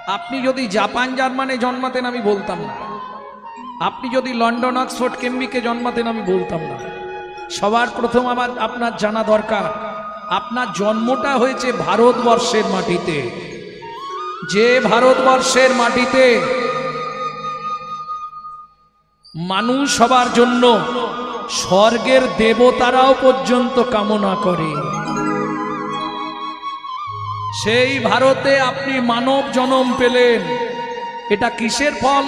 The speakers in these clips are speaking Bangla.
আপনি যদি জাপান জার্মানে জন্মাতেন আমি বলতাম না, আপনি যদি লন্ডন অক্সফোর্ড কেমব্রিজে জন্মাতেন আমি বলতাম না। সবার প্রথম আমার আপনার জানা দরকার আপনার জন্মটা হয়েছে ভারতবর্ষের মাটিতে। যে ভারতবর্ষের মাটিতে মানুষ সবার জন্য স্বর্গের দেবতারাও পর্যন্ত কামনা করে, সেই ভারতে আপনি মানব জন্ম পেলেন। এটা কিসের ফল?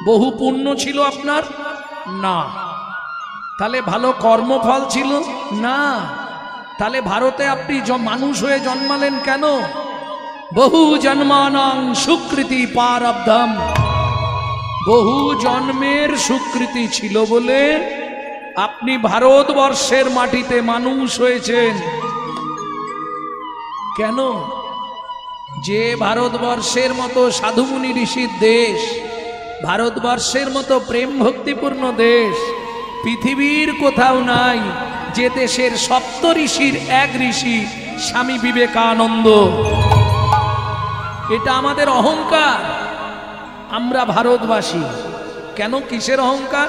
বহু পুণ্য ছিল আপনার? না। তাহলে ভালো কর্মফল ছিল? না। তাহলে ভারতে আপনি মানুষ হয়ে জন্মালেন কেন? বহু জন্মানাং সুকৃতি পারব্ধম, বহু জন্মের সুকৃতি ছিল বলে আপনি ভারতবর্ষের মাটিতে মানুষ হয়েছেন। কেন? যে ভারতবর্ষের মতো সাধুমুনি ঋষির দেশ, ভারতবর্ষের মতো প্রেম ভক্তিপূর্ণ দেশ পৃথিবীর কোথাও নাই। যে দেশের সপ্ত ঋষির এক ঋষি স্বামী বিবেকানন্দ। এটা আমাদের অহংকার, আমরা ভারতবাসী। কেন? কিসের অহংকার?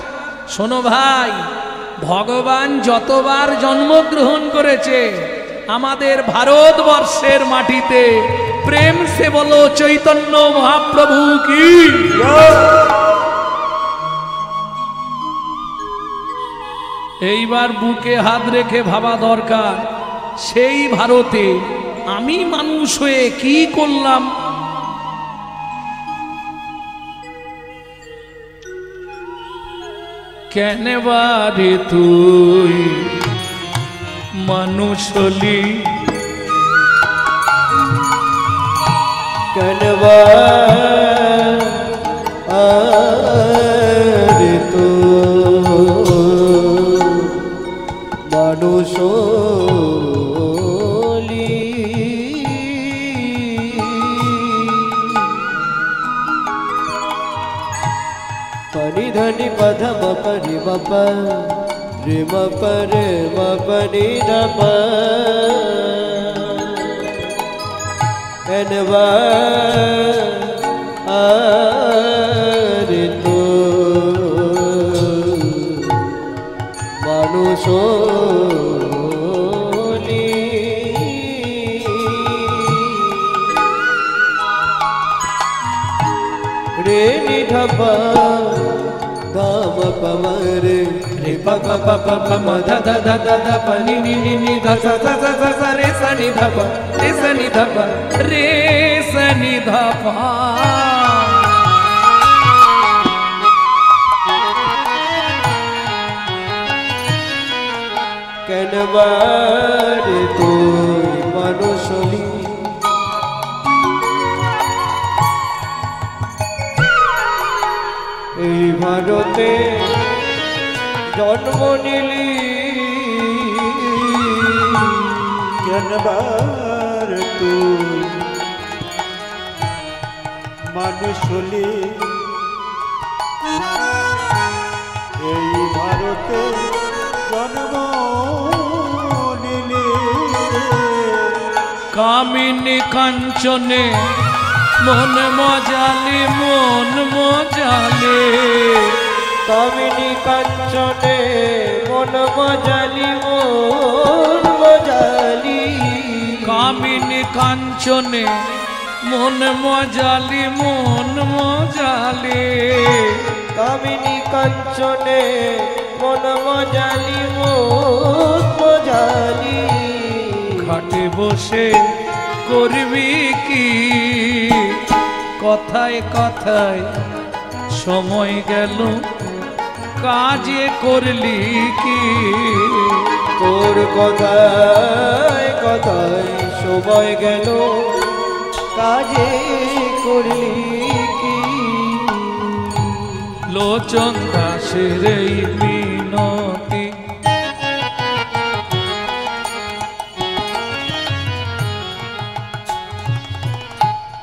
শোনো ভাই, ভগবান যতবার জন্মগ্রহণ করেছে আমাদের ভারতবর্ষের মাটিতে, প্রেম সে বলো চৈতন্য মহাপ্রভু কি। এইবার বুকে হাত রেখে ভাবা দরকার, সেই ভারতে আমি মানুষ হয়ে কি করলাম? কেন বারে তুই মানুষ হলি, কেন বারে তুই মানুষ হলি। পনি ধনি পধ মপনি মপ রে মপ রে মপনি নপ। কেন বারে তুই মানুষ হলি। রে নি ধপ ধাম পমরে রে প প প প প ম ध ध ध ध ध प नि नि नि नि ध स स स स स रे स नि ध प रे स नि ध प रे सनि धपा। কেন বারে তুই মানুষ হলি। এই ভারতে জন্ম নিলি, কেন বার তুই মানুষ হলি। এই ভারতে জন্ম নিলি। কামিনী কাঞ্চনে মন মজালে, মন মজালে। কামিনী কাঞ্চনে মন মজালি, মন মজালি। কামিনী কাঞ্চনে মন মজালি, মন মজালে। কামিনী কাঞ্চনে মন মজালি, মন মজালি। ঘাটে বসে করবি কি কথায় কথায় সময় গেল, কাজে করলি কি। তোর কথায় কথায় সময় গেল, কাজে করলি কি। লোচন দাসের এই মিনতি,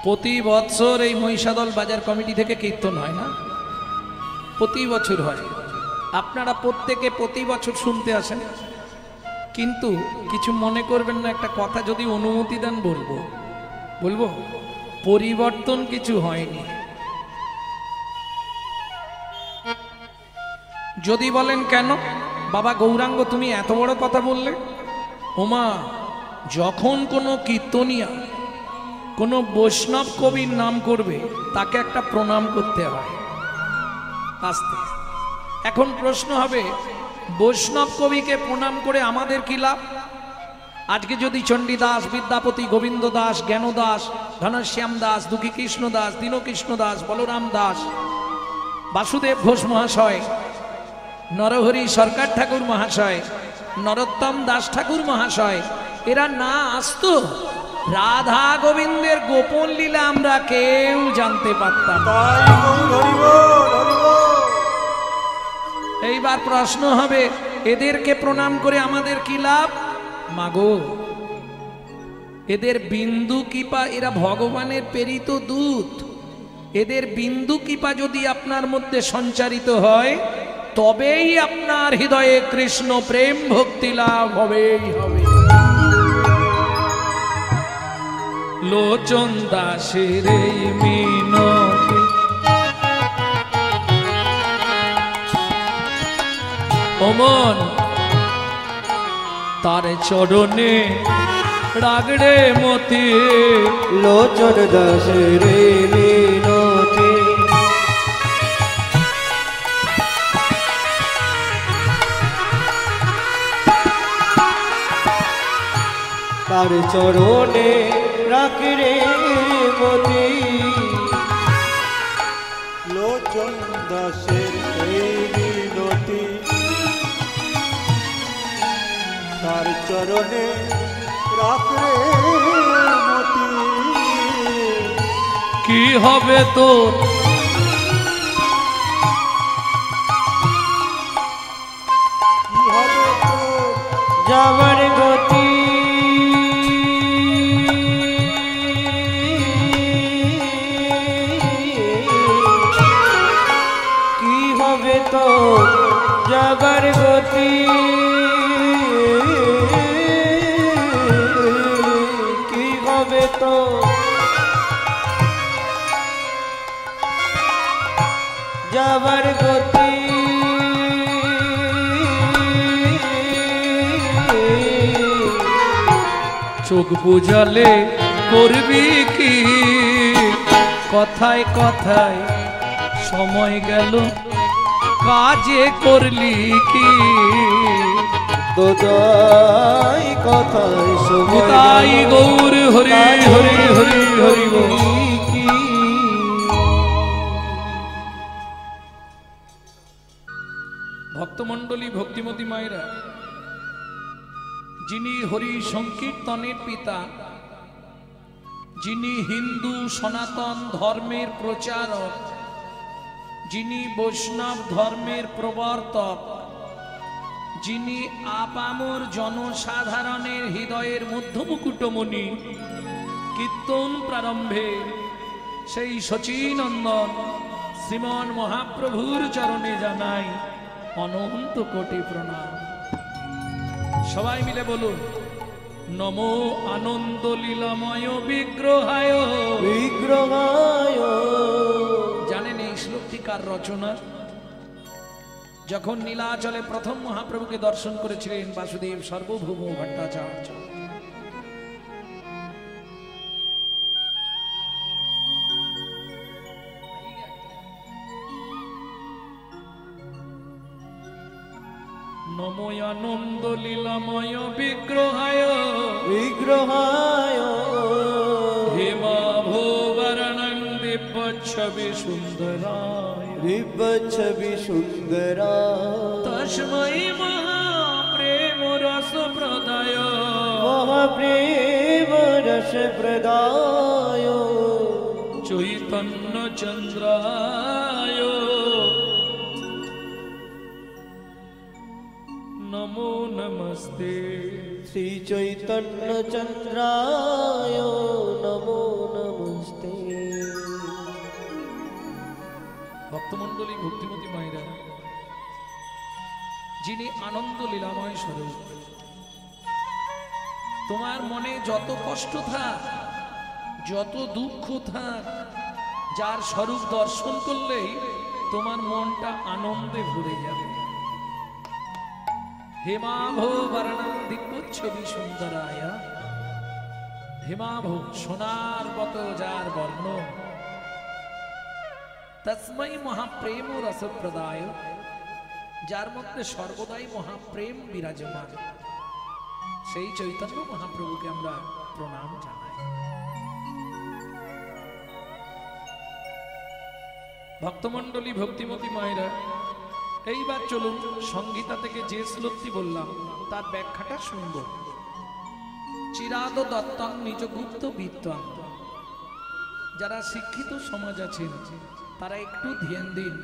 প্রতি বছর এই মহিষাদল বাজার কমিটি থেকে কীর্তন হয় না? প্রতি বছর হয়। আপনারা প্রত্যেকে প্রতি বছর শুনতে আসেন, কিন্তু কিছু মনে করবেন না, একটা কথা যদি অনুমতি দেন বলবো। পরিবর্তন কিছু হয়নি। যদি বলেন কেন বাবা গৌরাঙ্গ তুমি এত বড় কথা বললে, ওমা যখন কোনো কীর্তনিয়া কোনো বৈষ্ণব কবির নাম করবে তাকে একটা প্রণাম করতে হয় আস্তে। এখন প্রশ্ন হবে বৈষ্ণব কবিকে প্রণাম করে আমাদের কি লাভ? আজকে যদি চণ্ডীদাস, বিদ্যাপতি, গোবিন্দ দাস, জ্ঞান দাস, ঘনশ্যাম দাস, দুঃখী কৃষ্ণ দাস, দীনকৃষ্ণ দাস, বলরাম দাস, বাসুদেব ঘোষ মহাশয়, নরহরি সরকার ঠাকুর মহাশয়, নরোত্তম দাস ঠাকুর মহাশয় এরা না আসতো, রাধা গোবিন্দের গোপন লীলা আমরা কেউ জানতে পারতাম না। এইবার প্রশ্ন হবে এদেরকে প্রণাম করে আমাদের কি লাভ? মাগো এদের বিন্দু কৃপা, এরা ভগবানের প্রেরিত দূত, এদের বিন্দু কৃপা যদি আপনার মধ্যে সঞ্চারিত হয় তবেই আপনার হৃদয়ে কৃষ্ণ প্রেম ভক্তি লাভ হবেই হবে। লোচন দাসের এই মিনতি ওমন তার চরণে রাগড়ে মতি, লোচন দাসের মিনতি তার চরণে রাখরে মতি, লোচন দাসের এই মিনতি তার চরণে রাখরে মতি। কি হবে তোর কি হবে তোর যাবার গতি, কি হবে তো যাবার গতি, কি হবে তো যাবার গতি, চোখ বুঝালে করবি কি? কথায় কথায় সময় গেল কাজে করলি কি? দোদাই কথায় সময় তাই গৌর হরি হরি হরি হরি বল। কি ভক্তমণ্ডলী, ভক্তিমতী মায়েরা, যিনি হরি সংকীর্তনের পিতা, যিনি হিন্দু সনাতন ধর্মের প্রচারক, যিনি বৈষ্ণব ধর্মের প্রবর্তক, যিনি আপামর জনসাধারণের হৃদয়ের মধ্যমুকুটমণি, কীর্তন প্রারম্ভে সেই শচীনন্দন শ্রীমন মহাপ্রভুর চরণে জানাই অনন্ত কোটি প্রণাম। সবাই মিলে বলুন নমো আনন্দ লীলাময় বিগ্রহায়। বিগ্রহায় জানেন এই শ্লোকটি কার রচনা? যখন নীলাচলে প্রথম মহাপ্রভুকে দর্শন করেছিলেন বাসুদেব সার্বভৌম ভট্টাচার্য, নমো আনন্দ লীলাময় বিগ্রহায় বিগ্রহায় হেমা ভোবরণং দিব্যচ্ছবি সুন্দরায় দিব্যচ্ছবি সুন্দরায় তস্मै মহাপ্রেম রস প্রদায় মহাপ্রেম রস প্রদায় চৈতন্য চন্দ্রায় নমো নমস্তে। শ্রী চৈতন্য চন্দ্রায় নমো নমস্তে। ভক্তমণ্ডলী, ভক্তিমতী মায়েরা, যিনি আনন্দ লীলাময় স্বরূপ, তোমার মনে যত কষ্ট থাক, যত দুঃখ থাক, যার স্বরূপ দর্শন করলেই তোমার মনটা আনন্দে ভরে যাবে। হেমাভ বর্ণাম দিব্যচ্ছবি সুন্দরায়া, হেমাভ সোনার মতো যার বর্ণ, তস্मै মহাপ্রেম রসপ্রদায়, যার মধ্যে সর্বদাই মহাপ্রেম বিরাজমান, সেই চৈতন্য মহাপ্রভুকে আমরা প্রণাম জানাই। ভক্তমণ্ডলী, ভক্তিমতী মায়েরা, এইবার চলুন সংগীতা থেকে যে শ্লোকটি বললাম তার ব্যাখ্যাটা শুনব। চিরাদ দত্তং নিজগুপ্ত বিত্তং, যারা শিক্ষিত সমাজ আছেন তারা একটু ধ্যান দিন।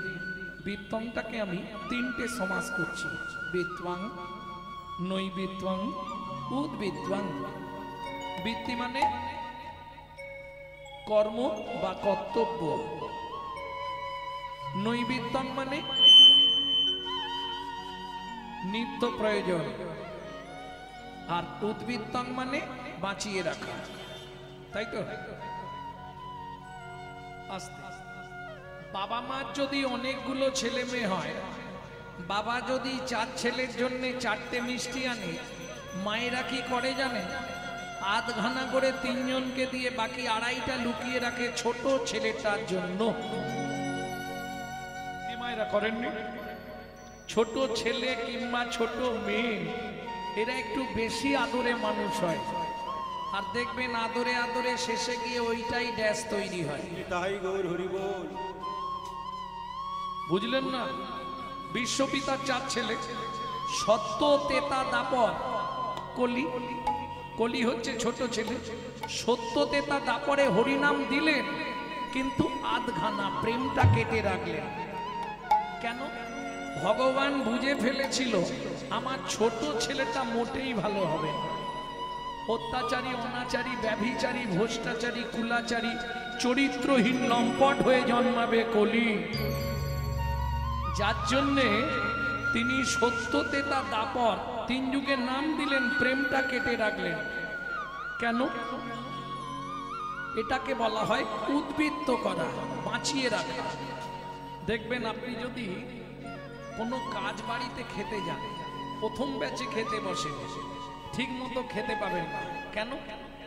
বিত্তংটাকে আমি তিনটে সমাস করছি, বিত্বাং, নৈবিত্বাং, উদ্বিত্বাং। বৃত্তি মানে কর্ম বা কর্তব্য, নৈবিত্তং মানে নিত্য প্রয়োজন, আর উদ্বিত্তং মানে বাঁচিয়ে রাখা, তাই তো? আস্তে। বাবা মার যদি অনেকগুলো ছেলে মেয়ে হয়, বাবা যদি 4 ছেলের জন্য 4টে মিষ্টি আনে, মায়েরা কি করে জানেন? আধখানা করে 3 জনকে দিয়ে বাকি 2.5টা লুকিয়ে রাখে ছোট ছেলেটার জন্য। কি মায়েরা করেননি? ছোট ছেলে কিংবা ছোট মেয়ে এরা একটু বেশি আদরে মানুষ হয়, আর দেখবেন আদরে আদরে শেষে গিয়ে ওইটাই ড্যাশ তৈরি হয়। তাই গৌর হরি বল। বুঝলেন না? বিশ্বপিতার 4 ছেলে, সত্য, তেতা, দাপর, কলি। কলি হচ্ছে ছোট ছেলে। সত্য, তেতা, দাপরে হরিনাম দিলেন, কিন্তু আধখানা প্রেমটা কেটে রাখলেন। কেন? ভগবান বুঝে ফেলেছিল আমার ছোট ছেলেটা মোটেই ভালো হবে না। অত্যাচারী, অনাচারী, ব্যভিচারী, ভ্রষ্টাচারী, কুলাচারী, চরিত্রহীন লম্পট হয়ে জন্মাবে কলি। যার জন্যে তিনি সত্য, তেতা, দাপর 3 যুগের নাম দিলেন, প্রেমটা কেটে রাখলেন। কেন? এটাকে বলা হয় উদ্বৃত্ত করা, বাঁচিয়ে রাখা। দেখবেন আপনি যদি কোনো কাজ বাড়িতে খেতে যান, প্রথম ব্যাচে খেতে বসে ঠিক মতো খেতে পাবেন না। কেন?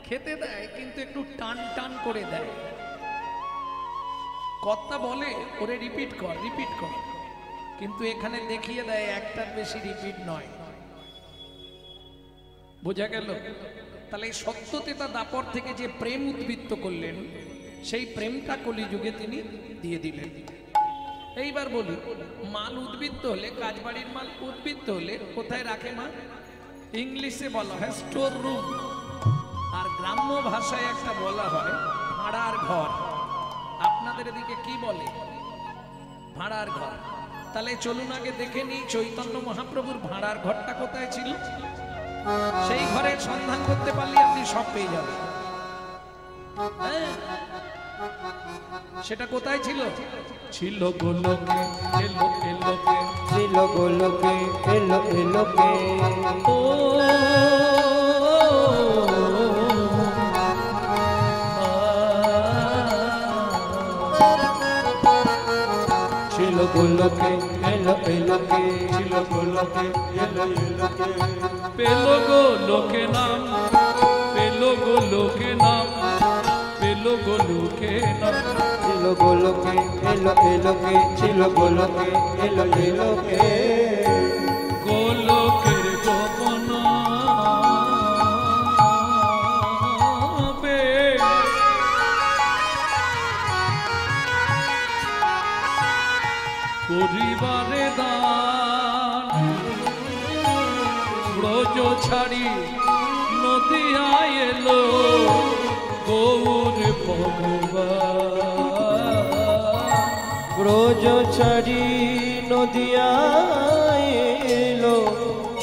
খেতে দেয় কিন্তু একটু টান টান করে দেয়। কর্তা বলে ওরে রিপিট কর, রিপিট কর, কিন্তু এখানে দেখিয়ে দেয় একটার বেশি রিপিট নয়। বোঝা গেল? তাহলে এই সত্য, তেতা, দাপর থেকে যে প্রেম উদ্বৃত্ত করলেন, সেই প্রেমটা কলিযুগে তিনি দিয়ে দিলেন। এইবার বলি, মাল উদ্বৃত্ত হলে, কাজ বাড়ির মাল উদ্বৃত্ত হলে কোথায় রাখে মা? ইংলিশে বলা হয় স্টোর রুম, আর গ্রাম্য ভাষায় একটা বলা হয় ভাড়ার ঘর। আপনাদের এদিকে কি বলে? ভাড়ার ঘর। তাহলে চলুন আগে দেখে নিই চৈতন্য মহাপ্রভুর ভাড়ার ঘরটা কোথায় ছিল। সেই ঘরের সন্ধান করতে পারলে আপনি সব পেয়ে যাবেন। হ্যাঁ, সেটা কোথায় ছিল? ছিল গোলকে, এলো এলোকে, ছিল গোলকে, এলো এলোকে। ও ছিল গোলকে, এলো এলোকে, ছিল গোলকে, এলো এলোকে। পেল গো লোকে নাম, পেল গো লোকে নাম, পেল গো লোকে নাম। ছিল গোলকে, এলো এলোকে, ছিল গোলকে, এলো এলোকে। গোলকের গোপন করিবারে দান, ব্রজ ছাড়ি নদিয়ায় এলো গৌর ভগবান। ব্রজ ছাড়ি নদিয়ায় এলো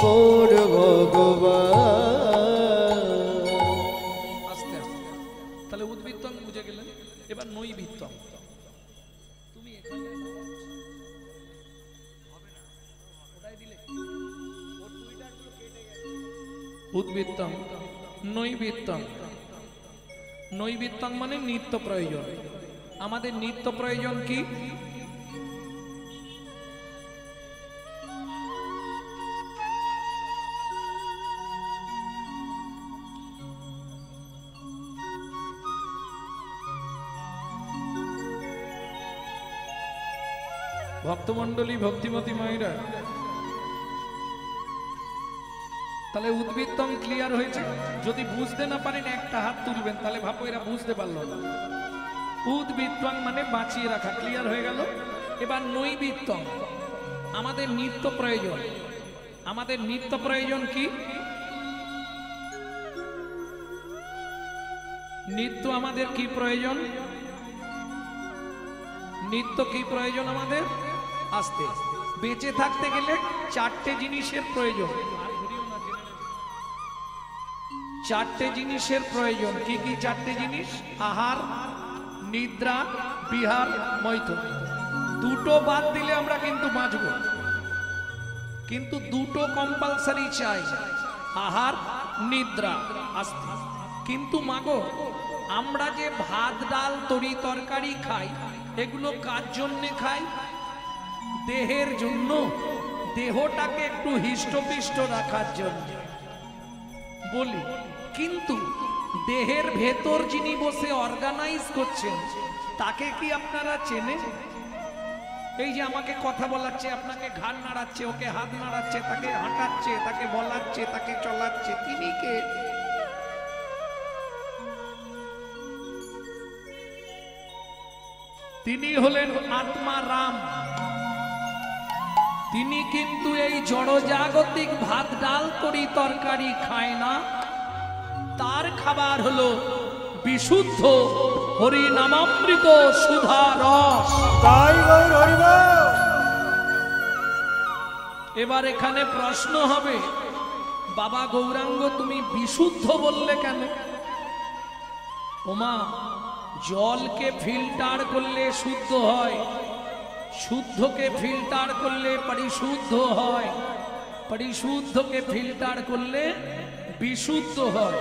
গৌর ভগবান। আস্তে আস্তে। তাহলে উদ্বৃত্তং বুঝে গেলেন, এবার নৈবৃত্তং। তুমি এখানে উদ্বৃত্তং, নৈবৃত্তং। নৈবিত্তং মানে নিত্য প্রয়োজন। আমাদের নিত্য প্রয়োজন কি? ভক্তমণ্ডলী, ভক্তিমতী মায়েরা, তাহলে উদ্বৃত্তং ক্লিয়ার হয়েছে? যদি বুঝতে না পারেন একটা হাত তুলবেন, তাহলে ভাবো এরা বুঝতে পারলো না। উদ্বৃত্তং মানে বাঁচিয়ে রাখা, ক্লিয়ার হয়ে গেল। এবার নৈবিত্তং আমাদের নিত্য প্রয়োজন। আমাদের নিত্য প্রয়োজন কি? নিত্য আমাদের কি প্রয়োজন? নিত্য কি প্রয়োজন আমাদের? আসতে বেঁচে থাকতে গেলে চারটে জিনিসের প্রয়োজন। চারটে জিনিসের প্রয়োজন। কি কি চারটে জিনিস? আহার, নিদ্রা, বিহার, মৈথুন। দুটো বাদ দিলে আমরা কিন্তু বাঁচব, কিন্তু দুটো কম্পালসারি চাই, আহার, নিদ্রা, আস্তে। কিন্তু মাগো, আমরা যে ভাত, ডাল, তরি তরকারি খাই, এগুলো কার জন্যে খাই? দেহের জন্য, দেহটাকে একটু হিষ্টপিষ্ট রাখার জন্য বলি। কিন্তু দেহের ভেতর যিনি বসে অর্গানাইজ করছেন, তাকে কি আপনারা চেনেন? এই যে আমাকে কথা বলাচ্ছে, আপনাকে ঘাড় নাড়াচ্ছে, ওকে হাত নাড়াচ্ছে, তাকে হাঁটাচ্ছে, তাকে বলাচ্ছে, তাকে চলাচ্ছে, তিনি কে? তিনি হলেন আত্মা রাম। তিনি কিন্তু এই জড়জাগতিক ভাত, ডাল, তরি তরকারি খায় না। তার খাবার হলো বিশুদ্ধ হরি নামামৃত সুধা রস। তাই গৌর হরি বল। এবার এখানে প্রশ্ন হবে, বাবা গৌরাঙ্গ তুমি বিশুদ্ধ বললে কেন? ওমা, জলকে ফিল্টার করলে শুদ্ধ হয়, শুদ্ধকে ফিল্টার করলে পরিশুদ্ধ হয়, পরিশুদ্ধকে ফিল্টার করলে বিশুদ্ধ হয়।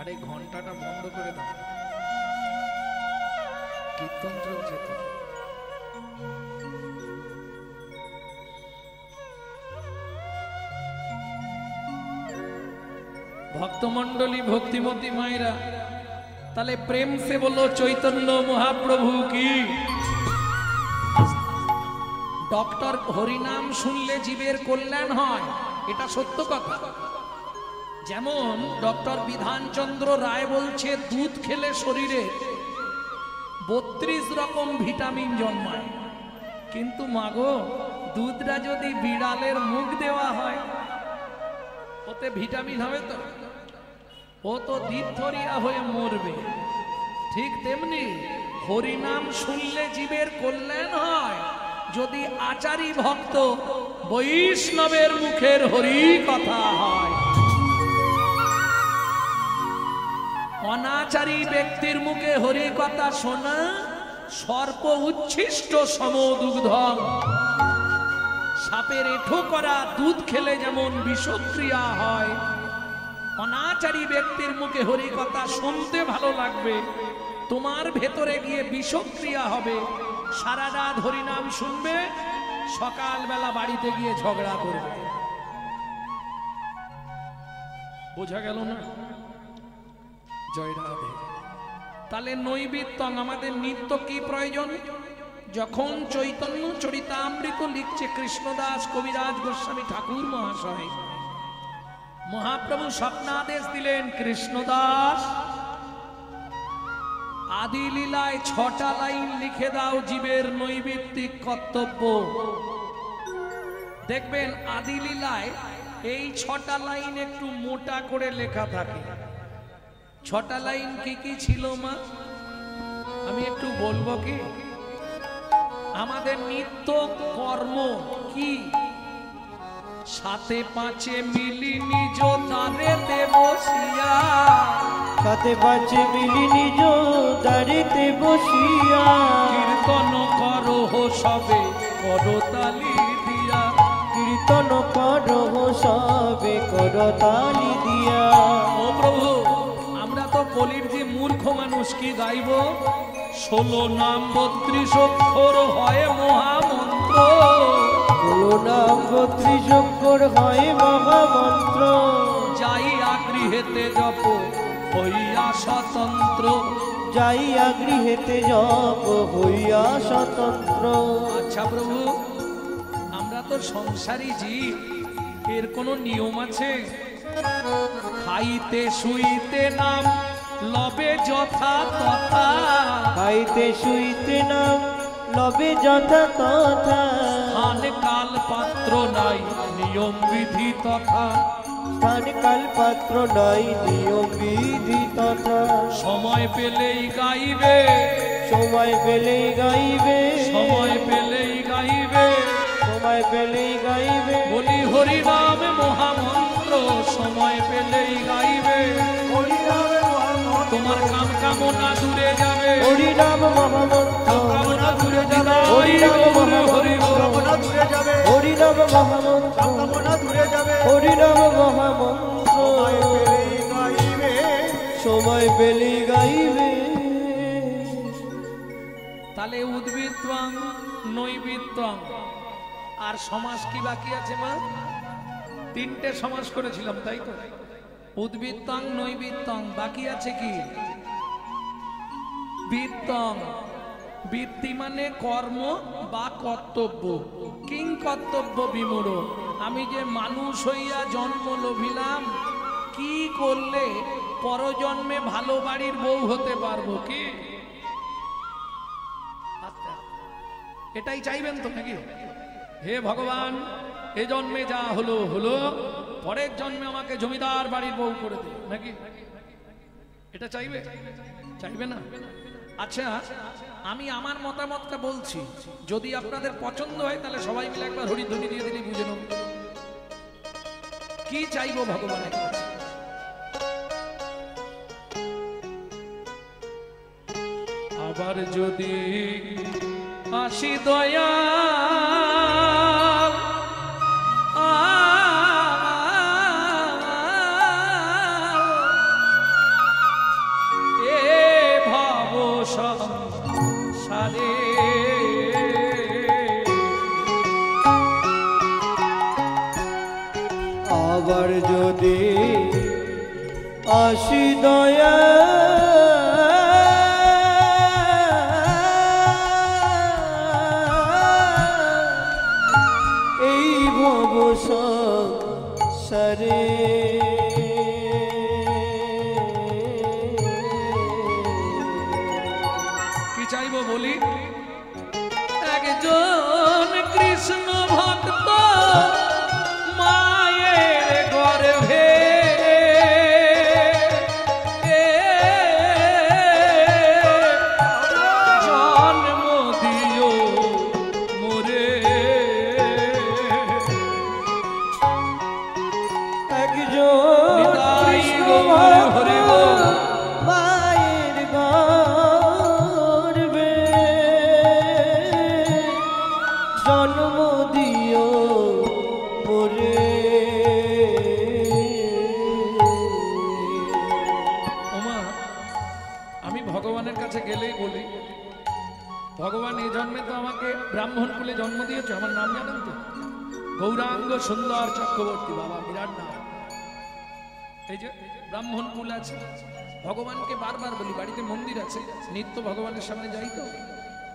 আরে ঘন্টাটা বন্ধ করে দাও, কীর্তন চলছে তো। ভক্তমণ্ডলী, ভক্তিমতী মায়েরা, তাহলে প্রেম সে বলো চৈতন্য মহাপ্রভু কি। ডক্টর হরিনাম শুনলে জীবের কল্যাণ হয়, এটা সত্য কথা। যেমন ডক্টর বিধানচন্দ্র রায় বলছে, দুধ খেলে শরীরে 32 রকম ভিটামিন জন্মায়। কিন্তু মাগো, দুধটা যদি বিড়ালের মুখ দেওয়া হয়, ওতে ভিটামিন হবে তো? ও তো দিপথরিয়া হয়ে মরবে। ঠিক তেমনি হরিনাম শুনলে জীবের কল্যাণ হয় যদি আচারী ভক্ত বৈষ্ণবের মুখের হরি কথা হয়। অনাচারী ব্যক্তির মুখে হরি কথা শোনা সর্প উচ্ছিষ্ট সমদুগ্ধম। সাপের এঁঠো করা দুধ খেলে যেমন বিষক্রিয়া হয়, অনাচারী ব্যক্তির মুখে হরি কথা শুনতে ভালো লাগবে, তোমার ভেতরে গিয়ে বিষক্রিয়া হবে। সারা রাত হরিনাম শুনবে, সকালবেলা বাড়িতে গিয়ে ঝগড়া করবে। বোঝা গেল না? জয় রাধে। তাহলে নৈবিত্তং আমাদের নিত্য কি প্রয়োজন? যখন চৈতন্য চরিতামৃত লিখছে কৃষ্ণদাস কবিরাজ গোস্বামী ঠাকুর মহাশয়, মহাপ্রভু স্বপ্নাদেশ দিলেন, কৃষ্ণদাস আদি লীলায় 6টা লাইন লিখে দাও জীবের নৈবিত্তিক কর্তব্য। দেখবেন আদি লীলায় এই 6টা লাইন একটু মোটা করে লেখা থাকে। 6টা লাইন কি কি ছিল মা? আমি একটু বলবো কি? আমাদের নিত্য কর্ম কি? সাথে পাঁচে মিলি নিজ দ্বারে বসিয়া তাতে বাঁচে মিলি নিজ দাঁড়িতে বসিয়া কীর্তন করো সবে করতালি দিয়া, কীর্তন করো সবে করতালি দিয়া। ও প্রভু আমরা তো কলির যে মূর্খ মানুষ, কি গাইব? 16 নাম 32 অক্ষর হয় মহামন্ত্র, 16 নাম 32 অক্ষর হয় মহামন্ত্র। যাইয়া গৃহেতে জপ হইয়া স্বতন্ত্র, যাইয়া গৃহেতে জপ হইয়া স্বতন্ত্র। আচ্ছা প্রভু আমরা তো সংসারী জীব, এর কোনো নিয়ম আছে? খাইতে শুইতে নাম লবে যথা তথা, খাইতে শুইতে নাম লবে যথা তথা। স্থান কাল পাত্র নাই নিয়ম বিধি তথা, স্থান কাল পাত্র নাই নিয়ম বিধি তথা। সময় পেলেই গাইবে, সময় পেলেই গাইবে, সময় পেলেই গাইবে, সময় পেলেই গাইবে। বলি হরি নাম মহামন্ত্র, সময় পেলেই গাইবে, হরি নামে মহামন্ত্র, তোমার কাম কামনা দূরে যাবে, হরি নাম মহামন্ত্র, কামনা দূরে যাবে, হরি নাম হরি বল। কামনা দূরে যাবে, হরি নাম মহামন্ত্র, কামনা দূরে যাবে। হরি নাম মহামন্ত্র। সময় পেলেই গাইবে, সময় পেলেই গাইবে। তাহলে উদ্বৃত্তং নৈবৃত্তং আর সমাস কি বাকি আছে মা? 3টে সমাস করেছিলাম তাই তো? উদ্বৃত্তং নৈবৃত্তং বাকি আছে কি? বৃত্তং, বৃত্তি মানে কর্ম বা কর্তব্য। কিং কর্তব্য বিমূঢ়, আমি যে মানুষ হইয়া জন্ম লভিলাম, কি করলে পরজন্মে ভালো বাড়ির বউ হতে পারবো? কি এটাই চাইবেন তো নাকি? হে ভগবান এ জন্মে যা হলো হলো, পরের জন্মে আমাকে জমিদার বাড়ির বউ করে দে, নাকি? এটা চাইবে? চাইবে না? আচ্ছা আমি আমার মতামতটা বলছি, যদি আপনাদের পছন্দ হয় তাহলে সবাই মিলে একবার হরিধ্বনি দিয়ে দিলেই বুঝে নেব কি চাইবো ভগবানের কাছে। আবার যদি আসি দয়া এ ভাব সংসারে, আবার যদি আসি দয়া এই ভব সংসারে, কি চাইবো বলি? একজন কৃষ্ণ ভক্ত মায়ের গর্ভে জন্ম দিও মোরে, একজন কৃষ্ণ ভক্ত মায়ের গর্ভে জন্ম দিও মোরে। ওমা আমি ভগবানের কাছে গেলেই বলি, ভগবান এই জন্মে তো আমাকে ব্রাহ্মণ কুলে জন্ম দিয়েছে, আমার নাম জানেন তো? গৌরাঙ্গ সুন্দর চক্রবর্তী, বাবা বিরাট নাম। এই যে ব্রাহ্মণ কুল আছে, ভগবানকে বারবার বলি, বাড়িতে মন্দির আছে, নিত্য ভগবানের সামনে যাই তো,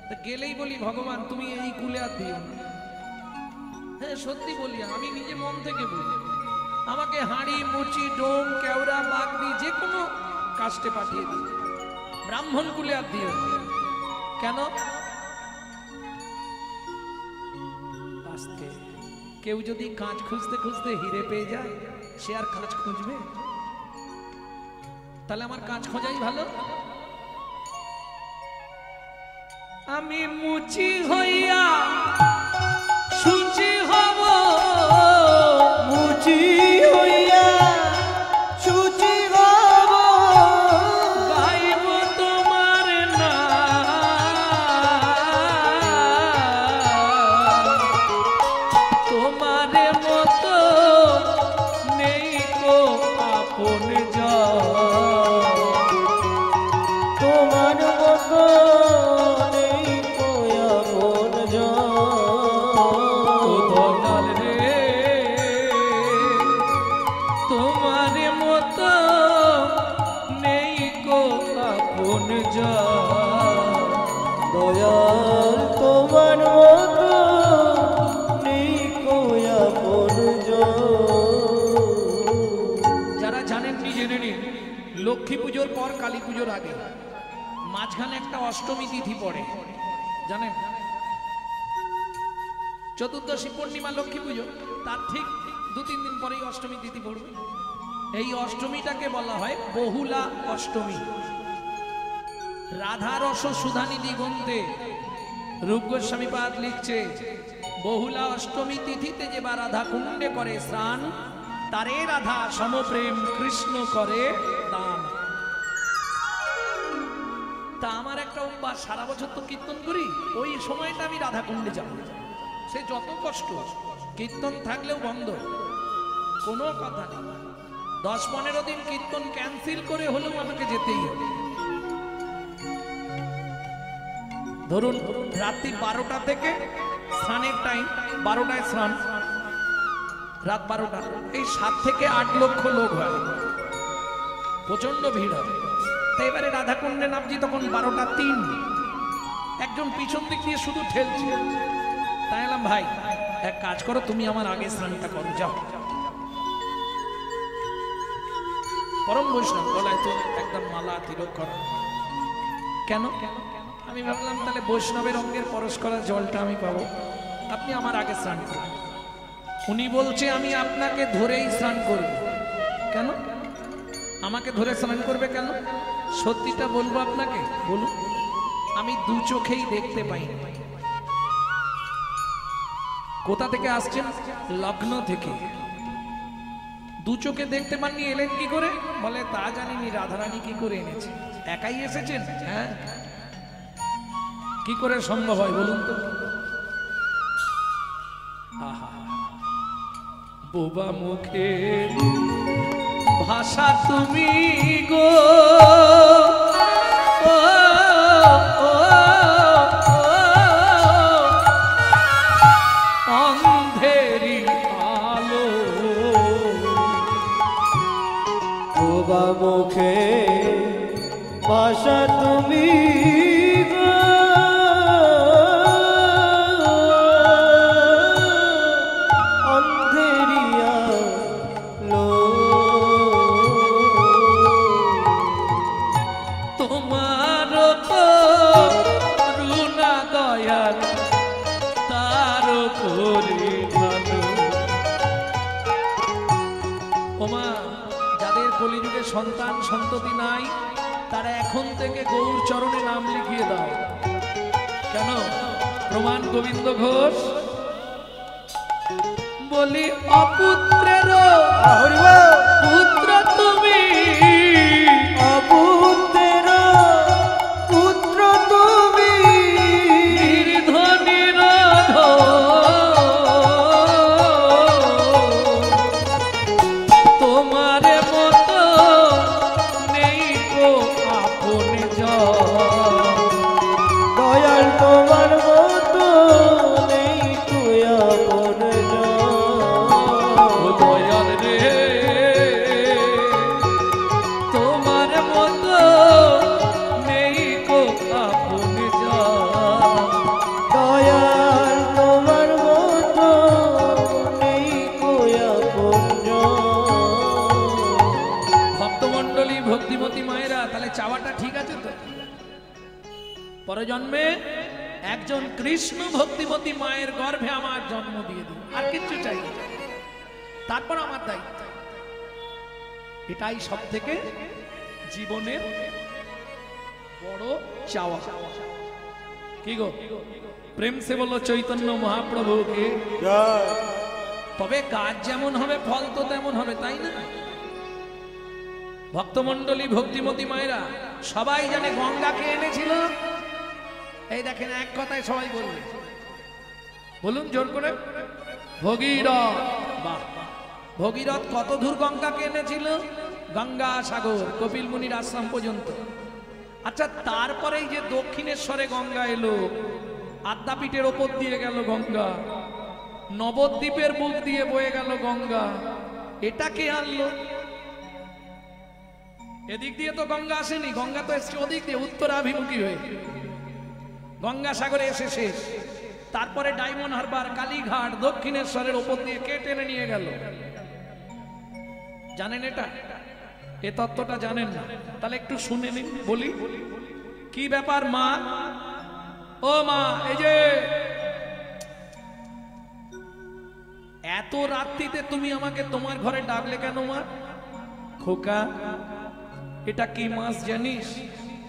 তা গেলেই বলি ভগবান তুমি এই কুলে আর দিও না। হ্যাঁ সত্যি বলি, আমি নিজে মন থেকে বলি, আমাকে হাঁড়ি মুচি ডোম কেওড়া বাগদি যে কোনো কাস্টে পাঠিয়ে দিই, ব্রাহ্মণ কুলে আর দিও না। কেন? আস্তে কেউ যদি কাঁচ খুঁজতে খুঁজতে হিরে পেয়ে যায়, সে আর কাঁচ খুঁজবে? তাহলে আমার কাঁচ খোঁজাই ভালো। আমি মুচি হইয়া সুচি হব, মুচি হইয়া শুচি হব, দয়াল তোমার মতো নেই কই আপনজন। যারা জানেননি জেনে নিন, লক্ষ্মী পুজোর পর কালী পুজোর আগে মাঝখানে একটা অষ্টমী তিথি পড়ে, জানেন? চতুর্দশী পূর্ণিমা লক্ষ্মী পুজো, তার ঠিক 2-3 দিন পরেই অষ্টমী তিথি পড়বে। এই অষ্টমীটাকে বলা হয় বহুলা অষ্টমী। রাধারস সুধানী দিগন্তে রূপ গোস্বামী পাদ লিখছে, বহুলা অষ্টমী তিথিতে যে বা রাধা কুণ্ডে করে স্নান, তারে রাধা সমপ্রেম কৃষ্ণ করে দান। তা আমার একটা অভ্যাস, সারা বছর তো কীর্তন করি, ওই সময়টা আমি রাধা কুণ্ডে যাব। সে যত কষ্ট, কীর্তন থাকলেও বন্ধ, কোনো কথা নেই। 10-15 দিন কীর্তন ক্যান্সেল করে হলেও আমাকে যেতেই হবে। ধরুন রাত্রি 12টা থেকে স্নানের টাইম, 12টায় স্নান, রাত 12টা, এই 7 থেকে 8 লক্ষ লোক হয়, প্রচন্ড ভিড় হয়। তাই এবারে রাধাকুণ্ডে নামছি তখন 12টা 3, একজন পিছন দিক দিয়ে শুধু ঠেলছে। তাই এলাম, ভাই এক কাজ করো, তুমি আমার আগে স্নানটা করো, যাও। পরম বৈষ্ণব গলায় তো একদম মালা তিলক করা। কেন? আমি ভাবলাম তাহলে বৈষ্ণবের অঙ্গের পরশ করা জলটা আমি পাবো, আপনি আমার আগে স্নান করুন। উনি বলছে আমি আপনাকে ধরেই স্নান করব। কেন আমাকে ধরে স্নান করবে কেন? সত্যিটা বলবো আপনাকে, বলুন। আমি 2 চোখেই দেখতে পাই না। কোথা থেকে আসছেন? লগ্ন থেকে। 2 চোখে দেখতে পাননি, এলেন কি করে? বলে তা জানিনি, রাধারানী কি করে এনেছে। একাই এসেছেন? হ্যাঁ। কি করে সম্ভব হয় বলুন তো? আহা, বোবা মুখে ভাষা তুমি গো, ও, ও, অন্ধেরি আলো। বোবা মুখে ভাষা তুমি গো, অন্ধেরিয়া লো। তোমার তো রুনা দয়াল, তার করে ভালো। ওমা, যাদের কলিযুগে সন্তান সন্ততি নাই, তারা এখন থেকে গৌর চরণে নাম লিখিয়ে দাও। কেন? প্রমাণ গোবিন্দ ঘোষ বলি, অপুত্রের পুত্র তুমি, অপুত্রের পুত্র তুমি, নির্ধনীর তোমার মতো নেই কো আপন জন। দয়াল তোমার মতো নেই তুই আপনজন। ও দয়াল রে, তোমার মতো নেই কো আপন জন। দয়াল তোমার মতো নেই তুই আপনজন। ভক্তমণ্ডলী, ভক্তিমতী মায়েরা, তাহলে চাওয়াটা ঠিক আছে তো? পরজন্মে একজন কৃষ্ণ ভক্তিমতী মায়ের গর্ভে আমার জন্ম দিয়ে দিন, আর কিচ্ছু চাই না। তারপর আমার দায়িত্ব, এটাই সব থেকে জীবনের বড় চাওয়া। কি গো, প্রেম সে বলো চৈতন্য মহাপ্রভুকে। জয়। তবে কাজ যেমন হবে ফল তো তেমন হবে, তাই না? ভক্তমণ্ডলী, ভক্তিমতী মায়েরা সবাই জানে গঙ্গাকে এনেছিল। এই দেখেন, এক কথায় সবাই বলবে, বলুন জোর করে, ভগীরথ। বাহ, ভগীরথ কত দূর গঙ্গাকে এনেছিল? গঙ্গা সাগর, কপিল মুনির আশ্রম পর্যন্ত। আচ্ছা, তারপরেই যে দক্ষিণেশ্বরে গঙ্গা এলো, আদ্যাপীঠের ওপর দিয়ে গেল গঙ্গা, নবদ্বীপের বুক দিয়ে বয়ে গেল গঙ্গা, এটা কে আনলো? এদিক দিয়ে তো গঙ্গা আসেনি, গঙ্গা তো এসছে ওদিক দিয়ে, উত্তরাভিমুখী হয়ে। গঙ্গাসাগরে এসে শেষ। তারপরে ডায়মন্ড হারবার, কালীঘাট, দক্ষিণেশ্বরের ওপর দিয়ে কে টেনে নিয়ে গেল? জানেন এটা? এ তত্ত্বটা জানেন না? তাহলে একটু শুনে নিন, বলি কি ব্যাপার। মা, ও মা, এই যে এত রাত্রিতে তুমি আমাকে তোমার ঘরে ডাকলে কেন মা? খোকা, এটা কি মাস জানিস?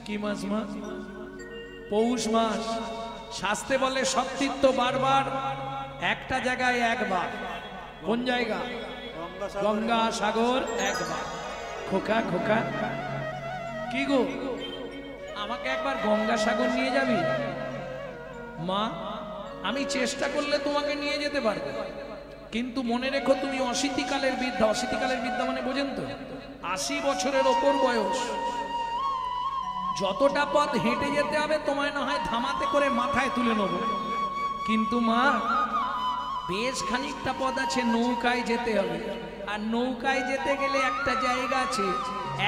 কি মাস মা? পৌষ মাস। শাস্ত্রে বলে সব তীর্থ বারবার, একটা জায়গায় একবার। কোন জায়গা? গঙ্গা সাগর একবার। খোকা, খোকা, কি গো, আমাকে একবার গঙ্গা সাগর নিয়ে যাবি? মা, আমি চেষ্টা করলে তোমাকে নিয়ে যেতে পারবো, কিন্তু মনে রেখো তুমি অশীতিকালের বৃদ্ধা। অশীতিকালের বৃদ্ধা মানে বোঝেন তো? 80 বছরের ওপর বয়স। যতটা পথ হেঁটে যেতে হবে তোমায় না হয় ধামাতে করে মাথায় তুলে নেব, কিন্তু মা বেশ খানিকটা পথ আছে, নৌকায় যেতে হবে। আর নৌকায় যেতে গেলে একটা জায়গা আছে,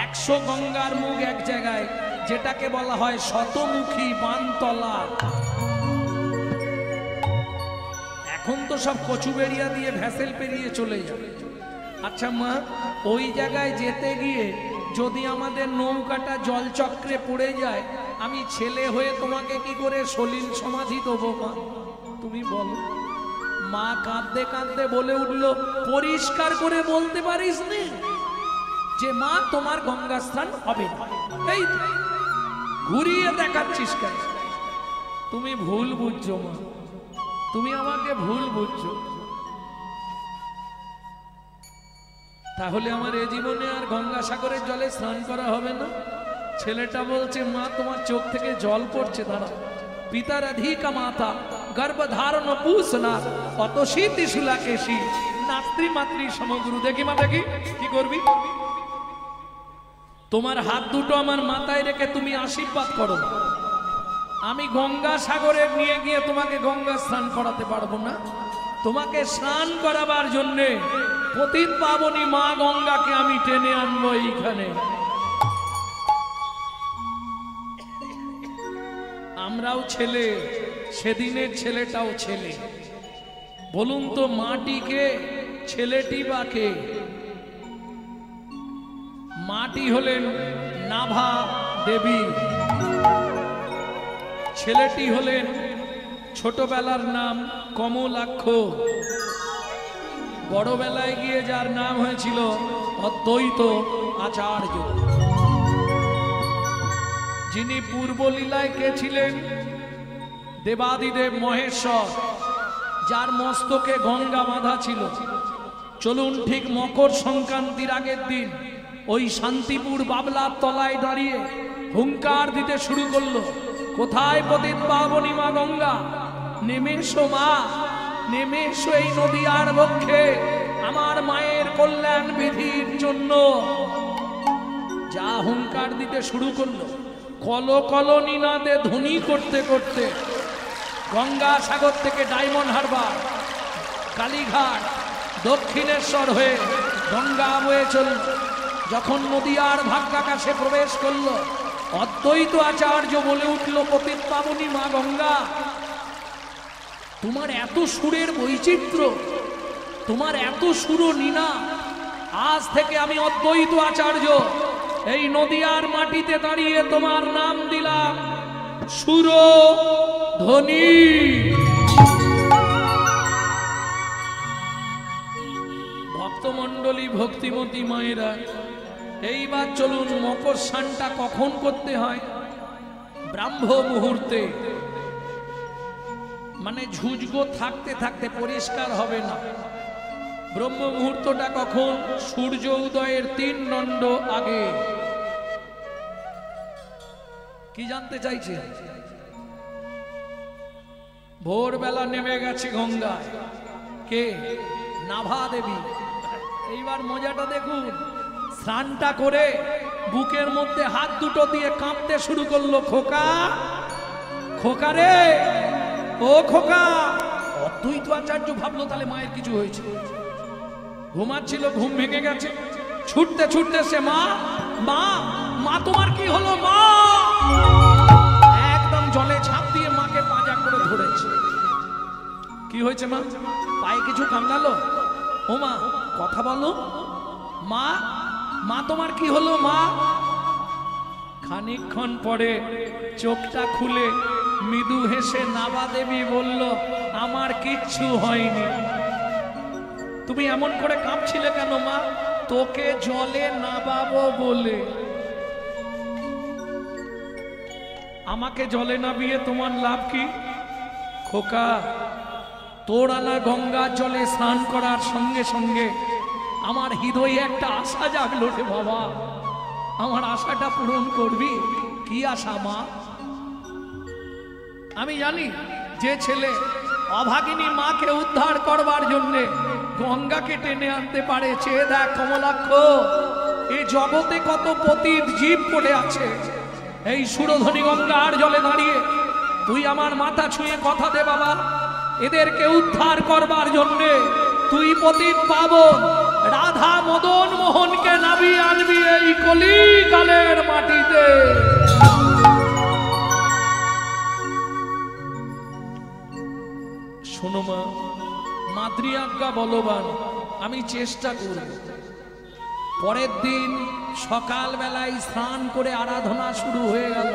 100 গঙ্গার মুখ এক জায়গায়, যেটাকে বলা হয় শতমুখী বানতলা। এখন তো সব কচুবেড়িয়া দিয়ে ভ্যাসেল পেরিয়ে চলে যাবে। আচ্ছা মা, ওই জায়গায় যেতে গিয়ে যদি আমাদের নৌকাটা জলচক্রে পড়ে যায়, আমি ছেলে হয়ে তোমাকে কি করে সলিল সমাধি দেবো মা? তুমি বলো। মা কাঁদতে কাঁদতে বলে উঠলো, পরিষ্কার করে বলতে পারিস নি যে মা তোমার গঙ্গা স্নান হবে না? এই ঘুরিয়ে দেখাচ্ছিস কেন? তুমি ভুল বুঝছো মা, তুমি আমাকে ভুল বুঝছো। তাহলে আমার এ জীবনে আর গঙ্গাসাগরের জলে স্নান করা হবে না? ছেলেটা বলছে, মা তোমার চোখ থেকে জল পড়ছে। দাঁড়া, পিতার অধিকা মাতা গর্ভধারণ পুষনা অত শীতি সুলাকেশী নাত্রী মাতৃ সমগুরু। দেখি মা, দেখি কি করবি। তোমার হাত দুটো আমার মাথায় রেখে তুমি আশীর্বাদ করো। আমি গঙ্গা সাগরে নিয়ে গিয়ে তোমাকে গঙ্গা স্নান করাতে পারবো না। তোমাকে স্নান করাবার জন্যে পতিত পাবনী মা গঙ্গাকে আমি টেনে আনবো এইখানে। আমরাও ছেলে, সেদিনের ছেলেটাও ছেলে। বলুন তো, মাটিকে ছেলেটি বা কে? মাটি হলেন নাভা দেবী, ছেলেটি হলেন ছোটবেলার নাম কমলাক্ষ, বড়বেলায় গিয়ে যার নাম হয়েছিল অদ্বৈত আচার্য। যিনি পূর্বলীলায় কে ছিলেন? দেবাদিদেব মহেশ্বর, যার মস্তকে গঙ্গা বাঁধা ছিল। চলুন, ঠিক মকর সংক্রান্তির আগের দিন ওই শান্তিপুর বাবলার তলায় দাঁড়িয়ে হুঙ্কার দিতে শুরু করলো, কোথায় পতিত পাবনী মা গঙ্গা? নেমে এসো মা, নেমে এসো এই নদীয়ার বক্ষে, আমার মায়ের কল্যাণ বিধির জন্য। যা হুঙ্কার দিতে শুরু করলো, কল কল নিনাদে ধ্বনি করতে করতে গঙ্গা সাগর থেকে ডায়মন্ড হারবার, কালীঘাট, দক্ষিণেশ্বর হয়ে গঙ্গা বয়ে চলল। যখন নদীয়ার ভাগ্যাকাশে প্রবেশ করলো, অদ্বৈত আচার্য বলে উঠল, পতিত পাবনী মা গঙ্গা, তোমার এত সুরের বৈচিত্র্য, তোমার এত সুর নীনা, আজ থেকে আমি অদ্বৈত আচার্য এই নদীয়ার মাটিতে দাঁড়িয়ে তোমার নাম দিলাম সুরধ্বনি। ভক্তমণ্ডলী, ভক্তিমতী মায়েরা, এইবার চলুন, মকর স্নানটা কখন করতে হয়? ব্রাহ্ম মুহূর্তে, মানে ঝুঁজগো থাকতে থাকতে, পরিষ্কার হবে না। ব্রহ্ম মুহূর্তটা কখন? সূর্য উদয়ের 3 দণ্ড আগে। কি জানতে চাইছে? ভোরবেলা নেমে গেছে গঙ্গায়। কে? নাভা দেবী। এইবার মজাটা দেখুন, স্নানটা করে বুকের মধ্যে হাত দুটো দিয়ে কাঁপতে শুরু করলো, খোকা, খোকা রে, ও খোকা। অদ্বৈত আচার্য ভাবলো তাহলে মায়ের কিছু হয়েছে। ঘুমাচ্ছিল, ঘুম ভেঙে গেছে, ছুটতে ছুটতে সে, মা, মা, মা তোমার কি হলো মা? একদম জলে ঝাঁপ দিয়ে মাকে করে ধরেছে। কি হয়েছে মা? পায়ে কিছু কামড়ালো? ও মা কথা বলো। মা মা তোমার কি হলো মা? খানিকক্ষণ পরে চোখটা খুলে মৃদু হেসে নাবা দেবী বলল, আমার কিচ্ছু হয়নি। তুমি এমন করে কাঁপছিলে কেন মা? তোকে জলে নাবাবো বলে। আমাকে জলে নাবিয়ে তোমার লাভ কি খোকা? তোর আনা গঙ্গার জলে স্নান করার সঙ্গে সঙ্গে আমার হৃদয়ে একটা আশা জাগলো রে বাবা। আমার আশাটা পূরণ করবি। কি আশা মা? আমি জানি যে ছেলে অভাগিনী মাকে উদ্ধার করবার জন্য গঙ্গাকে টেনে আনতে পারে। চেয়ে দেখ কমলাক্ষ, এই জগতে কত পতিত জীব পড়ে আছে। এই সুরধনী গঙ্গার জলে দাঁড়িয়ে তুই আমার মাথা ছুঁয়ে কথা দে বাবা, এদেরকে উদ্ধার করবার জন্য তুই পতিত পাবন রাধা মদন মোহনকে নামিয়ে আনবি এই কলিকালের মাটিতে। শোনো মা, মাতৃ আজ্ঞা বলবান, আমি চেষ্টা করব। পরের দিন সকালবেলায় স্নান করে আরাধনা শুরু হয়ে গেল।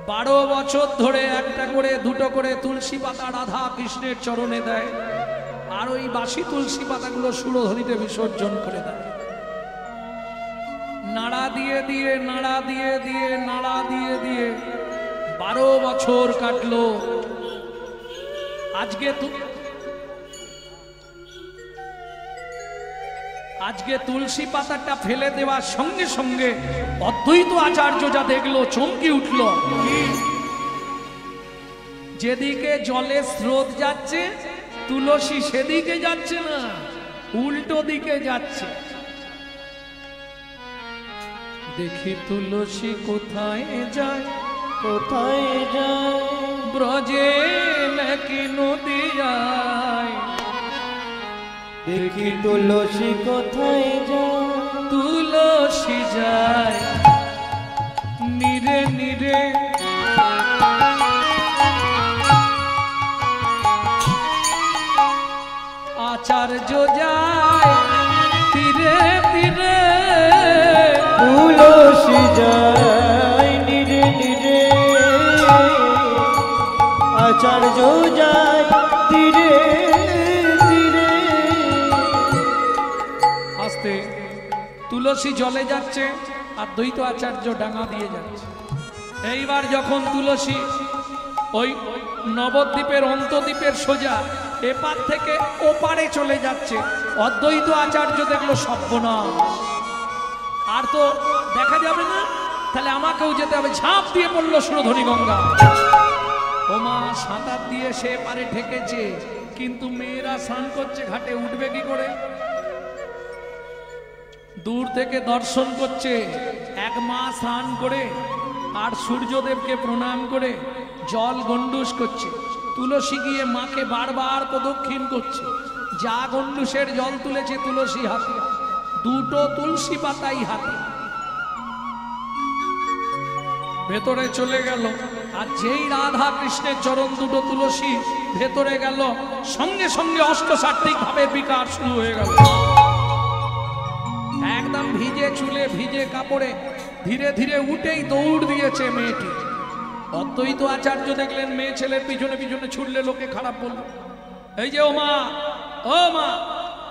12 বছর ধরে একটা করে দুটো করে তুলসী পাতা রাধা কৃষ্ণের চরণে দেয়, আর ওই বাসি তুলসী পাতাগুলো সুরধনীতে বিসর্জন করে দেয়। নাড়া দিয়ে দিয়ে নাড়া দিয়ে দিয়ে নাড়া দিয়ে দিয়ে 12 বছর কাটলো। আজকে তুলসী পাতাটা ফেলে দেওয়ার সঙ্গে সঙ্গে অদ্বৈত আচার্য যা দেখলো চমকে উঠল। যেদিকে জলের স্রোত যাচ্ছে তুলসী সেদিকে যাচ্ছে না, উল্টো দিকে যাচ্ছে। দেখি তুলসী কোথায় যায়, কোথায় যায় ব্রজে নাকি নদিয়ায়। দেখি তুলসী কোথায় যায়, তুলসী যায় নিরে নিরে, আচার্য যায় তীরে তীরে। তুলসী যায় নিরে নিরে, আচার্য যায় তীরে তীরে। আস্তে তুলসী জলে যাচ্ছে আর দ্বৈত আচার্য ডাঙা দিয়ে যাচ্ছে। এইবার যখন তুলসী ওই নবদ্বীপের অন্তদ্বীপের সোজা এপার থেকে ওপারে চলে যাচ্ছে, অদ্বৈত আচার্য দেখলো সর্বনাশ, আর তো দেখা যাবে না, তাহলে আমাকেও যেতে হবে। ঝাঁপ দিয়ে পড়লো সুরধনী গঙ্গা। ওমা সাঁতার দিয়ে সে পারে ঠেকেছে, কিন্তু মেয়েরা স্নান করছে ঘাটে, উঠবে কি করে? দূর থেকে দর্শন করছে। এক মা স্নান করে আর সূর্যদেবকে প্রণাম করে জল গন্ডুস করছে। তুলসী গিয়ে মাকে বারবার প্রদক্ষিণ করছে। যা গন্ডুসের জল তুলেছে তুলসী হাতে, দুটো তুলসী পাতাই হাতে। ভেতরে চলে গেল, আর যেই রাধা কৃষ্ণের চরণ দুটো তুলসী ভেতরে গেল, সঙ্গে সঙ্গে অষ্টসাত্ত্বিক ভাবের বিকার শুরু হয়ে গেল। একদম ভিজে চুলে ভিজে কাপড়ে ধীরে ধীরে উঠেই দৌড় দিয়েছে মেয়েটি। অদ্বৈত আচার্য দেখলেন মেয়ে ছেলের পিছনে পিছনে ছুটলে লোকে খারাপ বলল, এই যে ও মা, ও মা,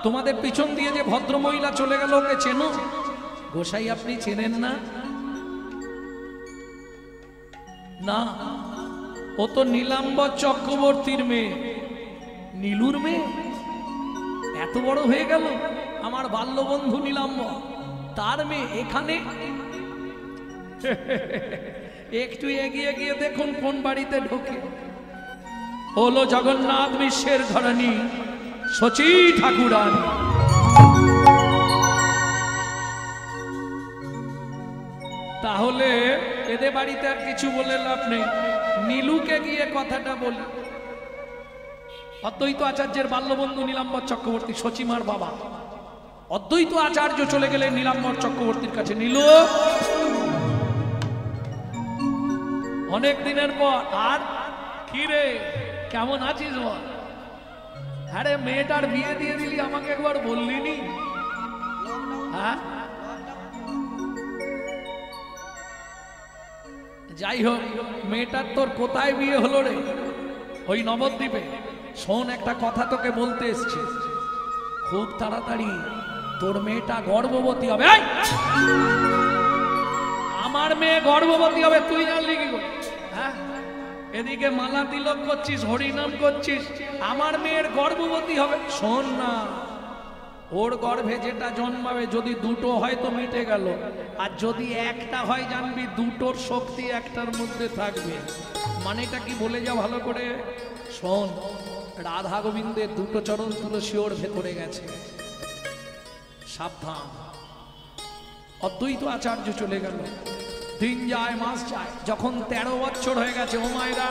তোমাদের পিছন দিয়ে যে ভদ্র মহিলা চলে গেল ওকে চেনো? গোসাই আপনি চেনেন না? না, ও তো নীলাম্বর চক্রবর্তীর মেয়ে। নীলুর মেয়ে? এত বড় হয়ে গেল, আমার বাল্যবন্ধু নীলাম্বর তার মেয়ে এখানে। একটু এগিয়ে গিয়ে দেখুন কোন বাড়িতে ঢোকে। হলো জগন্নাথ বিশ্বের ধরণী শচী ঠাকুরানী। তাহলে এদের বাড়িতে আর কিছু বলে লাভ নেই, নীলুকে গিয়ে কথাটা বলি। অদ্বৈত আচার্যের বাল্যবন্ধু নীলাম্বর চক্রবর্তী, শচীমার বাবা। অদ্বৈত আচার্য চলে গেলেন নীলাম্বর চক্রবর্তীর কাছে। নীলু, অনেক দিনের পর, আর কি রে কেমন আছিস বল? আরে মেয়েটার বিয়ে দিয়ে দিলি, আমাকে একবার বললি নি? হ্যাঁ, যাই হোক, মেয়েটার তোর কোথায় বিয়ে হলো রে? ওই নবদ্বীপে। শোন, একটা কথা তোকে বলতে এসছি, খুব তাড়াতাড়ি তোর মেয়েটা গর্ভবতী হবে। এই! আমার মেয়ে গর্ভবতী হবে তুই জানলি কি করে? হ্যাঁ, এদিকে মালা তিলক করছিস, হরিনাম করছিস, আমার মেয়ের গর্ভবতী হবে। শোন না, ওর গর্ভে যেটা জন্মাবে, যদি দুটো হয় তো মিটে গেল, আর যদি একটা হয় জানবি দুটোর শক্তি একটার মধ্যে থাকবে। মানেটা কি বলে যা ভালো করে শোন। রাধা গোবিন্দের দুটো চরণ তুলসী ওর ভেতরে গেছে, সাবধান। অদ্বৈত আচার্য চলে গেল, দিন যায় মাস যায়, যখন 13 বছর হয়ে গেছে। ও মায়েরা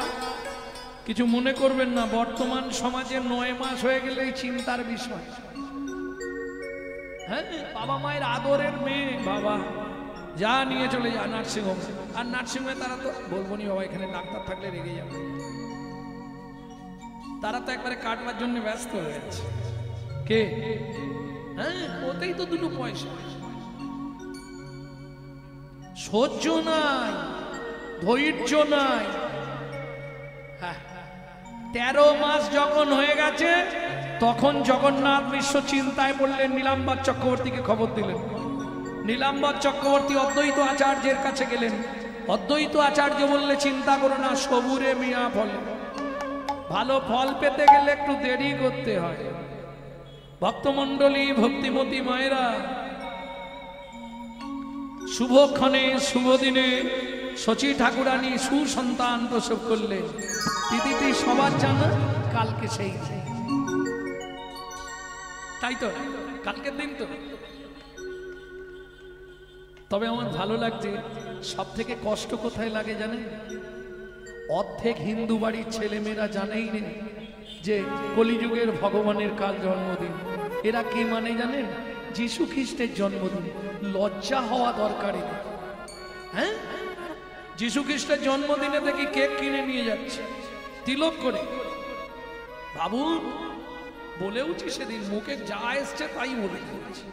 কিছু মনে করবেন না, বর্তমান সমাজে 9 মাস হয়ে গেলেই চিন্তার বিষয়। হ্যাঁ, বাবা মায়ের আদরের মেয়ে, বাবা যা নিয়ে চলে যা নার্সিংহোম। আর নার্সিংহোমে তারা তো বলবো নি বাবা, এখানে ডাক্তার থাকলে রেগে যাবে। তারা তো একবারে কাটবার জন্য ব্যস্ত হয়ে যাচ্ছে। কে? হ্যাঁ, ওতেই তো দুটো পয়সা। সহ্য নাই, ধৈর্য নাই। 13 মাস যখন হয়ে গেছে, তখন জগন্নাথ মিশ্র চিন্তায় পড়লেন, নীলাম্বর চক্রবর্তীকে খবর দিলেন। নীলাম্বর চক্রবর্তী অদ্বৈত আচার্যের কাছে গেলেন। অদ্বৈত আচার্য বললে, চিন্তা করো না, সবুরে মিয়া ফলে। ভালো ফল পেতে গেলে একটু দেরি করতে হয়। ভক্তমণ্ডলী, ভক্তিমতী মায়েরা, শুভক্ষণে শুভ দিনে শচী ঠাকুরানী সুসন্তান প্রসব করলেন। তিথিটি সবার জানা, কালকে সেই দিন। তাই তো, কালকের দিন তো। তবে আমার ভালো লাগছে, সব থেকে কষ্ট কোথায় লাগে জানেন? অর্ধেক হিন্দু বাড়ির ছেলেমেয়েরা জানেই নেই যে কলিযুগের ভগবানের কাল জন্মদিন। এরা কি মানে জানেন? যীশু খ্রিস্টের জন্মদিন। লজ্জা হওয়া দরকার। হ্যাঁ, যীশু খ্রিস্টের জন্মদিনে দেখি কেক কিনে নিয়ে যাচ্ছে, তিলক করে। ভাবুন, বলেওছি সেদিন, মুখে যা এসছে তাই বলে দিয়েছি।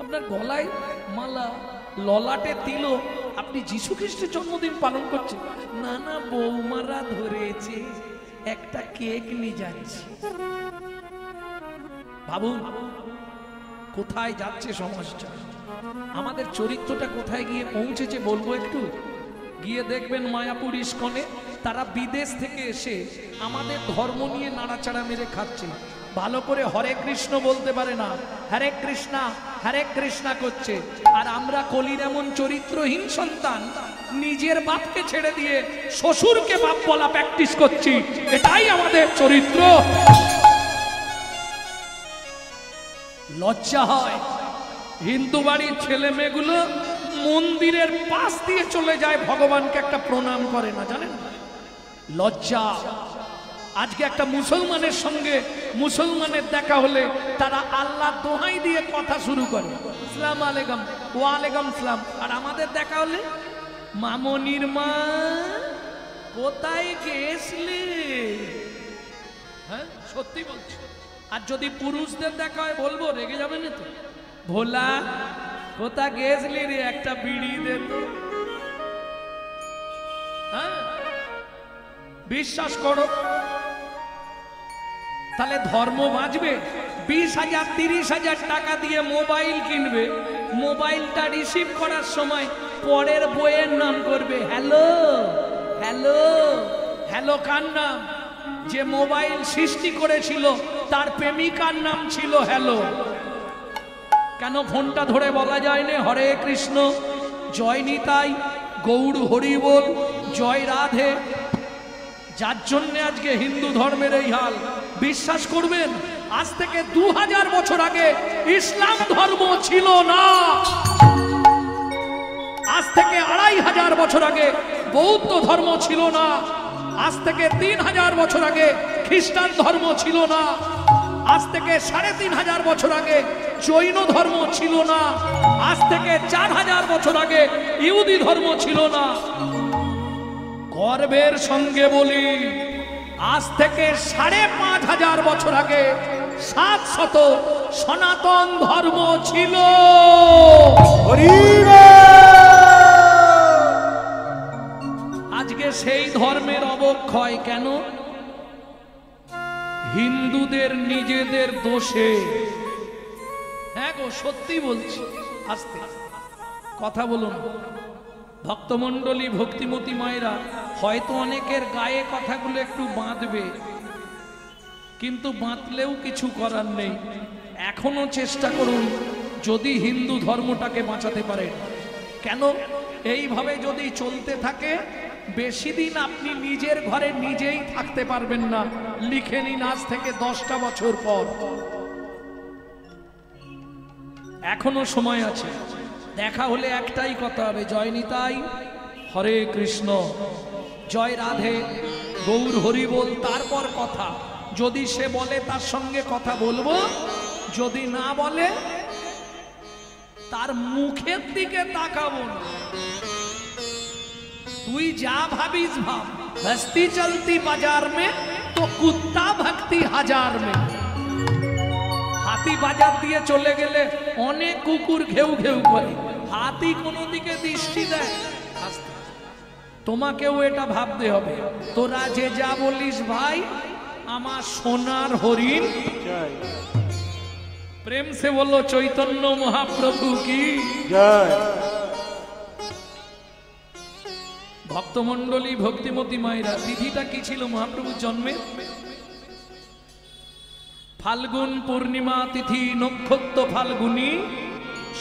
আপনার গলায় মালা, ললাটে তিলক, আপনি যীশু খ্রিস্টের জন্মদিন পালন করছেন। না না, বৌমারা ধরেছে, একটা কেক নিয়ে যাচ্ছে। ভাবুন কোথায় যাচ্ছে সমাজটা, আমাদের চরিত্রটা কোথায় গিয়ে পৌঁছেছে বলবো একটু। গিয়ে দেখবেন মায়াপুর ইস্কনে তারা বিদেশ থেকে এসে আমাদের ধর্ম নিয়ে নাড়াচাড়া মেরে খাচ্ছে। ভালো করে হরে কৃষ্ণ বলতে পারে না, হরে কৃষ্ণা করছে। আর আমরা কলির এমন চরিত্রহীন সন্তান, নিজের বাপকে ছেড়ে দিয়ে শ্বশুরকে বাপ বলা প্র্যাকটিস করছি। এটাই আমাদের চরিত্র। লজ্জা হয়। হিন্দু বাড়ির ছেলে মেয়েগুলো মন্দিরের পাশ দিয়ে চলে যায়, ভগবানকে একটা প্রণাম করে না, জানেন? লজ্জা। আজকে একটা মুসলমানের সঙ্গে মুসলমানের দেখা হলে তারা আল্লাহ দোহাই দিয়ে কথা শুরু করে, আসসালামু আলাইকুম, ওয়ালাইকুম সালাম। আর আমাদের দেখা হলে, মামনির মা কোথায় গেছলে? হ্যাঁ, সত্যি বলছি। আর যদি পুরুষদের দেখা হয় বলবো, রেগে যাবে না তো? ভোলা কোথা গেছলি রে, একটা বিড়ি দে তো। হ্যাঁ, বিশ্বাস করো, তাহলে ধর্ম বাঁচবে। 20,000 30,000 টাকা দিয়ে মোবাইল কিনবে, মোবাইলটা রিসিভ করার সময় পরের বইয়ের নাম করবে হ্যালো হ্যালো হ্যালো। কার নাম? যে মোবাইল সৃষ্টি করেছিল তার প্রেমিকার নাম ছিল হ্যালো। কেন ফোনটা ধরে বলা যায় না হরে কৃষ্ণ, জয় নিতাই, গৌর হরি বল, জয় রাধে? যার জন্য আজকে হিন্দু ধর্মের এই হাল। বিশ্বাস করবেন, আজ থেকে 2000 বছর আগে ইসলাম ধর্ম ছিল না। আজ থেকে 2500 বছর আগে বৌদ্ধ ধর্ম ছিল না। আজ থেকে 3000 বছর আগে খ্রিস্টান ধর্ম ছিল না। আজ থেকে 3500 বছর আগে জৈন ধর্ম ছিল না। আজ থেকে 4000 বছর আগে ইহুদি ধর্ম ছিল না। গর্বের সঙ্গে বলি, আজ থেকে ৫,৫০০ বছর আগে ৭০০ সনাতন ধর্ম ছিল। আজকে সেই ধর্মের অবক্ষয় কেন? হিন্দুদের নিজেদের দোষে। হ্যাঁ গো, সত্যি বলছি। আস্তে কথা বলুন। ভক্তমণ্ডলী, ভক্তিমতী মায়েরা, হয়তো অনেকের গায়ে কথাগুলো একটু বাঁধবে, কিন্তু বাঁধলেও কিছু করার নেই। এখনো চেষ্টা করুন যদি হিন্দু ধর্মটাকে বাঁচাতে পারেন। কেন? এইভাবে যদি চলতে থাকে বেশি দিন আপনি নিজের ঘরে নিজেই থাকতে পারবেন না। লিখে নিন আজ থেকে 10টা বছর পর। এখনো সময় আছে। দেখা হলে একটাই কথা হবে, জয় নিতাই, হরে কৃষ্ণ, জয় রাধে, গৌর হরি বল, তারপর কথা। যদি সে বলে তার সঙ্গে কথা বলবো, যদি না বলে তার মুখের দিকে তাকাবো না। তুই যা ভাবিস ভাব, হস্তি চলতি বাজার মে তো কুত্তা ভক্তি হাজার মে। হাতি বাজার দিয়ে চলে গেলে অনেক কুকুর ঘেউ ঘেউ করে, হাতি কোনো দিকে দৃষ্টি দেয়। তোমাকেও এটা ভাবতে হবে। তোরা যে যা বলিস ভাই, আমার সোনার হরিণ। প্রেম সে বলো চৈতন্য মহাপ্রভু কি জয়। ভক্তমণ্ডলী, ভক্তিমতী মায়েরা, তিথিটা কি ছিল মহাপ্রভুর জন্মে? ফাল্গুন পূর্ণিমা তিথি, নক্ষত্র ফাল্গুনী,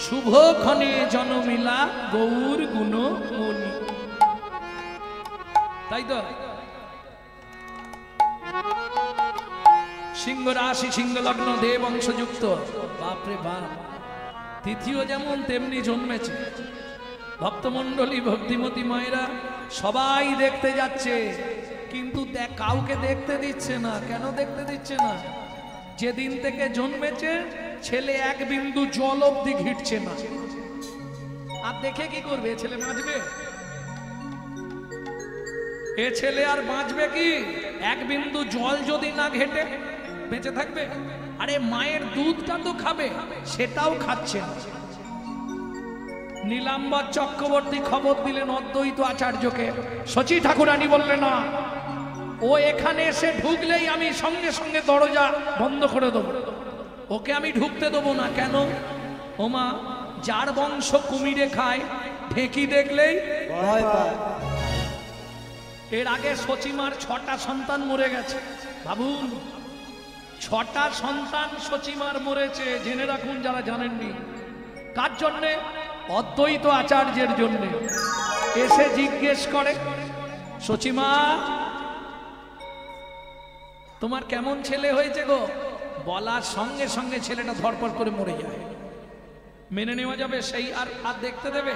শুভক্ষণে জনমিলা গৌর গুণ মনি। তাই তো? সিংহ রাশি, সিংহ লগ্ন, দেব অংশযুক্ত। বাপরে বাপ, তিথিও যেমন তেমনি জন্মেছে। ভক্তমণ্ডলী, ভক্তিমতী মায়েরা সবাই দেখতে যাচ্ছে, কিন্তু কাউকে দেখতে দিচ্ছে না। কেন দেখতে দিচ্ছে না? যেদিন থেকে জন্মেছে ছেলে এক বিন্দু জল অবধি ঘিটছে না। আর দেখে কি করবে? ছেলে বাঁচবে? এ ছেলে আর বাঁচবে কি? এক বিন্দু জল যদি না ঘেটে বেঁচে থাকবে? আরে মায়ের দুধটা তো খাবে, সেটাও খাচ্ছে না। নীলাম্বর চক্রবর্তী খবর দিলেন অদ্বৈত আচার্যকে। শচী ঠাকুরানী বললেন না, ও এখানে এসে ঢুকলেই আমি সঙ্গে সঙ্গে দরজা বন্ধ করে দেবো, ওকে আমি ঢুকতে দেবো না। কেন? ওমা, যার বংশ কুমিরে খায়, ঢেঁকি দেখলেই ভয় পায়। এর আগে শচীমার 6টা সন্তান মরে গেছে। ভাবুন, 6টা সন্তান শচীমার মরেছে। জেনে রাখুন যারা জানেননি। কার জন্যে? অদ্বৈত আচার্যের জন্যে। এসে জিজ্ঞেস করে, শচীমা তোমার কেমন ছেলে হয়েছে গো? বলার সঙ্গে সঙ্গে ছেলেটা ধরপড় করে মরে যায়। মেনে নেওয়া যাবে? সেই আর দেখতে দেবে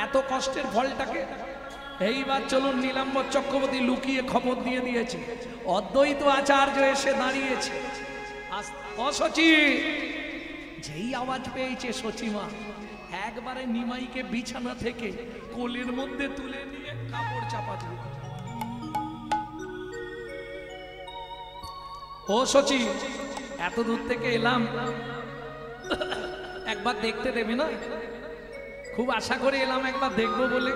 এত কষ্টের ফলটাকে? এইবার চলুন, নীলাম্বর চক্রবর্তী লুকিয়ে খবর দিয়ে দিয়েছে। অদ্বৈত আচার্য এসে দাঁড়িয়েছে। অশচী, যেই আওয়াজ পেয়েছে শচীমা একবারে নিমাইকে বিছানা থেকে কোলের মধ্যে তুলে নিয়ে কাপড় চাপা দিল। ও শচী, এত দূর থেকে এলাম, একবার দেখতে দেবে না? খুব আশা করে এলাম একবার দেখবো বলে।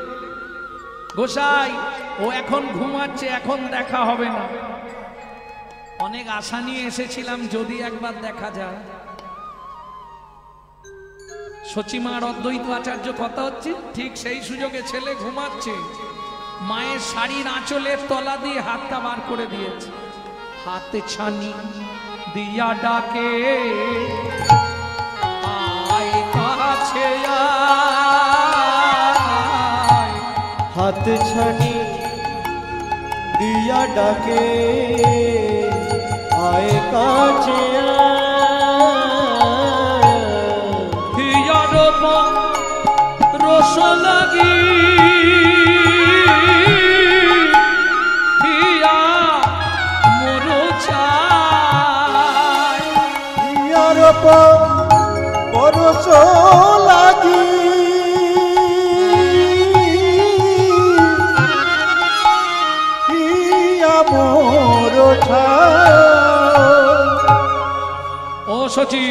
গোসাই, ও এখন ঘুমাচ্ছে, এখন দেখা হবে না। অনেক আশা নিয়ে এসেছিলাম, যদি একবার দেখা যায়। শচীমার অদ্বৈত আচার্য কথা হচ্ছে, ঠিক সেই সুযোগে ছেলে ঘুমাচ্ছে। মায়ের শাড়ির আঁচলের তলা দিয়ে হাতটা বার করে দিয়েছে। হাতে ছানি দিয়া ডাকে, আয় কাছে আয়। হাত ছানি দিয়া ডাকে, আয় কাছে রস লাগি হিয়া মরু চাই। হিয়ার পরশ লাগি মোর ও সচি,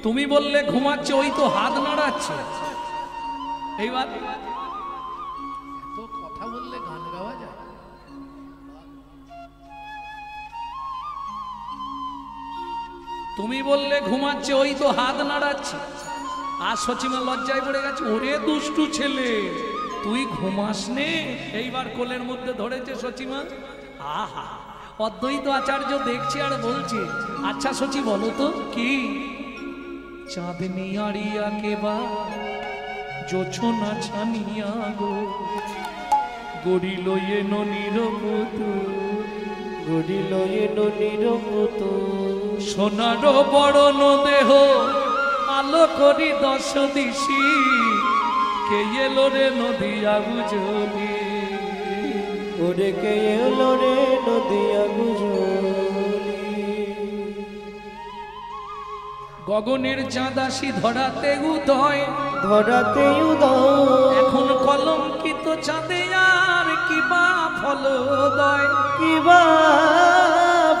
তুমি বললে ঘুমাচ্ছে, ওই তো হাত নাড়াচ্ছে। এইবার এত কথা বললে গান গাওয়া যায়? তুমি বললে ঘুমাচ্ছে, ওই তো হাত নাড়াচ্ছে। আর সচিমা লজ্জায় পড়ে গেছে, ওরে দুষ্টু ছেলে, তুই ঘুমাস নে। এইবার কোলের মধ্যে ধরেছে সচিমা। আহা, অদ্বৈত আচার্য দেখছে আর বলছে, আচ্ছা সচি বলো তো কি? চাঁদনি আড়িয়া কেবা জোছনা ছানিয়া গো, গড়িল এন নিরপুতুল, গড়িল এন নিরপুতুল, সোনার বরণ দেহ আলো করি দশ দিশি, কে এলো রে নদিয়া বুঝলি, ওরে কে এলো রে নদিয়া বুঝলি। গগনের চাঁদাসি ধরাতে উদয়, ধরাতে উদয়, এখন কলঙ্কিত চাঁদে আর কিবা ফলোদয়, কিবা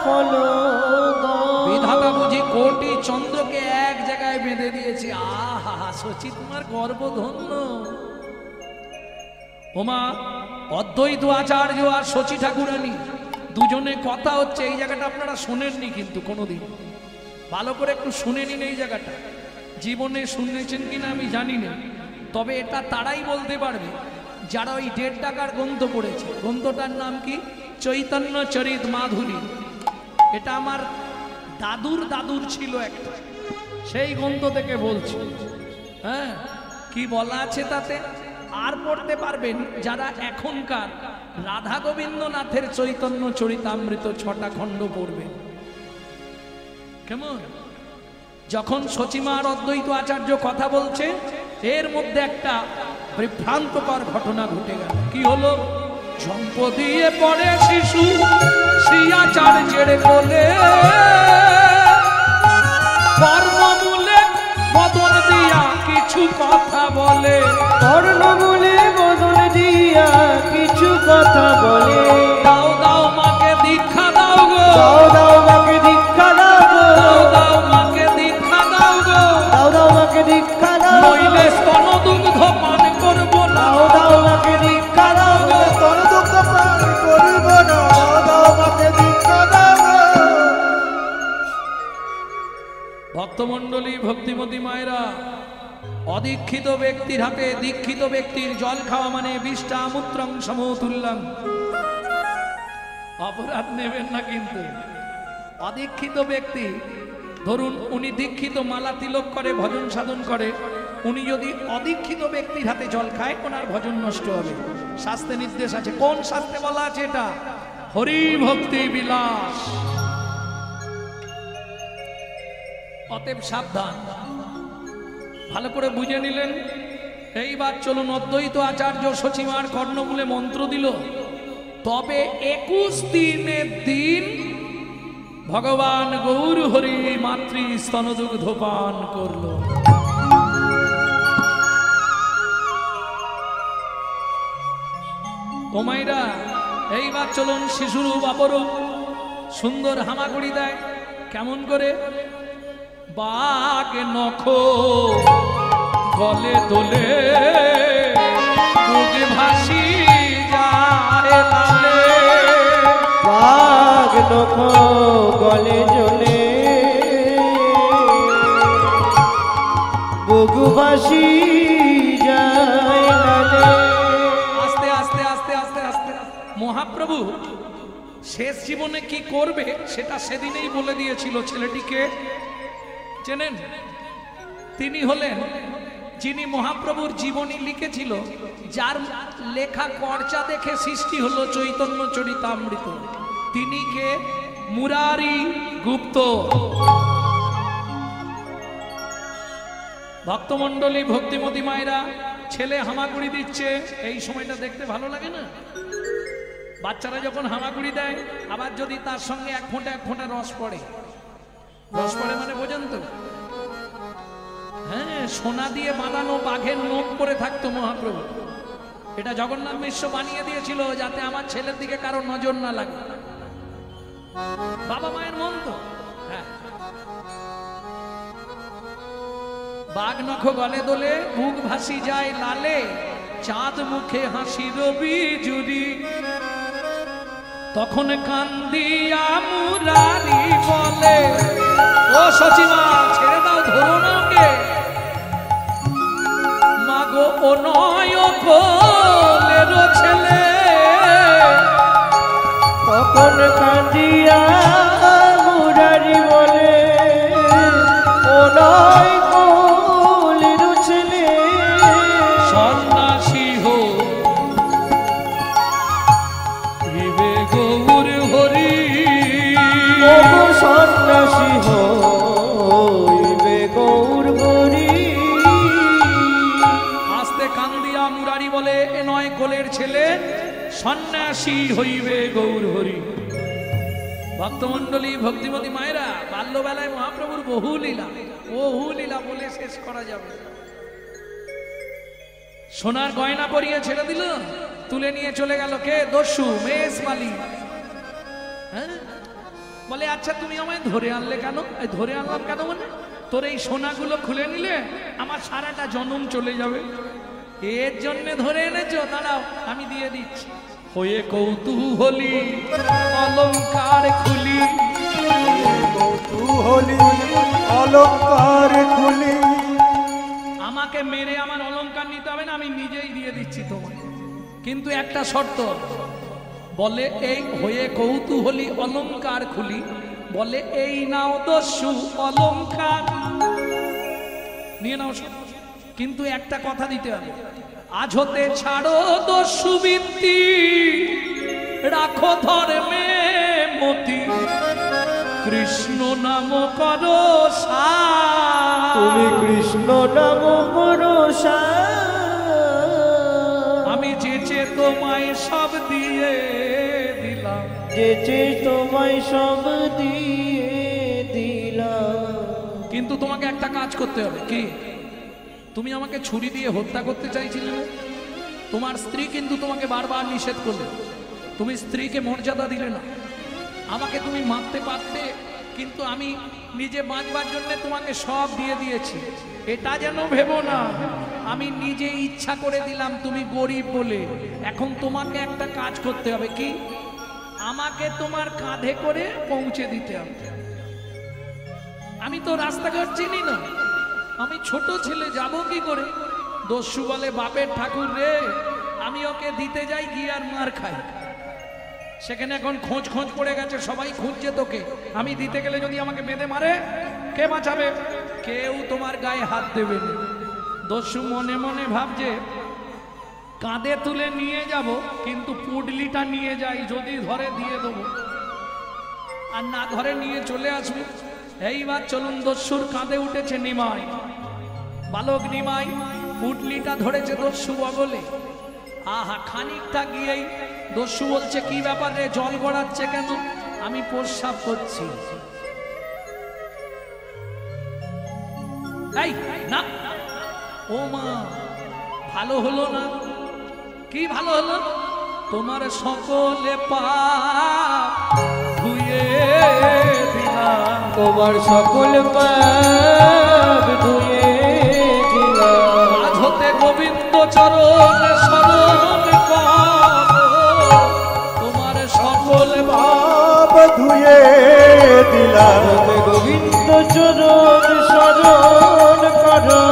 ফলোদয়। বিধাতা বুঝি কোটি চন্দ্রকে এক জায়গায় বেঁধে দিয়েছে। আহা, সচি তোমার গর্বধন্য। ওমা, অদ্বৈত আচার্য আর শচী ঠাকুরানী দুজনে কথা হচ্ছে। এই জায়গাটা আপনারা শোনেননি কিন্তু কোনোদিন, ভালো করে একটু শুনে নিন এই জায়গাটা। জীবনে শুনেছেন কিনা আমি জানি না, তবে এটা তারাই বলতে পারবে যারা ওই 1.5 টাকার গ্রন্থ পড়েছে। গ্রন্থটার নাম কি? চৈতন্য চরিত মাধুরী। এটা আমার দাদুর ছিল একটা, সেই গ্রন্থ থেকে বলছি। হ্যাঁ, কি বলা আছে তাতে? আর পড়তে পারবেন যারা এখনকার রাধা গোবিন্দনাথের চৈতন্য চরিতামৃত 6টা খণ্ড পড়বেন। কেমন? যখন সচিমার অদ্বৈত আচার্য কথা বলছে, এর মধ্যে একটা বিভ্রান্তকর ঘটনা ঘটে গেল। কি হলো? ঝম্প দিয়ে পড়ে শিশু শ্রী আচার্যের কোলে, কর্মমূলে বদন দিয়া কিছু কথা বলে, কর্ণমূলে বদন দিয়া কিছু কথা বলে। দাও দাও মাকে দীক্ষা দাও গো, দাও দাও মাকে দীক্ষা দাও গো, দাও দাও মাকে দীক্ষা দাও গো, দাও দাও মাকে দীক্ষা দাও, নইলে স্তন দুগ্ধ পান করবো না। দাও দাও মাকে দীক্ষা দাও গো, তোর দুঃখ পান করব না, দাও মাকে দীক্ষা দাও। ভক্তমণ্ডলী, ভক্তিমতী মায়েরা, অদীক্ষিত ব্যক্তির হাতে দীক্ষিত ব্যক্তির জল খাওয়া মানে বিষ্ঠা মূত্রং সমতুল্যং। অপরাধ নেবেন না কিন্তু। অদীক্ষিত ব্যক্তি, ধরুন উনি দীক্ষিত, মালা তিলক করে, ভজন সাধন করে, উনি যদি অদীক্ষিত ব্যক্তির হাতে জল খায়, ওনার ভজন নষ্ট হবে। শাস্ত্রে নির্দেশ আছে। কোন শাস্ত্রে বলা আছে এটা? হরি ভক্তি বিলাস। অতএব সাবধান। ভালো করে বুঝে নিলেন। এইবার চলুন, অদ্বৈত আচার্য সচিমার কর্ণমূলে মন্ত্র দিল। তবে 21 দিনের দিন ভগবান গৌর হরি মাতৃ স্তনদুগ্ধ পান করল। ও মাইরা, এইবার চলুন, শিশুরূপ অপরূপ সুন্দর হামাগুড়ি দেয়। কেমন করে? বাঘ নখ গলে তোলে, বুকে ভাসি যায় লালে, বাঘ নখ গলে জ্বলে, বুক ভাসি যায় লালে। আস্তে আস্তে আস্তে আস্তে আস্তে। মহাপ্রভু শেষ জীবনে কি করবে সেটা সেদিনেই বলে দিয়েছিল। ছেলেটিকে চেনেন? তিনি হলেন যিনি মহাপ্রভুর জীবনী লিখেছিল, যার লেখা কর্চা দেখে সৃষ্টি হলো চৈতন্য চরিতামৃত। তিনি কে? মুরারি গুপ্ত। ভক্তমণ্ডলী, ভক্তিমতী মায়েরা, ছেলে হামাগুড়ি দিচ্ছে। এই সময়টা দেখতে ভালো লাগে না? বাচ্চারা যখন হামাগুড়ি দেয়, আবার যদি তার সঙ্গে এক ফোঁটা রস পড়ে। রস পড়ে মানে বোঝেন তো? হ্যাঁ, সোনা দিয়ে বাঁধানো বাঘের নোখ পরে থাকতো মহাপ্রভু। এটা জগন্নাথ মিশ্র বানিয়ে দিয়েছিল যাতে আমার ছেলের দিকে কারো নজর না লাগে। বাবা মায়ের মন তো। হ্যাঁ, বাঘ নখ গলে দোলে, বুক ভাসি যায় লালে, চাঁদ মুখে হাসি রবি জুরি, তখন কান্দিয়া মুরারি বলে, ও সচিমা ছেড়ে দাও, ধরো না ওকে, মাগো ও নয় কোলের ছেলে, তখন কাঁদিয়া মুরারি বলে, ও নয় কোলের ছেলে, সন্ন্যাসী হইবে গৌর হরি, ও সন্ন্যাসী হইবে গৌর হরি। আস্তে কান্দিয়া মুরারি বলে, এ নয় কোলের ছেলে, সন্ন্যাসী হইবে গৌর হরি। ভক্তমন্ডলী, ভক্তিমতী মায়েরা, বাল্যবেলায় মহাপ্রভুর বহু লীলা বলে শেষ করা যাবে। সোনার গয়না পরিয়ে ছেড়ে দিল, তুলে নিয়ে চলে গেল কে? দস্যু, মেষ মালি। হ্যাঁ, বলে আচ্ছা তুমি আমায় ধরে আনলে কেন? ধরে আনলাম কেন মানে, তোর এই সোনাগুলো খুলে নিলে আমার সারাটা জনম চলে যাবে, এর জন্য ধরে এনেছো, দাঁড়াও আমি দিয়ে দিচ্ছি। হয়ে কৌতূহলী অলংকার খুলি, কৌতূহলী অলংকার খুলি, আমাকে মেরে আমার অলংকার নিতে হবে না, আমি নিজেই দিয়ে দিচ্ছি তোমায়, কিন্তু একটা শর্ত। বলে এই হয়ে কৌতূহলী অলংকার খুলি, বলে এই নাও দস্যু অলংকার, নিয়ে নাও, কিন্তু একটা কথা দিতে হবে, আজ হতে ছাড়ো দস্যু বৃত্তি, রাখো ধর্মে মতি, কৃষ্ণ নাম করো সার, তুমি কৃষ্ণ নাম করো সার, আমি যেচে তোমায় সব দিয়ে দিলাম, যেচে তোমায় সব দিয়ে দিলাম। কিন্তু তোমাকে একটা কাজ করতে হবে। কি? তুমি আমাকে ছুরি দিয়ে হত্যা করতে চাইছিলে না? তোমার স্ত্রী কিন্তু তোমাকে বারবার নিষেধ করলে, তুমি স্ত্রীকে মর্যাদা দিলে না, আমাকে তুমি মারতে পারতে, কিন্তু আমি নিজে বাঁচবার জন্য তোমাকে সব দিয়ে দিয়েছি, এটা যেন ভেবো না আমি নিজে ইচ্ছা করে দিলাম, তুমি গরিব বলে। এখন তোমাকে একটা কাজ করতে হবে। কি? আমাকে তোমার কাঁধে করে পৌঁছে দিতে হবে। আমি তো রাস্তাঘাট চিনি না, আমি ছোট ছেলে, যাব কি করে? দস্যু বলে, বাপের ঠাকুর রে, আমি ওকে দিতে যাই গিয়ে আর মার খাই, সেখানে এখন খোঁজ পড়ে গেছে, সবাই খুঁজছে তোকে, আমি দিতে গেলে যদি আমাকে বেঁধে মারে, কে বাঁচাবে? কেউ তোমার গায়ে হাত দেবে না। দস্যু মনে মনে ভাবছে কাঁধে তুলে নিয়ে যাব, কিন্তু পুডলিটা নিয়ে যাই, যদি ধরে দিয়ে দেবো, আর না ধরে নিয়ে চলে আসবে। এইবার চলুন, দস্যুর কাঁধে উঠেছে নিমাই, বালক নিমাই, পুডলিটা ধরেছে দস্যু বগলে। আহা, খানিকটা গিয়েই দস্যু বলছে, কি ব্যাপার রে, জল গড়াচ্ছে কেন? আমি প্রস্রাব করছি। এই না, ও মা, ভালো হলো না। কি ভালো হলো? তোমার সকলে পাপ ধুয়ে দিলাম, তোমার সকল পাপ ধুয়ে দিলাম, আজ হতে গোবিন্দ চরণ শরণ করো, তোমার সকল পাপ ধুয়ে দিলাম, গোবিন্দ চরণ শরণ করো,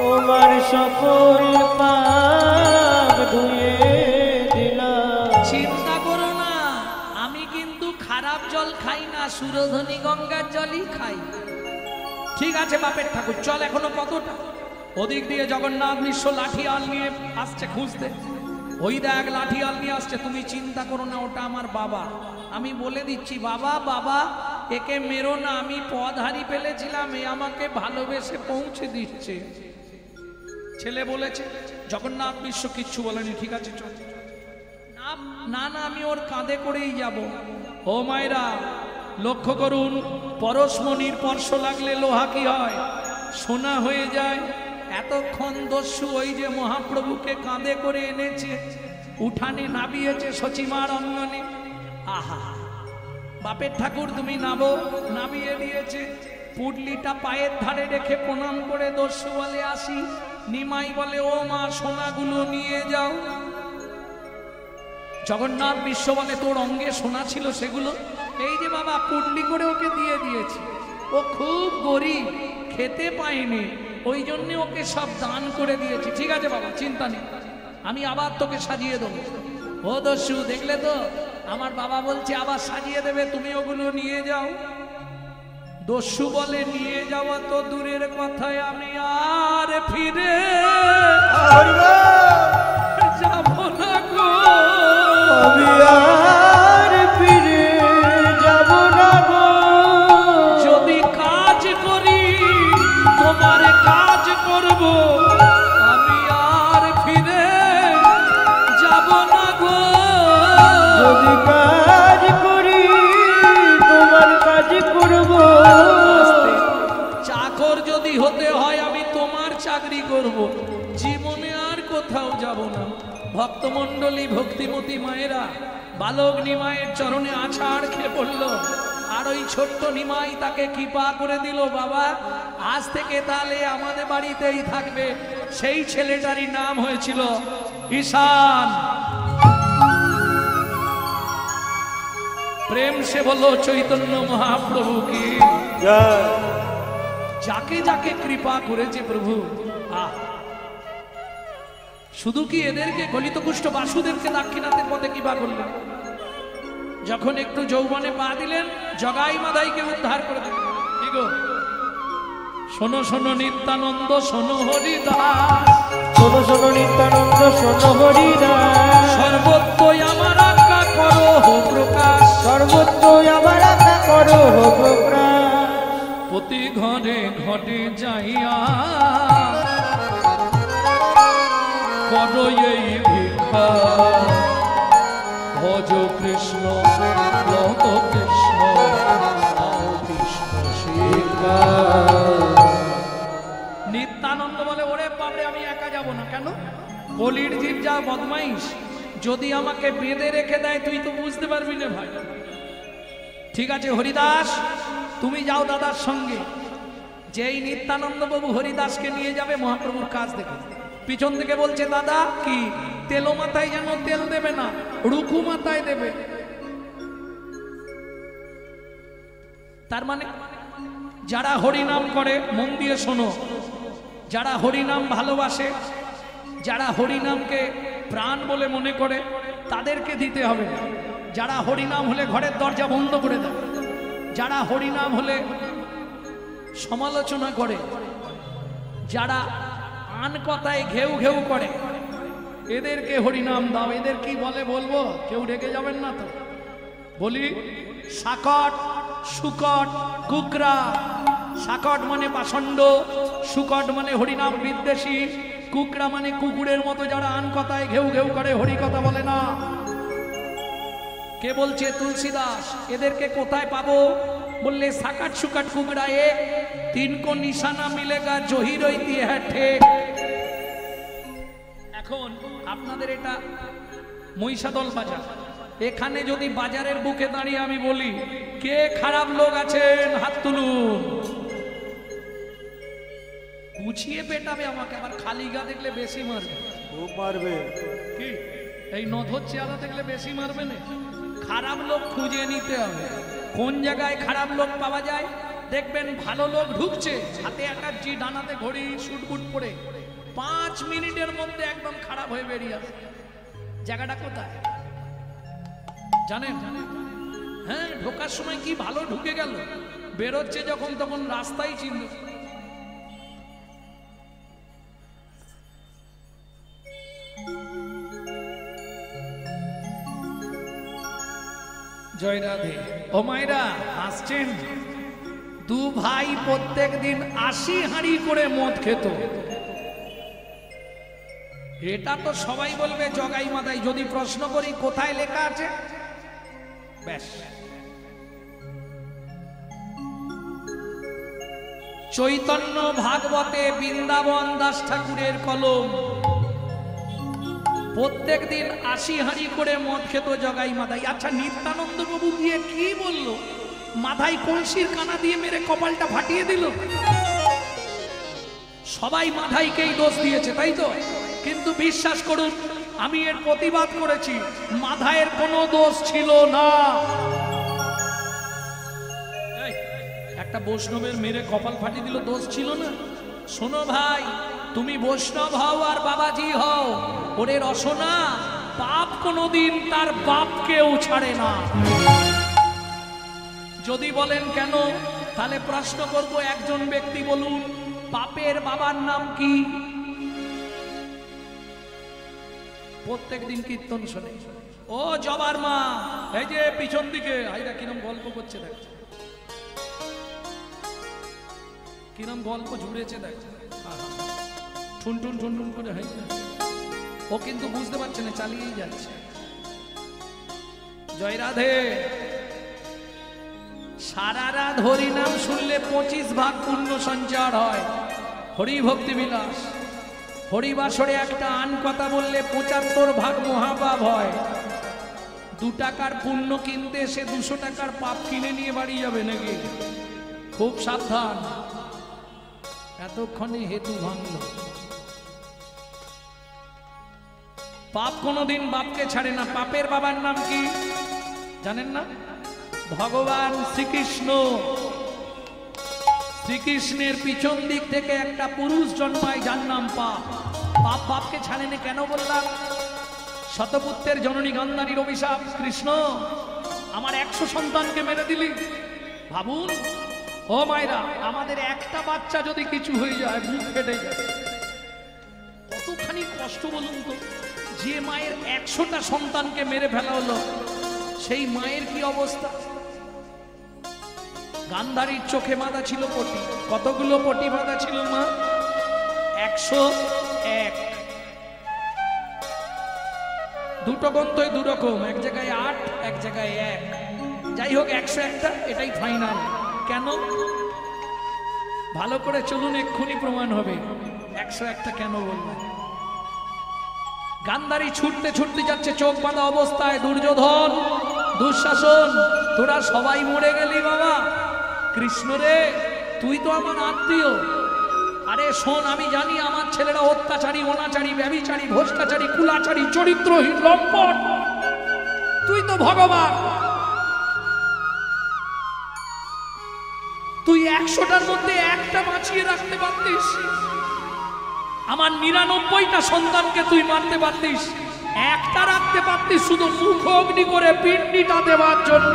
তোমার সকল পাপ ধুয়ে দিলাম। চিন্তা করো না, আমি কিন্তু খারাপ জল খাই না, সুরধনী গঙ্গার জলই খাই। ঠিক আছে বাপের ঠাকুর, চল, এখনো কতটা। ওদিক দিয়ে জগন্নাথ মিশ্র লাঠিয়াল নিয়ে আসছে খুঁজতে, ওই দেখ লাঠিয়াল নিয়ে আসছে। তুমি চিন্তা করো না, ওটা আমার বাবা, আমি বলে দিচ্ছি, বাবা বাবা একে মেরো না, আমি পথ হারিয়ে ফেলেছিলাম, এ আমাকে ভালোবেসে পৌঁছে দিচ্ছে। ছেলে বলেছে, জগন্নাথ মিশ্র কিচ্ছু বলেনি, ঠিক আছে চল। না না, আমি ওর কাঁধে করেই যাব। ও মায়েরা লক্ষ্য করুন, পরশমণির স্পর্শ লাগলে লোহা কি হয়? সোনা হয়ে যায়। এতক্ষণ দস্যু ওই যে মহাপ্রভুকে কাঁধে করে এনেছে, উঠানে নামিয়েছে সচিমার অঙ্গনে। আহা, বাপের ঠাকুর তুমি নামিয়ে দিয়েছে। পুডলিটা পায়ের ধারে রেখে প্রণাম করে দস্যু বলে আসি। নিমাই বলে ও মা, সোনাগুলো নিয়ে যাও। জগন্নাথ বিশ্ব বলে তোর অঙ্গে সোনা ছিল সেগুলো এই যে বাবা পুডলি করে ওকে দিয়ে দিয়েছি। ও খুব গরিব, খেতে পায়নি, ওই জন্য ওকে সব দান করে দিয়েছি। ঠিক আছে বাবা, চিন্তা নেই, আমি আবার তোকে সাজিয়ে দেবো। ও দস্যু, দেখলে তো আমার বাবা বলছে আবার সাজিয়ে দেবে, তুমি ওগুলো নিয়ে যাও। দস্যু বলে নিয়ে যাওয়া তো দূরের কথায়, আমি আর ফিরে যাব না গো, আমি আর ফিরে যাব না গো। যদি কাজ করি তোমার কাজ করব, আমি আর ফিরে যাব না গো। যদি কাজ করি তোমার কাজ করব। চাকর যদি হতে হয় আমি তোমার চাকরি করব, জীবনে আর কোথাও যাব না। ভক্তমণ্ডলী, ভক্তিমতী মায়েরা বালক নিমাইয়ের চরণে আছাড় খেয়ে পড়ল। আর ওই ছোট্ট নিমাই তাকে কৃপা করে দিল, বাবা আজ থেকে তাহলে আমাদের বাড়িতেই থাকবে। সেই ছেলেটারই নাম হয়েছিল ঈশান। প্রেম সে বলো চৈতন্য মহাপ্রভু কি। যাকে যাকে কৃপা করেছে প্রভু, শুধু কি এদেরকে গলিতকুষ্ঠ বাসুদেবকে দাক্ষিণাত্যের পথে কৃপা করলেন, যখন একটু যৌবনে পা দিলেন জগাই মাদাইকে উদ্ধার করে দিলেন। কি গো, শোনো শোনো নিত্যানন্দ, শোনো হরিদাস, শোনো শোনো নিত্যানন্দ, শোনো হরিদাস। সর্বত্রই আমার আজ্ঞা করো হো প্রকাশ, সর্বত্রই আমার আজ্ঞা করো হো প্রকাশ। প্রতি ঘরে ঘটে যাইয়া করো এই ভিক্ষা, ভজ কৃষ্ণ লহ কৃষ্ণ কৃষ্ণ শিক্ষা। নিত্যানন্দ বলে ওরে বাপরে, আমি একা যাব না। কেন? কলির জীব যা বদমাইশ, যদি আমাকে বেঁধে রেখে দেয় তুই তো বুঝতে পারবি না ভাই। ঠিক আছে হরিদাস, তুমি যাও দাদার সঙ্গে। যেই নিত্যানন্দ বাবু হরিদাসকে নিয়ে যাবে, মহাপ্রভুর কাজ দেখে পিছন থেকে বলছে দাদা কি তেলো মাথায় যেন তেল দেবে না, রুখু মাথায় দেবে। তার মানে যারা হরিনাম করে, মন দিয়ে শোনো, যারা হরিনাম ভালোবাসে, যারা হরিনামকে প্রাণ বলে মনে করে, তাদেরকে দিতে হবে। যারা হরিনাম হলে ঘরের দরজা বন্ধ করে দেয়, যারা হরিনাম হলে সমালোচনা করে, যারা আন কথায় ঘেউ ঘেউ করে, এদেরকে হরিনাম দাও। এদের কি বলে বলবো, কেউ রেগে যাবেন না তো? বলি শাকট, শুকট, কুকরা। শাকট মানে পাষণ্ড, শুকট মানে হরিনাম বিদ্বেষী, কুকরা মানে কুকুরের মতো যারা আন কথায় ঘেউ ঘেউ করে, হরি কথা বলে না। কে বলছে? তুলসীদাস। এদেরকে কোথায় পাবো? বললে সাকাট সুকাট কুকরা এ তিন কো নিশানা মিলেগা জহি রইতি হ্যাঁ ঠেক। এখন আপনাদের এটা মহিষাদল বাজার, এখানে যদি বাজারের বুকে দাঁড়িয়ে আমি বলি কে খারাপ লোক আছেন হাত তুলুন, গুছিয়ে পেটাবে আমাকে। আবার খালি গা দেখলে বেশি মারবে, খুব মারবে। কি এই নধর চেহারা দেখলে বেশি মারবে না? খারাপ লোক খুঁজে নিতে হবে। কোন জায়গায় খারাপ লোক পাওয়া যায়? দেখবেন ভালো লোক ঢুকছে, হাতে একটা জি, ডানাতে ঘড়ি, শুটবুট পরে 5 মিনিটের মধ্যে একদম খারাপ হয়ে বেরিয়ে আসে। জায়গাটা কোথায় জানেন? হ্যাঁ, ঢোকার সময় কি ভালো ঢুকে গেল, বেরোচ্ছে যখন তখন রাস্তায় চিনল। জয় রাধে। ও মায়েরা হাসছেন? দু ভাই প্রত্যেক দিন 80 হাঁড়ি করে মদ খেত। এটা তো সবাই বলবে জগাই মাদাই। যদি প্রশ্ন করি কোথায় লেখা আছে, ব্যাস চৈতন্য ভাগবতে বৃন্দাবন দাস ঠাকুরের কলম। প্রত্যেক দিন 80 হাঁড়ি করে মদ খেত জগাই মাথায়। আচ্ছা, নিত্যানন্দ বাবু গিয়ে কি বলল? মাথায় কলসির কানা দিয়ে মেরে কপালটা ফাটিয়ে দিল। সবাই মাথাইকেই দোষ দিয়েছে, তাই তো? কিন্তু বিশ্বাস করুন, আমি এর প্রতিবাদ করেছি, মাথায়ের কোনো দোষ ছিল না। একটা বৈষ্ণবের মেরে কপাল ফাটিয়ে দিল, দোষ ছিল না? শোনো ভাই, তুমি বৈষ্ণব হও আর বাবাজি হও, ওরে রসনা, পাপ কোনোদিন তার বাপকেও ছাড়ে না। যদি বলেন কেন, তাহলে প্রশ্ন করব, একজন ব্যক্তি বলুন, পাপের বাবার নাম কি? প্রত্যেক দিন কীর্তন শোনে। ও জবার মা, এই যে পিছন দিকে, আইরা কিরম গল্প করছে দেখ, কিরম গল্প ঝুড়েছে দেখ, ঠুনঠুন ঠুনঠুন করে। ও কিন্তু বুঝতে পারছে না, চালিয়েই যাচ্ছে। জয় রাধে। সারা রাত হরি নাম শুনলে 25 ভাগ পুণ্য সঞ্চার হয়। হরি ভক্তি বিলাস। হরিবাসরে একটা আন কথা বললে 75 ভাগ মহাপাপ হয়। 2 টাকার পুণ্য কিনতে এসে 200 টাকার পাপ কিনে নিয়ে বাড়ি যাবে নাকি? খুব সাবধান। এতক্ষণে হেতু ভাঙল। পাপ কোনোদিন বাপকে ছাড়ে না। পাপের বাবার নাম কি জানেন না? ভগবান শ্রীকৃষ্ণ। শ্রীকৃষ্ণের পিছন দিক থেকে একটা পুরুষ জন্মায়, যার নাম পাপ। পাপ বাপকে ছাড়ে না কেন বললাম? শতপুত্রের জননী গান্ধারীর অভিশাপ, কৃষ্ণ আমার 100 সন্তানকে মেরে দিলি। ভাবুন ও মায়েরা, আমাদের একটা বাচ্চা যদি কিছু হয়ে যায়, বুক ফেটে যায়, কতখানি কষ্ট বলুন তো। যে মায়ের 100টা সন্তানকে মেরে ফেলা হলো, সেই মায়ের কি অবস্থা? গান্ধারীর চোখে বাঁধা ছিল পটি। কতগুলো পটি বাঁধা ছিল মা? 101। দুটো গ্রন্থই দুরকম, এক জায়গায় 8, এক জায়গায় 1। যাই হোক, 101টা, এটাই ফাইনাল। কেন? ভালো করে চলুন, এক্ষুনি প্রমাণ হবে 101টা কেন বললাম। গান্ধারী ছুটতে ছুটতে যাচ্ছে, চোখ বাঁধা অবস্থায়। দুর্যোধন, দুঃশাসন, তোরা সবাই মরে গেলি বাবা। কৃষ্ণ রে, তুই তো আমার আত্মীয়। আরে শোন, আমি জানি আমার ছেলেরা অত্যাচারী, অনাচারী, ব্যভিচারী, ভ্রষ্টাচারী, কুলাচারী, চরিত্রহীন, লম্পট। তুই তো ভগবান। তুই 100টার মধ্যে একটা বাঁচিয়ে রাখতে পারতিস। আমার 99টা সন্তানকে তুই মারতে পারতিস, একটা রাখতে পারতিস শুধু মুখ অগ্নি করে পিণ্ডিটা দেওয়ার জন্য।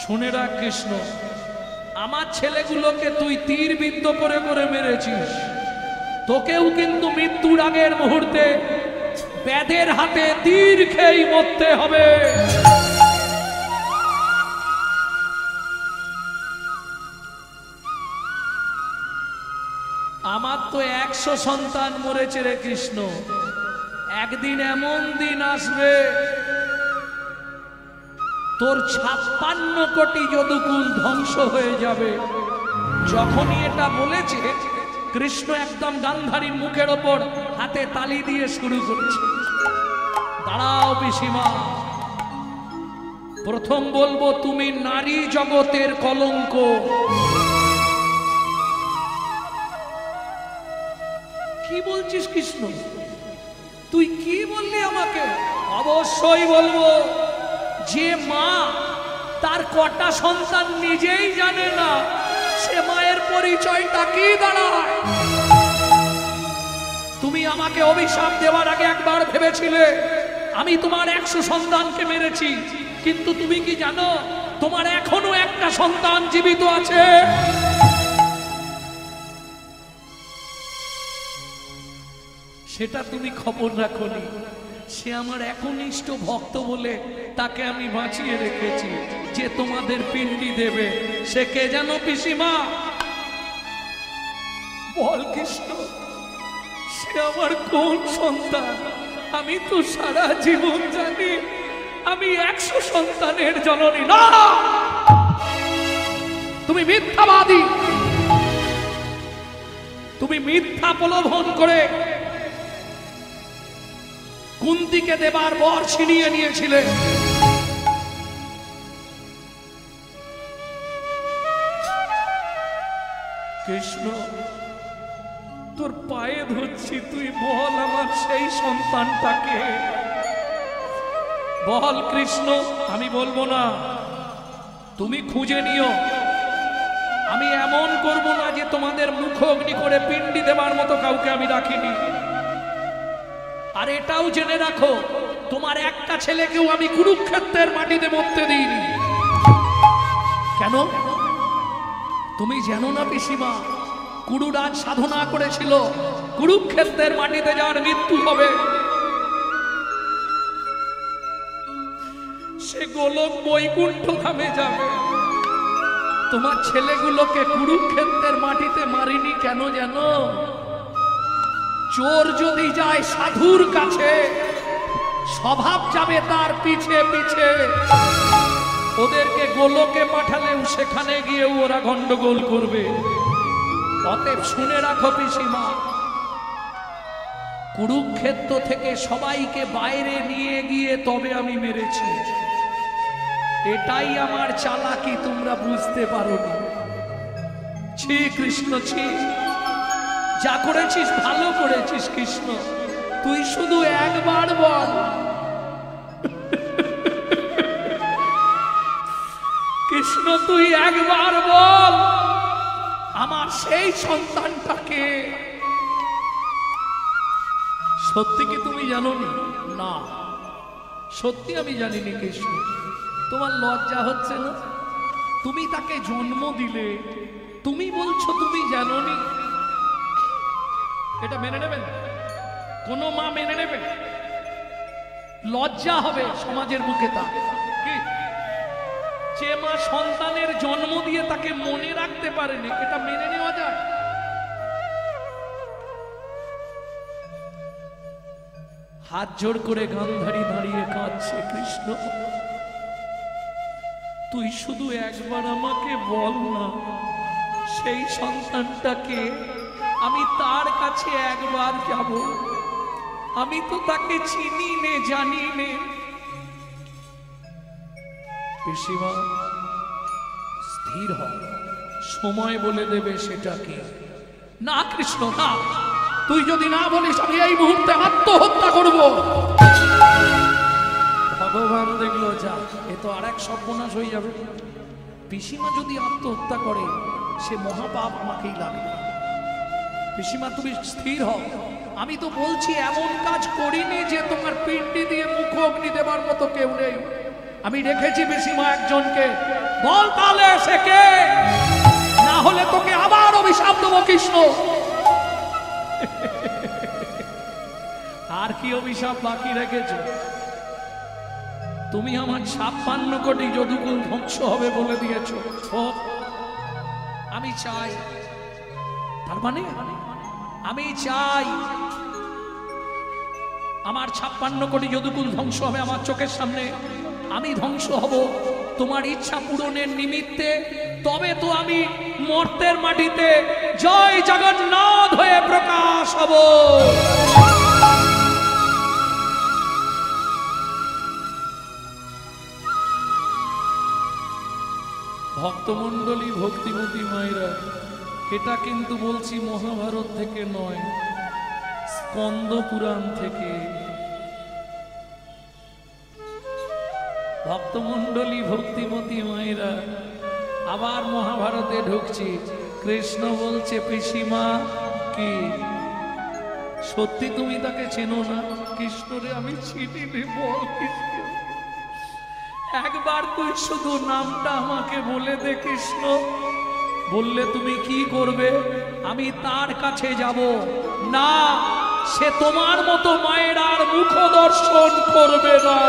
শুনে রাখ কৃষ্ণ, আমার ছেলেগুলোকে তুই তীরবিদ্ধ করে করে মেরেছিস। তোকেও কিন্তু মৃত্যুর আগের মুহূর্তে ব্যাধের হাতে তীর খেয়েই মরতে হবে। আমার তো 100 সন্তান মরেছে রে কৃষ্ণ। একদিন এমন দিন আসবে, তোর 56 কোটি যদুকুল ধ্বংস হয়ে যাবে। যখনই এটা বলেছে, কৃষ্ণ একদম গান্ধারীর মুখের ওপর হাতে তালি দিয়ে শুরু করেছে। দাঁড়াও পিসিমা, প্রথম বলবো তুমি নারী জগতের কলঙ্ক। কি বলছিস কৃষ্ণ? তুই কি বললি আমাকে? অবশ্যই বলবো। যে মা তার কটা সন্তান নিজেই জানে না, সে মায়ের পরিচয়টা কি দাঁড়ায়? তুমি আমাকে অভিশাপ দেওয়ার আগে একবার ভেবেছিলে আমি তোমার 100 সন্তানকে মেরেছি, কিন্তু তুমি কি জানো তোমার এখনো একটা সন্তান জীবিত আছে? সেটা তুমি খবর রাখোনি। সে আমার একনিষ্ঠ ভক্ত বলে তাকে আমি বাঁচিয়ে রেখেছি, যে তোমাদের পিণ্ডি দেবে। সে কে জানো পিসিমা? বল কৃষ্ণ, সে আমার কোন সন্তান? আমি তো সারা জীবন জানি আমি 100 সন্তানের জননী। না, তুমি মিথ্যাবাদী, তুমি মিথ্যা প্রলোভন করে কুন্তিকে দেবার বর ছিনিয়ে নিয়েছিলে। কৃষ্ণ, তোর পায়ে ধরছি, তুই বল আমার সেই সন্তানটাকে বল। কৃষ্ণ, আমি বলবো না, তুমি খুঁজে নিও। আমি এমন করব না যে তোমাদের মুখ অগ্নি করে পিণ্ডি দেবার মতো কাউকে আমি রাখিনি। আর এটাও জেনে রাখো, তোমার একটা ছেলেকেও আমি কুরুক্ষেত্রের মাটিতে মরতে দিইনি। কেন? তুমি জানো না পিসিমা, কুরুরাজ সাধনা করেছিল কুরুক্ষেত্রের মাটিতে যার মৃত্যু হবে সে গোলক বৈকুণ্ঠ ধামে যাবে। তোমার ছেলেগুলোকে কুরুক্ষেত্রের মাটিতে মারিনি কেন জানো? চোর যদি যায় সাধুর কাছে, স্বভাব যাবে তার পিছে পিছে। ওদেরকে গোলকে পাঠালেও সেখানে গিয়ে ওরা গন্ডগোল করবে। অতএব শুনে রাখো পিসিমা, কুরুক্ষেত্র থেকে সবাইকে বাইরে নিয়ে গিয়ে তবে আমি মেরেছি। এটাই আমার চালাকি, তোমরা বুঝতে পারোনি। ছি কৃষ্ণ, ছি। যা করেছিস ভালো করেছিস কৃষ্ণ, তুই শুধু একবার বল। কৃষ্ণ, তুই একবার বল আমার সেই সন্তানটাকে। সত্যি কি তুমি জানোনি? না, সত্যি আমি জানিনি কৃষ্ণ। তোমার লজ্জা হচ্ছে না? তুমি তাকে জন্ম দিলে, তুমি বলছো তুমি জানোনি। এটা মেনে নেবেন? কোন মা মেনে নেবে? লজ্জা হবে সমাজের মুখে। তা কি যে মা সন্তানের জন্ম দিয়ে তাকে মনে রাখতে পারেনি, এটা মেনে নেওয়া যায়? হাত জোড় করে গান্ধারী দাঁড়িয়ে কাঁদছে। কৃষ্ণ, তুই শুধু একবার আমাকে বল না, সেই সন্তানটাকে আমি তার কাছে একবার যাব। আমি তো তাকে চিনি নে, জানি নে। পিসিমা, স্থির হ, সময় বলে দেবে সেটা কি। না কৃষ্ণ, না, তুই যদি না বলিস আমি এই মুহূর্তে আত্মহত্যা করব। ভগবান দেখলো, যা, এ তো আর এক সর্বনাশ হয়ে যাবে। পিসিমা যদি আত্মহত্যা করে সে মহাপাপ আমাকেই লাগবে। পিসিমা, তুমি স্থির হও। আমি তো বলছি এমন কাজ করিনি যে তোমার পিণ্ডি দিয়ে মুখ অগ্নি দেবার মতো কেউ নেই। আমি রেখেছি পিসিমা একজনকে। বল তাহলে সে কে, না হলে তোকে আবার অভিশাপ দেবো কৃষ্ণ। আর কি অভিশাপ বাকি রেখেছ? তুমি আমার 56 কোটি যদুকুল ধ্বংস হবে বলে দিয়েছ। আমি চাই, তার মানে আমি চাই আমার 56 কোটি যদুকুল ধ্বংস হবে আমার চোখের সামনে। আমি ধ্বংস হব তোমার ইচ্ছা পূরণের নিমিত্তে। তবে তো আমি মর্তের মাটিতে জয় জগন্নাথ হয়ে প্রকাশ হব। ভক্তমণ্ডলী, ভক্তিমতী মায়েরা, এটা কিন্তু বলছি মহাভারত থেকে নয়, স্কন্দ পুরাণ থেকে। ভক্তমণ্ডলী, ভক্তিমতী মায়েরা, আবার মহাভারতে ঢুকছি। কৃষ্ণ বলছে, পিসিমা কি সত্যি তুমি তাকে চেনো না? কৃষ্ণরে আমি চিনি রে, বল কৃষ্ণ, একবার তুই শুধু নামটা আমাকে বলে দে কৃষ্ণ। বললে তুমি কি করবে? আমি তার কাছে যাব না, সে তোমার মতো মায়ের আর মুখ দর্শন করবে না।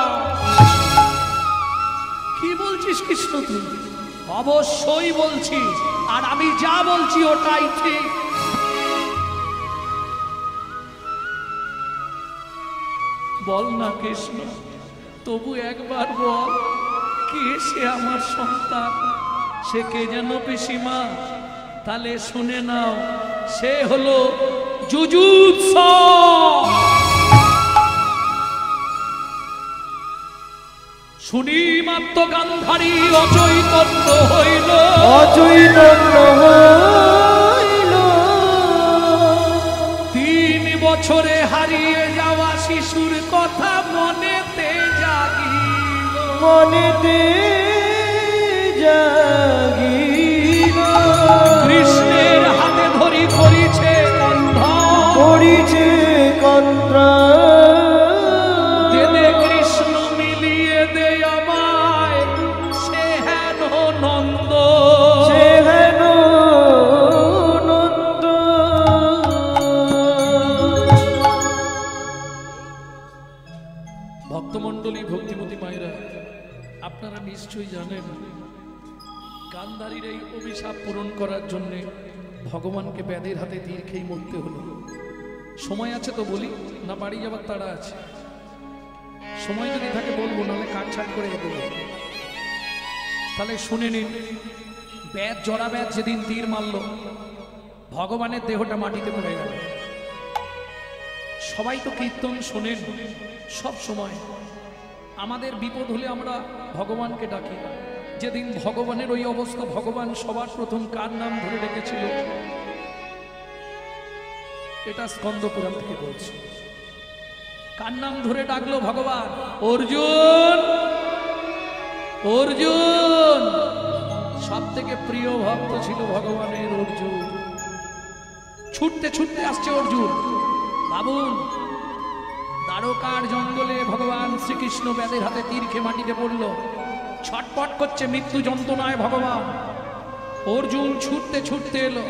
কি বলছিস কৃষ্ণ তুই? অবশ্যই বলছি, আর আমি যা বলছি ওটাই ঠিক। বল না কৃষ্ণ, তবু একবার বল, কে সে আমার সন্তান? সে কে যেন পিসিমা? তাহলে শুনে নাও, সে হলো যুযুৎসু। শুনি মাত্র গান্ধারী অচৈতন্য হইল, অচৈতন্য হইল। 3 বছরে হারিয়ে যাওয়া শিশুর কথা মনেতে জাগিল, মনেতে জাগিল। কৃষ্ণের হাতে ধরি করিছে কন্ঠন, করিছে কন্ত্রাণ। দে কৃষ্ণ মিলিয়ে দে আমায়, সে হেন নন্দ, সে হেন নন্দ। ভক্তমণ্ডলী, ভক্তিমতী মায়েরা, আপনারা নিশ্চয়ই জানেন গান্ধারীর এই অভিশাপ পূরণ করার জন্য ভগবানকে ব্যাধের হাতে তীর খেয়ে মরতে হলো। সময় আছে তো বলি, না বাড়ি যাবার তাড়া আছে? সময় যদি থাকে বলবো, নাহলে কাটছাট করে দেবো। তাহলে শুনে নিন, ব্যাধ জরা ব্যাধ যেদিন তীর মারল, ভগবানের দেহটা মাটিতে পড়ে গেল। সবাই তো কীর্তন শোনেন সব সময়। আমাদের বিপদ হলে আমরা ভগবানকে ডাকি। যেদিন ভগবানের ওই অবস্থা, ভগবান সবার প্রথম কার নাম ধরে ডেকেছিল? এটা স্কন্দ পুরাণ থেকে বলছি। কার নাম ধরে ডাকলো ভগবান? অর্জুন, অর্জুন। সব থেকে প্রিয় ভক্ত ছিল ভগবানের অর্জুন। ছুটতে ছুটতে আসছে অর্জুন। ভাবুন, দ্বারকার জঙ্গলে ভগবান শ্রীকৃষ্ণ ব্যাধের হাতে তীর খেয়ে মাটিতে পড়ল, ছটপট করছে মৃত্যু যন্ত্রণায় ভগবান। অর্জুন ছুটতে ছুটতে এলো।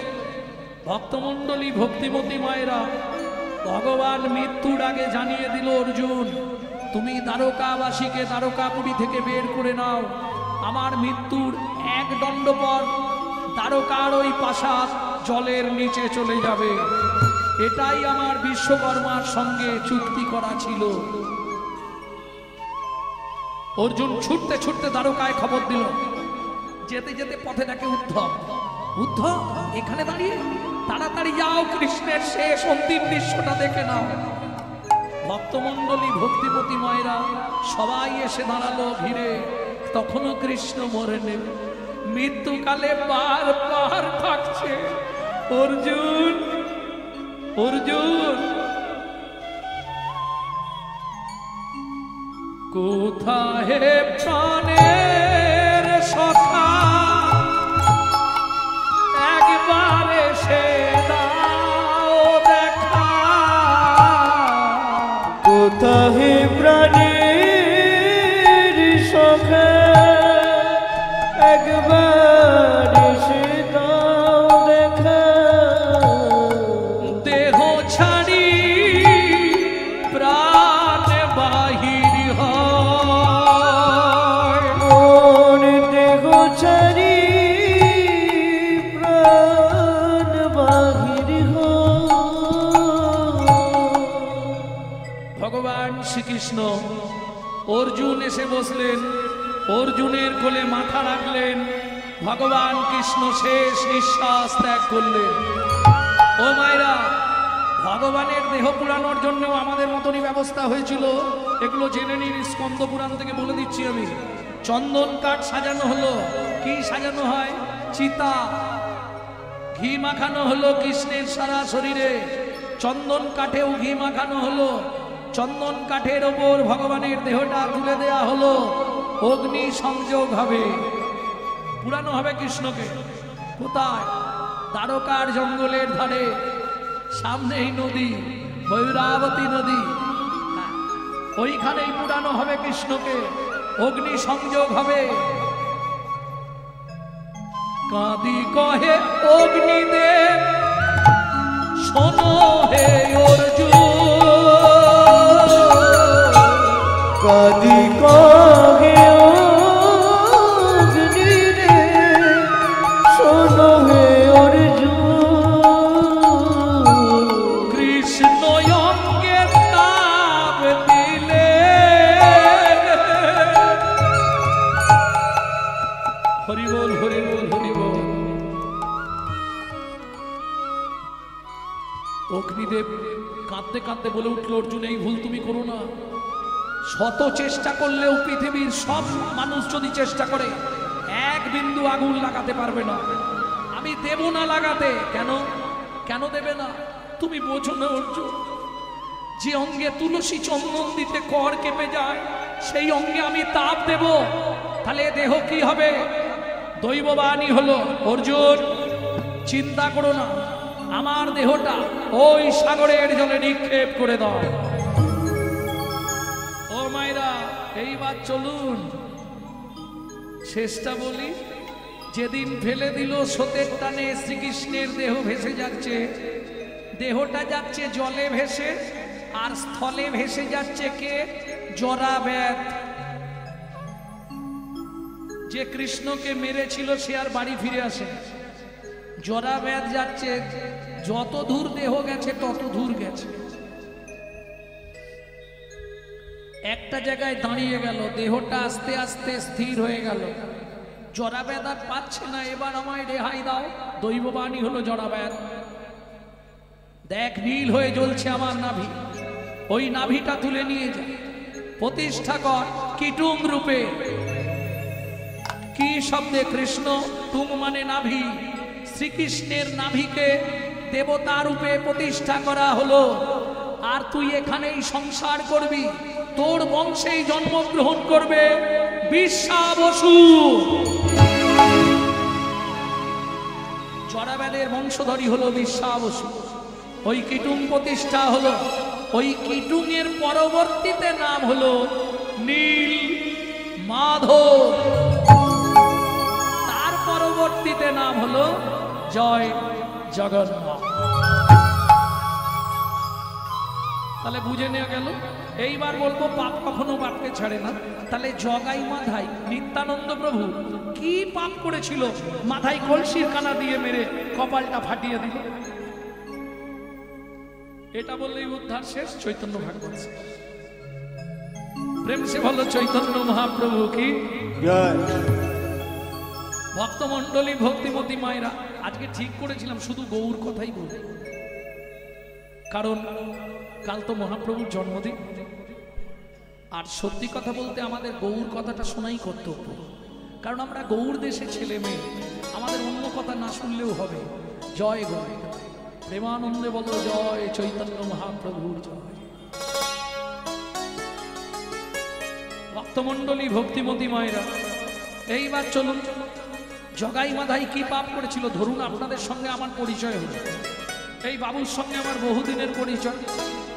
ভক্তমণ্ডলী, ভক্তিমতী মায়েরা, ভগবান মৃত্যুর আগে জানিয়ে দিল, অর্জুন তুমি দ্বারকাবাসীকে দ্বারকাপুরী থেকে বের করে নাও। আমার মৃত্যুর 1 দণ্ড পর দ্বারকার ওই প্রাসাদ জলের নিচে চলে যাবে। এটাই আমার বিশ্বকর্মার সঙ্গে চুক্তি করা ছিল। অর্জুন ছুটতে ছুটতে দ্বারকায় খবর দিল। যেতে যেতে পথে দেখে উদ্ধব। উদ্ধব এখানে দাঁড়িয়ে, তাড়াতাড়ি যাও, কৃষ্ণের শেষ অন্তিম দৃশ্যটা দেখে নাও। ভক্তমণ্ডলী, ভক্তিমতী মায়েরা সবাই এসে দাঁড়ালো ভিড়ে। তখনও কৃষ্ণ মরেনি, মৃত্যুকালে বার বার থাকছে, অর্জুন, অর্জুন কোথায় প্রাণের সখা, একবার এসে দাও দেখা। কোথায় প্রাণের সখা, একবার এসে দাও দেখা। দেহ ছাড়ি প্রাণ বাহির হয়, মন দেহ ছাড়ি প্রাণ বাহির হয়। ভগবান শ্রীকৃষ্ণ, অর্জুন এসে বসলেন, অর্জুনের কোলে মাথা রাখলেন। ভগবান কৃষ্ণ শেষ নিঃশ্বাস ত্যাগ করলেন। ও মায়েরা, ভগবানের দেহ পুরানোর জন্য আমাদের মতনই ব্যবস্থা হয়েছিল। এগুলো জেনে নিন, স্কন্দ পুরাণ থেকে বলে দিচ্ছি আমি। চন্দন কাঠ সাজানো হলো। কি সাজানো হয়? চিতা। ঘি মাখানো হলো কৃষ্ণের সারা শরীরে। চন্দন কাঠেও ঘি মাখানো হলো। চন্দন কাঠের ওপর ভগবানের দেহটা তুলে দেয়া হলো। অগ্নি সংযোগ হবে, পুরানো হবে কৃষ্ণকে। কোথায়? দ্বারকার জঙ্গলের ধারে, সামনেই নদী, ভৈরাবতী নদী। ওইখানেই পুরানো হবে কৃষ্ণকে, অগ্নি সংযোগ হবে। কাঁদি কহে অগ্নিদেব, শোনো হে অর্জুন। কাঁদি কহে অগ্নিদেব, শোনো হে অর্জুন। কৃষ্ণ অঙ্গে তাপ দিলে, হরি বল, হরি বল, কাঁদতে কাঁদতে বলে উঠল, অর্জুন এই ভুল তুমি করো না। শত চেষ্টা করলেও পৃথিবীর সব মানুষ যদি চেষ্টা করে এক বিন্দু আগুন লাগাতে পারবে না, আমি দেব না লাগাতে। কেন কেন দেবে না? তুমি বোঝো না অর্জুন, যে অঙ্গে তুলসী চন্দন দিতে কর কেঁপে যায় সেই অঙ্গে আমি তাপ দেব, তাহলে দেহ কি হবে? দৈববাণী হলো, অর্জুন চিন্তা করো না, আমার দেহটা ওই সাগরের জলে নিক্ষেপ করে দাও। ও মায়েরা, এইবার চলুন শেষটা বলি। যেদিন ফেলে দিল স্রোতের টানে শ্রীকৃষ্ণের দেহ ভেসে যাচ্ছে, দেহটা যাচ্ছে জলে ভেসে, আর স্থলে ভেসে যাচ্ছে কে? জরাব্যাধ। যে কৃষ্ণকে মেরেছিল সে আর বাড়ি ফিরে আসে। জরাব্যাধ যাচ্ছে, যত দূর দেহ গেছে তত দূর গেছে। একটা জায়গায় দাঁড়িয়ে গেল, দেহটা আস্তে আস্তে স্থির হয়ে গেল। জরাব্যাধ আর পাচ্ছে না, এবার আমায় রেহাই দাও। দৈববাণী হলো জরাব্যাধ, দেখ নীল হয়ে জ্বলছে আমার নাভি, ওই নাভিটা তুলে নিয়ে যা, প্রতিষ্ঠা কর কীটুং রূপে। কি শব্দে? কৃষ্ণ। টুং মানে নাভি, শ্রীকৃষ্ণের নাভিকে দেবতা রূপে প্রতিষ্ঠা করা হলো। আর তুই এখানেই সংসার করবি, তোর বংশেই জন্মগ্রহণ করবে বিশ্বা বসু। জরাব্যাধের বংশধরী হলো বিশ্বা বসু। ওই কীটুং প্রতিষ্ঠা হলো, ওই কীটুং এর পরবর্তীতে নাম হলো নীল মাধব, তার পরবর্তীতে নাম হলো জয় জগন্নাথ। তাহলে বুঝে নেওয়া গেল। এইবার বলবো পাপ কখনো বাপকে ছাড়ে না। তাহলে জগাই মাধাই নিত্যানন্দ প্রভু কি পাপ করেছিল? মাথায় কলসির কানা দিয়ে মেরে কপালটা ফাটিয়ে দিল। এটা বললেই উদ্ধার শেষ। চৈতন্য ভাগবত প্রেম সে বলো চৈতন্য মহাপ্রভু কি জয়। ভক্তমণ্ডলী ভক্তিমতী মায়েরা, আজকে ঠিক করেছিলাম শুধু গৌর কথাই বলবো, কারণ কাল তো মহাপ্রভুর জন্মদিন। আর সত্যি কথা বলতে আমাদের গৌর কথাটা শোনাই কর্তব্য, কারণ আমরা গৌর দেশে ছেলে মেয়ে, আমাদের অন্য কথা না শুনলেও হবে। জয় গৌর, প্রেমানন্দে বলো জয় চৈতন্য মহাপ্রভুর জয়। ভক্তমণ্ডলী ভক্তিমতী মায়েরা, এইবার চলুন জগাই মাধাই কি পাপ করেছিল। ধরুন আপনাদের সঙ্গে আমার পরিচয় হলো, এই বাবুর সঙ্গে আমার বহুদিনের পরিচয়।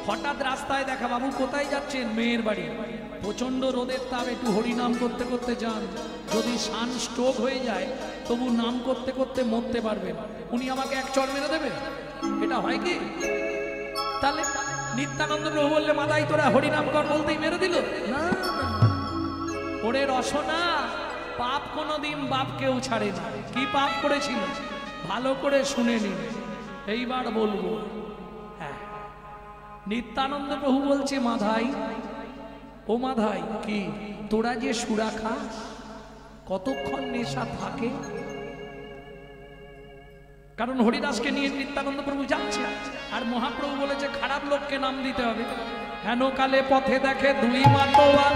হঠাৎ রাস্তায় দেখা, বাবু কোথায় যাচ্ছেন? মেয়ের বাড়ি। প্রচন্ড রোদের তাপ, একটু হরিনাম করতে করতে যান, যদি সান স্ট্রোক হয়ে যায় তবু নাম করতে করতে মরতে পারবেন। উনি আমাকে এক চড় মেরে দেবে? এটা হয় কি? তাহলে নিত্যানন্দ প্রভু বললে মাদাই তোরা হরিনাম কর, বলতেই মেরে দিল? না, ওরে রসনা, পাপ কোনোদিন বাপ কেউ ছাড়ে না। কি পাপ করেছিল ভালো করে শুনে নিন, এইবার বলবো। হ্যাঁ, নিত্যানন্দ প্রভু বলছে মাধাই, ও মাধাই, কি তোরা যে সুরা খাস কতক্ষণ নেশা থাকে? কারণ হরিদাসকে নিয়ে নিত্যানন্দ প্রভু যাচ্ছে, আর মহাপ্রভু বলেছে খারাপ লোককে নাম দিতে হবে। হেন কালে পথে দেখে দুই মাতোয়ার,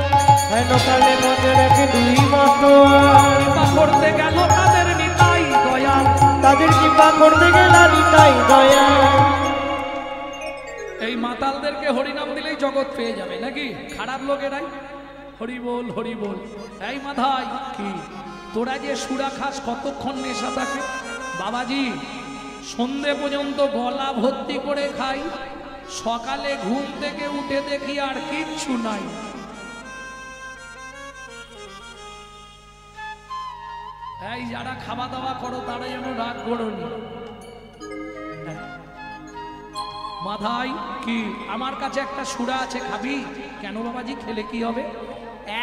হেন কালে পথে দেখে দুই মাতোয়ার, কৃপা করতে গেল তাদের নিতাই দয়াল, তাদের কৃপা করতে গেল নিতাই দয়াল। এই মাতালদেরকে হরিনাম দিলেই জগৎ পেয়ে যাবে নাকি? খারাপ লোকেরাই হরি বল হরি বল। এই মাধাই, কি তোরা যে সুরা খাস কতক্ষণ নেশা থাকে? বাবাজি, সন্ধে পর্যন্ত গলা ভর্তি করে খাই, সকালে ঘুম থেকে উঠে দেখি আর কিচ্ছু নাই। এই যারা খাওয়া দাওয়া করো তারা যেন রাগ করোনি। মাধাই, কি আমার কাছে একটা সুরা আছে, খাবি? কেন বাবাজি, খেলে কি হবে?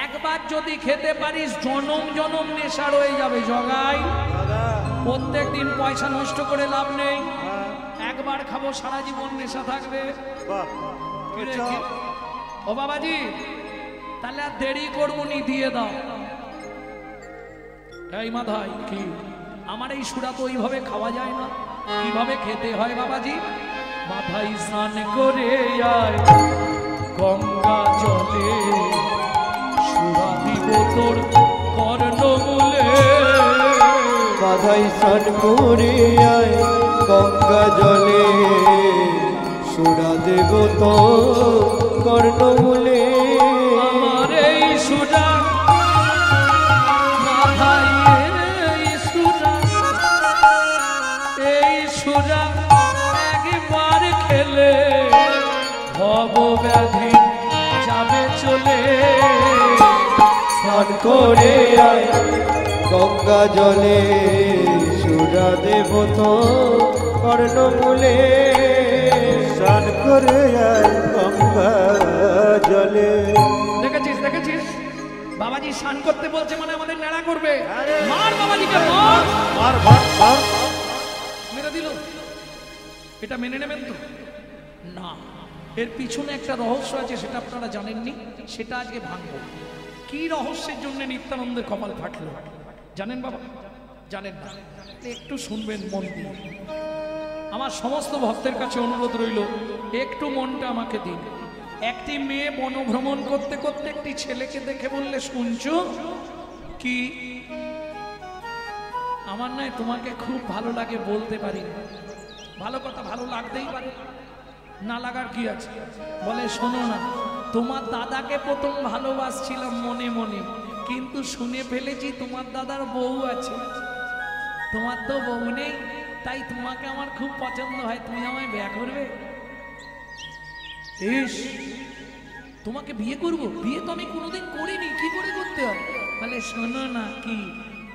একবার যদি খেতে পারিস জনম জনম নেশা রয়ে যাবে। জগাই, প্রত্যেক দিন পয়সা নষ্ট করে লাভ নেই, একবার খাবো সারা জীবন নেশা থাকবে। ও বাবাজি, তাহলে আর দেরি করবো নি, দিয়ে দাও। এই মাধাই, কি আমার এই সুরা তো ওইভাবে খাওয়া যায় না, কিভাবে খেতে হয় বাবাজি? মাথায় স্নান করে আয় গঙ্গা জলে সুরা দিব তোর কর্ণমূলে মাথায় স্নান করে আয় গঙ্গা জলে সুরা দেব তো কর্ণমূলে আমার এই সুরা মাথায় এই সুরা একবার খেলে ভব ব্যাধি যাবে চলে স্নান করে আয় গঙ্গা জলে সুরা দেব তো কর্ণমূলে স্নান করে আয় গঙ্গা জলে দেখেছিস দেখেছিস বাবাজি স্নান করতে বলছে মানে আমাদের নেড়া করবে মার বাবাজিকে মার মার মার মার মেরে দিল এটা মেনে নেবেন তো না এর পিছনে একটা রহস্য আছে সেটা আপনারা জানেননি সেটা আজকে ভাঙবো কি রহস্যের জন্য নিত্যানন্দের কপাল ফাটলো জানেন বাবা জানেন না একটু শুনবেন মন দিয়ে আমার সমস্ত ভক্তের কাছে অনুরোধ রইল একটু মনটা আমাকে দিন একটি মেয়ে বনভ্রমণ করতে করতে একটি ছেলেকে দেখে বললে শুনছো কি আমার নয় তোমাকে খুব ভালো লাগে বলতে পারি না ভালো কথা ভালো লাগতেই পারে না লাগার কি আছে বলে শোনো না তোমার দাদাকে প্রথম ভালোবাসছিলাম মনে মনে কিন্তু শুনে ফেলেছি তোমার দাদার বউ আছে তোমার তো বউ নেই তাই তোমাকে আমার খুব পছন্দ হয় তুমি আমায় বিয়ে করবে ইস তোমাকে বিয়ে করব বিয়ে তো আমি কোনোদিন করিনি কি করে করতে হয় বলে শোনো না কি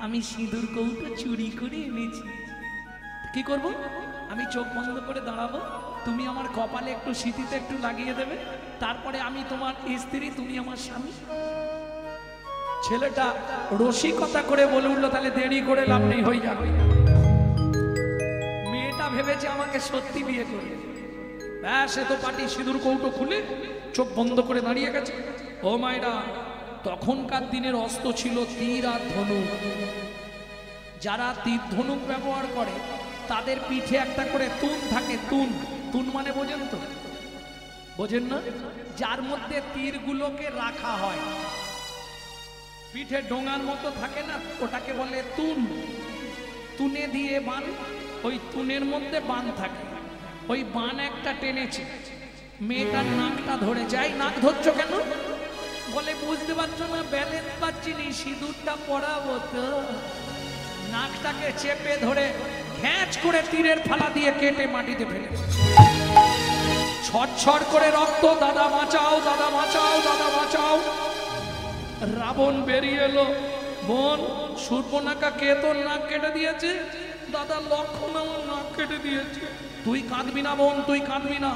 আমি সিঁদুর কৌটো চুরি করে এনেছি কি করব আমি চোখ বন্ধ করে দাঁড়াবো তুমি আমার কপালে একটু সিঁথিতে একটু লাগিয়ে দেবে তারপরে আমি তোমার স্ত্রী তুমি আমার স্বামী ছেলেটা রসিকতা করে বলে উঠলো তাহলে দেরি করে লাভ নেই হয়ে যাবে মেয়েটা ভেবেছে আমাকে সত্যি বিয়ে করবে ব্যাস এত পাটি সিঁদুর কৌটো খুলে চোখ বন্ধ করে দাঁড়িয়ে গেছে ও মায়েরা তখনকার দিনের অস্ত্র ছিল তীর আর ধনুক যারা তীর ধনুক ব্যবহার করে তাদের পিঠে একটা করে তুন থাকে তুন তুন মানে বোঝেন তো বোঝেন না যার মধ্যে তীরগুলোকে রাখা হয় পিঠে ডোঙার মতো থাকে না ওটাকে বলে তুন তুনে দিয়ে বান ওই তুনের মধ্যে বান থাকে ওই বান একটা টেনেছে মেয়েটার নাকটা ধরে যায় নাক ধরছো কেন বলে বুঝতে পারছো না ব্যালেন্স পাচ্ছি নি সিঁদুরটা পরাবো তো নাকটাকে চেপে ধরে ঘ্যাঁচ করে তীরের ফালা দিয়ে কেটে মাটিতে ফেলে ছটছট করে রক্ত দাদা বাঁচাও দাদা বাঁচাও দাদা বাঁচাও রাবণ বেরিয়ে এলো বোন সূর্পনাখা কে তোর নাক কেটে দিয়েছে দাদা লক্ষণ আমার নাক কেটে দিয়েছে তুই কাঁদবি না বোন তুই কাঁদবি না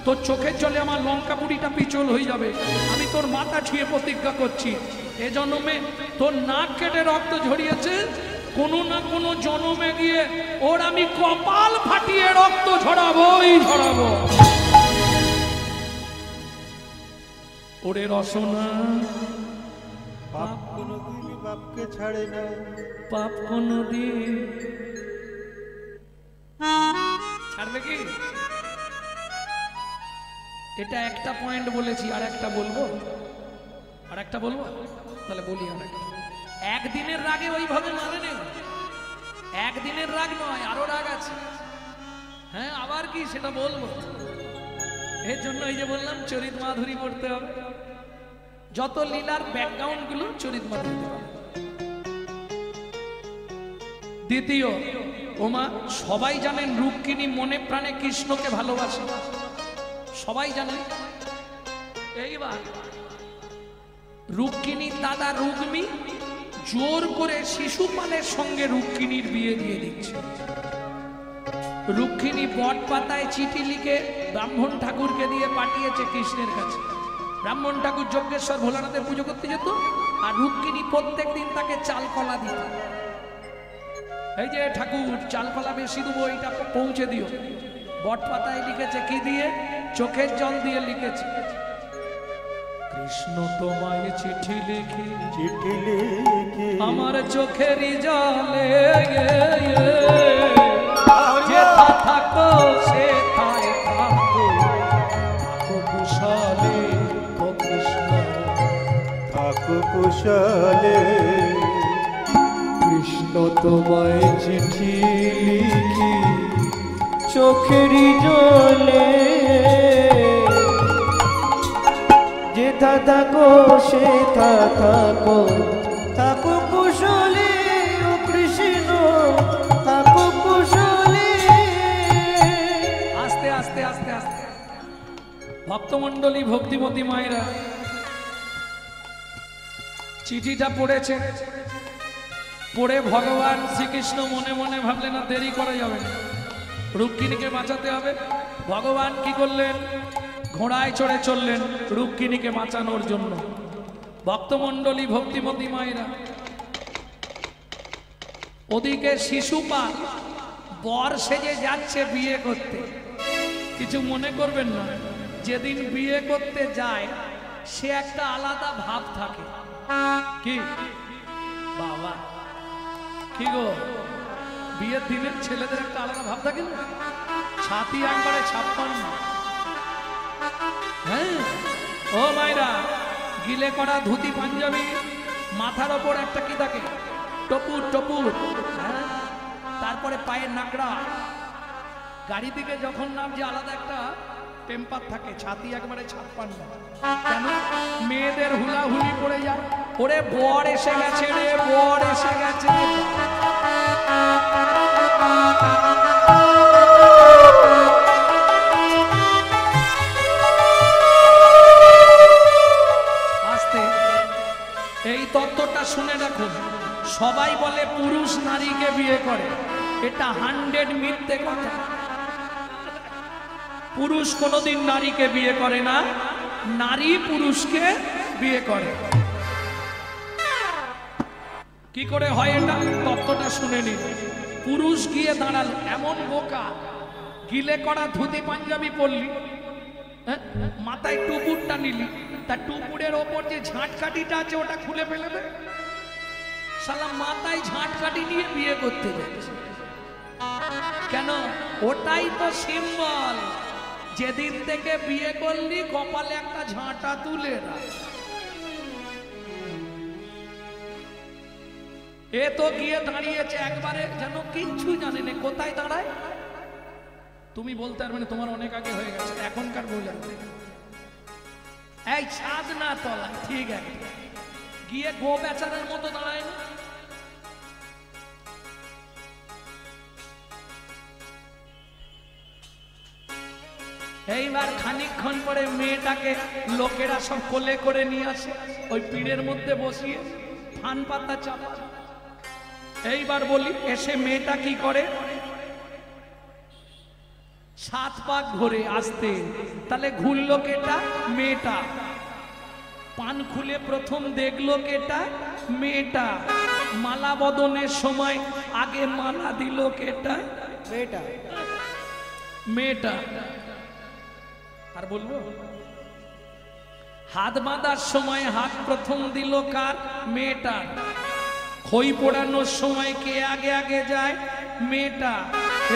তোর চোখের জলে আমার লঙ্কা বুড়িটা পিছল হয়ে যাবে আমি তোর মাথা ছুঁয়ে প্রতিজ্ঞা করছি এ জন্মে তোর নাক কেটে রক্ত ঝরিয়েছে কোনো না কোনো জন্মে গিয়ে ওর আমি কপাল ফাটিয়ে রক্ত ঝরাবোই ঝরাবো ওরে রসনা পাপ কোনোদিন বাপকে ছাড়ে না পাপ কোনোদিন ছাড়বে কি এটা একটা পয়েন্ট বলেছি আর একটা বলবো তাহলে বলি আর একটা একদিনের রাগে ওইভাবে মারে নেই একদিনের রাগ নয় আরো রাগ আছে হ্যাঁ আবার কি সেটা বলবো এর জন্য এই যে বললাম চরিত মাধুরী পড়তে হবে যত লীলার ব্যাকগ্রাউন্ড গুলো চরিত মাধুরী দ্বিতীয় ওমা সবাই জানেন রুক্মিণী মনে প্রাণে কৃষ্ণকে ভালোবাসে সবাই জানেন এইবার রুক্মিণীর দাদা রুগ্মী জোর করে শিশুপালের সঙ্গে রুক্মিণীর বিয়ে দিয়ে দিচ্ছে রুক্মিণী বট পাতায় চিঠি লিখে ব্রাহ্মণ ঠাকুরকে দিয়ে পাঠিয়েছে কৃষ্ণের কাছে ব্রাহ্মণ ঠাকুর যজ্ঞেশ্বর ভোলানাথের পুজো করতে যেত আর রুক্মিণী প্রত্যেক দিন তাকে চাল কলা দিত এই যে ঠাকুর চাল কলা বেশি দেবো এটা পৌঁছে দিও বট পাতায় লিখেছে কি দিয়ে চোখের জল দিয়ে লিখেছে কৃষ্ণ তোমায় চিঠি লিখি আমার চোখের জলে যেথা থাকো সেথায় থাকো কুশলে। কৃষ্ণ তোমায় চিঠি লিখি চোখেরই জলে, যেথা থাকো সেথা থাকো, থাকো কুশলে ও কৃষ্ণ থাকো কুশলে। আস্তে আস্তে আস্তে আস্তে ভক্তমণ্ডলী ভক্তিমতী মায়েরা চিঠিটা পড়েছে, পড়ে ভগবান শ্রীকৃষ্ণ মনে মনে ভাবলেন না দেরি করা যাবে না, রুক্মিণীকে বাঁচাতে হবে। ভগবান কি করলেন? ঘোড়ায় চড়ে চললেন রুক্মিণীকে বাঁচানোর জন্য। ভক্তমণ্ডলী ভক্তিমতী মায়েরা ওদিকে শিশুপাল বর সেজে যাচ্ছে বিয়ে করতে। কিছু মনে করবেন না, যেদিন বিয়ে করতে যায় সে একটা আলাদা ভাব থাকে। কি বাবা, কি গো, বিয়ের দিনের ছেলেদের একটা আলাদা ভাব থাকে না? ছাতি একবারে 56। হ্যাঁ ও মায়েরা, গিলে করা ধুতি পাঞ্জাবি, মাথার ওপর একটা কি থাকে? টপুর টপুর। হ্যাঁ, তারপরে পায়ের নাকড়া, গাড়ি থেকে যখন নামছে আলাদা একটা টেম্পার থাকে, ছাতি একবারে 56। কেন? মেয়েদের হুলাহুলি পড়ে যায়, ওরে বর এসে গেছে রে, বর এসে গেছে। আস্তে, এই তত্ত্বটা শুনে রাখুন। সবাই বলে পুরুষ নারীকে বিয়ে করে, এটা 100 মিথ্যে কথা। পুরুষ কোনোদিন নারীকে বিয়ে করে না, নারী পুরুষকে বিয়ে করে। কি করে হয় এটা? তত্ত্বটা শুনে নিন। পুরুষ গিয়ে দাঁড়ালো, এমন বোকা, গিলে করা ধুতি পাঞ্জাবি পরলি, মাথায় টুপুরটা নিলি, তার টুপুরের ওপর যে ঝাঁটকাঠিটা আছে ওটা খুলে ফেলে দে। শালা মাথায় ঝাঁটকাঠি নিয়ে বিয়ে করতে যাচ্ছে কেন? ওটাই তো সিম্বল, যেদিন থেকে বিয়ে করলি কপালে একটা ঝাঁটা তুলে রাখ। এ তো গিয়ে দাঁড়িয়েছে একবারে যেন কিচ্ছু জানে না, কোথায় দাঁড়ায় তুমি বলতে পারবে না, তোমার অনেক আগে হয়ে গেছে, এখনকার বউ জানবে। এই ছাদ না তলা, ঠিক আছে, গিয়ে গো বেচারের মতো দাঁড়ায় না। এইবার খানিকক্ষণ পরে মেয়েটাকে লোকেরা সব কোলে করে নিয়ে আসে, ওই পিড়ের মধ্যে বসিয়ে ফান পাতা চাপা। এইবার বলি, এসে মেয়েটা কি করে? 7 পাক ঘুরে আসতে, তাহলে ঘুরলো কেটা? মেয়েটা। পান খুলে প্রথম দেখলো কেটা? মেয়েটা। মালা বদনের সময় আগে মালা দিল কেটা? মেয়েটা। মেয়েটা। আর বলবো, হাত বাঁধার সময় হাত প্রথম দিল কার? মেয়েটা। খই পোড়ানোর সময় কে আগে আগে যায়? মেয়েটা।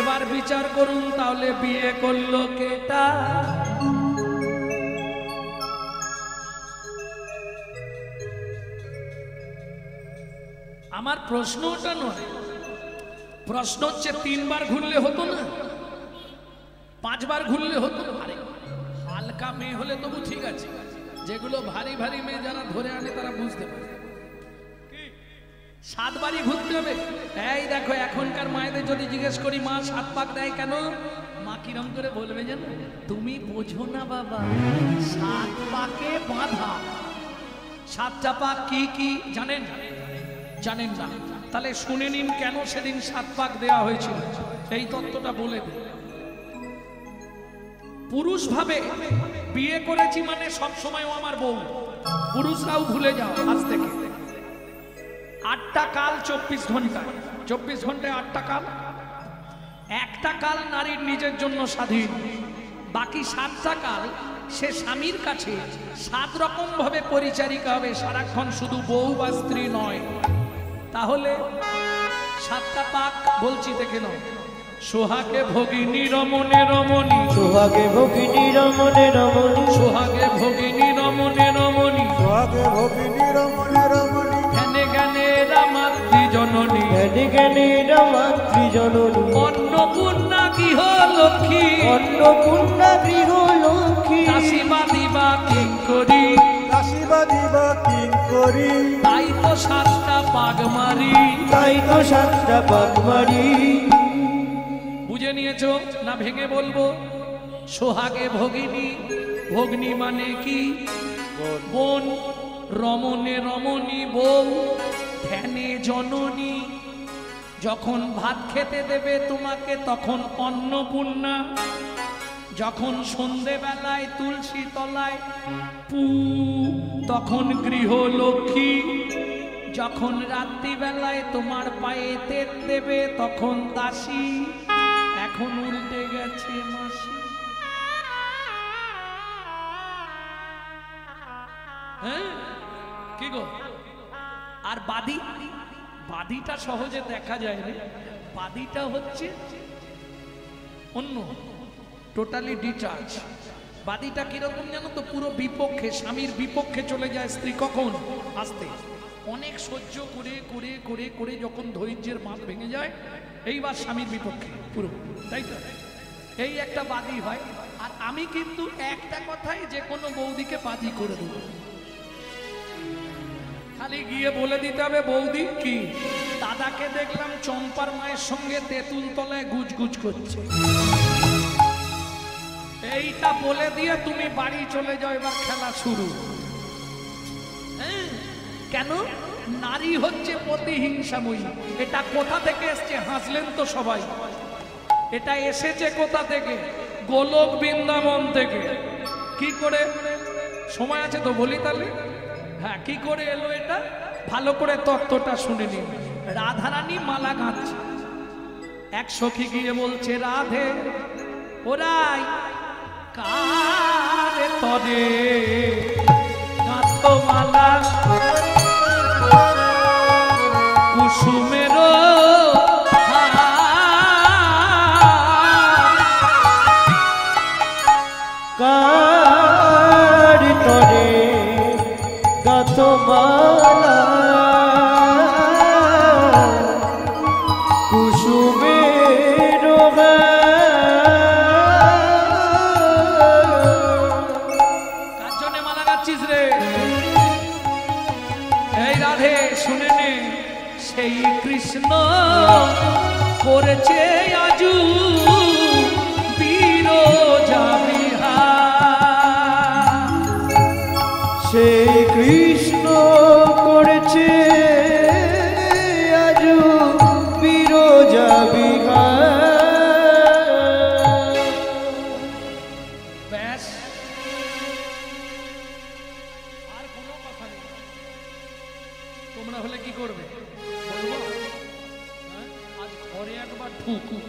এবার বিচার করুন, তাহলে বিয়ে করলো কেটা? আমার প্রশ্ন ওটা নয়, প্রশ্ন হচ্ছে 3 বার ঘুরলে হতো না? 5 বার ঘুরলে হতো? আরে হালকা মেয়ে হলে তবু ঠিক আছে, যেগুলো ভারী ভারী মেয়ে যারা ধরে আনে তারা বুঝতে পারে। 7 বারই ঘুরতে হবে? এই দেখো, এখনকার মায়েদের যদি জিজ্ঞেস করি মা 7 পাক দেয় কেন, মা কিরম করে বলবে জানো? তুমি বোঝো না বাবা, 7 পাকে বাঁধা। 7টা পাক কি কি জানেন? জানেন না? তাহলে শুনে নিন কেন সেদিন 7 পাক দেওয়া হয়েছিল, এই তত্ত্বটা বলে দিন। পুরুষ ভাবে বিয়ে করেছি মানে সব সময় ও আমার বউ। পুরুষরাও ভুলে যাও আজ থেকে। 8টা কাল 24 ঘন্টা, 24 ঘন্টায় 8টা কাল। একটা কাল নারীর নিজের জন্য স্বাধীন, বাকি 7টা কাল সে স্বামীর কাছে 7 রকম ভাবে পরিচারিকা হবে, সারাক্ষণ শুধু বউ বা স্ত্রী নয়। তাহলে 7টা পাক বলছি দেখে নাও। সোহাগে ভগিনী রমণে রমণী, সোহাগে ভগিনী রমণে রমণী, সোহাগে ভগিনী রমণে রমণী, সোহাগে ভগিনী রমণী রমণী ধ্যানে জ্ঞানে রামাত্রি জননী জ্ঞানী জ্ঞানীরা মাতৃজননী অন্নপূর্ণা গৃহ লক্ষ্মী অন্নপূর্ণা গৃহ লক্ষ্মী দাসীবা দিবা কিঙ্করি দাসীবাদী বা কিঙ্করি তাই তো সাতটা পাগ মারি। তাই তো সাতটা পাকমারি। বুঝে নিয়েছো না ভেঙে বলবো? সোহাগে ভগিনী, ভগ্নী মানে কি? বোন, রমণে রমণী বউ, ধ্যানে জননী। যখন ভাত খেতে দেবে তোমাকে তখন অন্নপূর্ণা, যখন সন্ধেবেলায় তুলসী তলায় পু তখন গৃহলক্ষ্মী, যখন রাত্রিবেলায় তোমার পায়ে তেল দেবে তখন দাসী। এখন উল্টে গেছে মাসি। হ্যাঁ কি গো? আর বাদী, বাদীটা সহজে দেখা যায় রে। বাদীটা হচ্ছে অন্য, টোটালি ডিটাচ। বাদীটা কিরকম জানো তো? পুরো বিপক্ষে, স্বামীর বিপক্ষে চলে যায় স্ত্রী। কখন? আসতে অনেক সহ্য করে করে করে করে যখন ধৈর্যের বাঁধ ভেঙে যায়, এইবার স্বামীর বিপক্ষে পুরো, তাই তো? এই একটা বাদী হয়। আর আমি কিন্তু একটা কথাই যে কোনো বৌদিকে বাদী করে দেবো। খালি গিয়ে বলে দিতে হবে, বৌদি কি দাদাকে দেখলাম চম্পার মায়ের সঙ্গে তেঁতুল তলায় গুজগুজ করছে, এইটা বলে দিয়ে তুমি বাড়ি চলে যাও, এবার খেলা শুরু। কেন? নারী হচ্ছে প্রতিহিংসাময়ী। এটা কোথা থেকে এসছে? হাসলেন তো সবাই। এটা এসেছে কোথা থেকে? গোলক বৃন্দাবন থেকে। কি করে? সময় আছে তো বলি তাহলে। হ্যাঁ, কি করে এলো এটা? ভালো করে তত্ত্বটা শুনে নিন। রাধারানী মালা গাঁথছে, এক সখী গিয়ে বলছে, রাধে ওরাই কার তরে গাঁথ মালা কুসুমের কার তরে গাথ মালা কুসুমের কার জন্য মালা গাচ্ছিস রে? এই রাধে শুনে নে, সেই কৃষ্ণ করেছে আজু বিরজা বিহার। সেই কৃষ্ণ করেছে আজ বিরজা বিহার। ব্যাস, আর কোনো কথা নেই। তোমরা হলে কি করবে বলবো? হ্যাঁ? আজ ঘরে একবার ঢুকুক,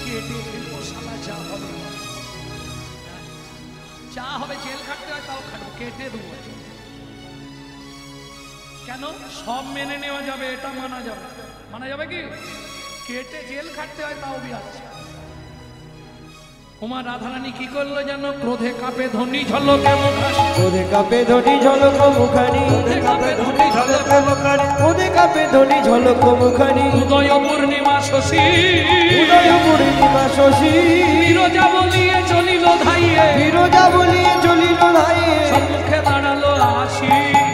কেটে ফেলবো শালা, যা হবে। হ্যাঁ? যা হবে, জেল খাটতে হয় তাও খাটবো, কেটে দেবো। কেন? সব মেনে নেওয়া যাবে, এটা মানা যাবে। মানা যাবে কি? কেটে জেল খাটতে হয় তাও বিয়াচ্ছে। উমা রাধারানী কি করলো জানো? ক্রোধে কাঁপে ধ্বনি ঝলকে মুখানি, ওরে কাপে ধনি ঝলক মুখানি, ক্রোধে কাঁপে ধ্বনি ঝলকে মুখানি, ওরে কাপে ধনি ঝলক মুখানি। উদয় পূর্ণিমা শশী, উদয় পূর্ণিমা শশী, বিরজা বলিয়ে চলিল ধাইয়ে, বিরজা বলিয়ে চলিল ধাইয়ে। সম্মুখে দাঁড়ালো আসি,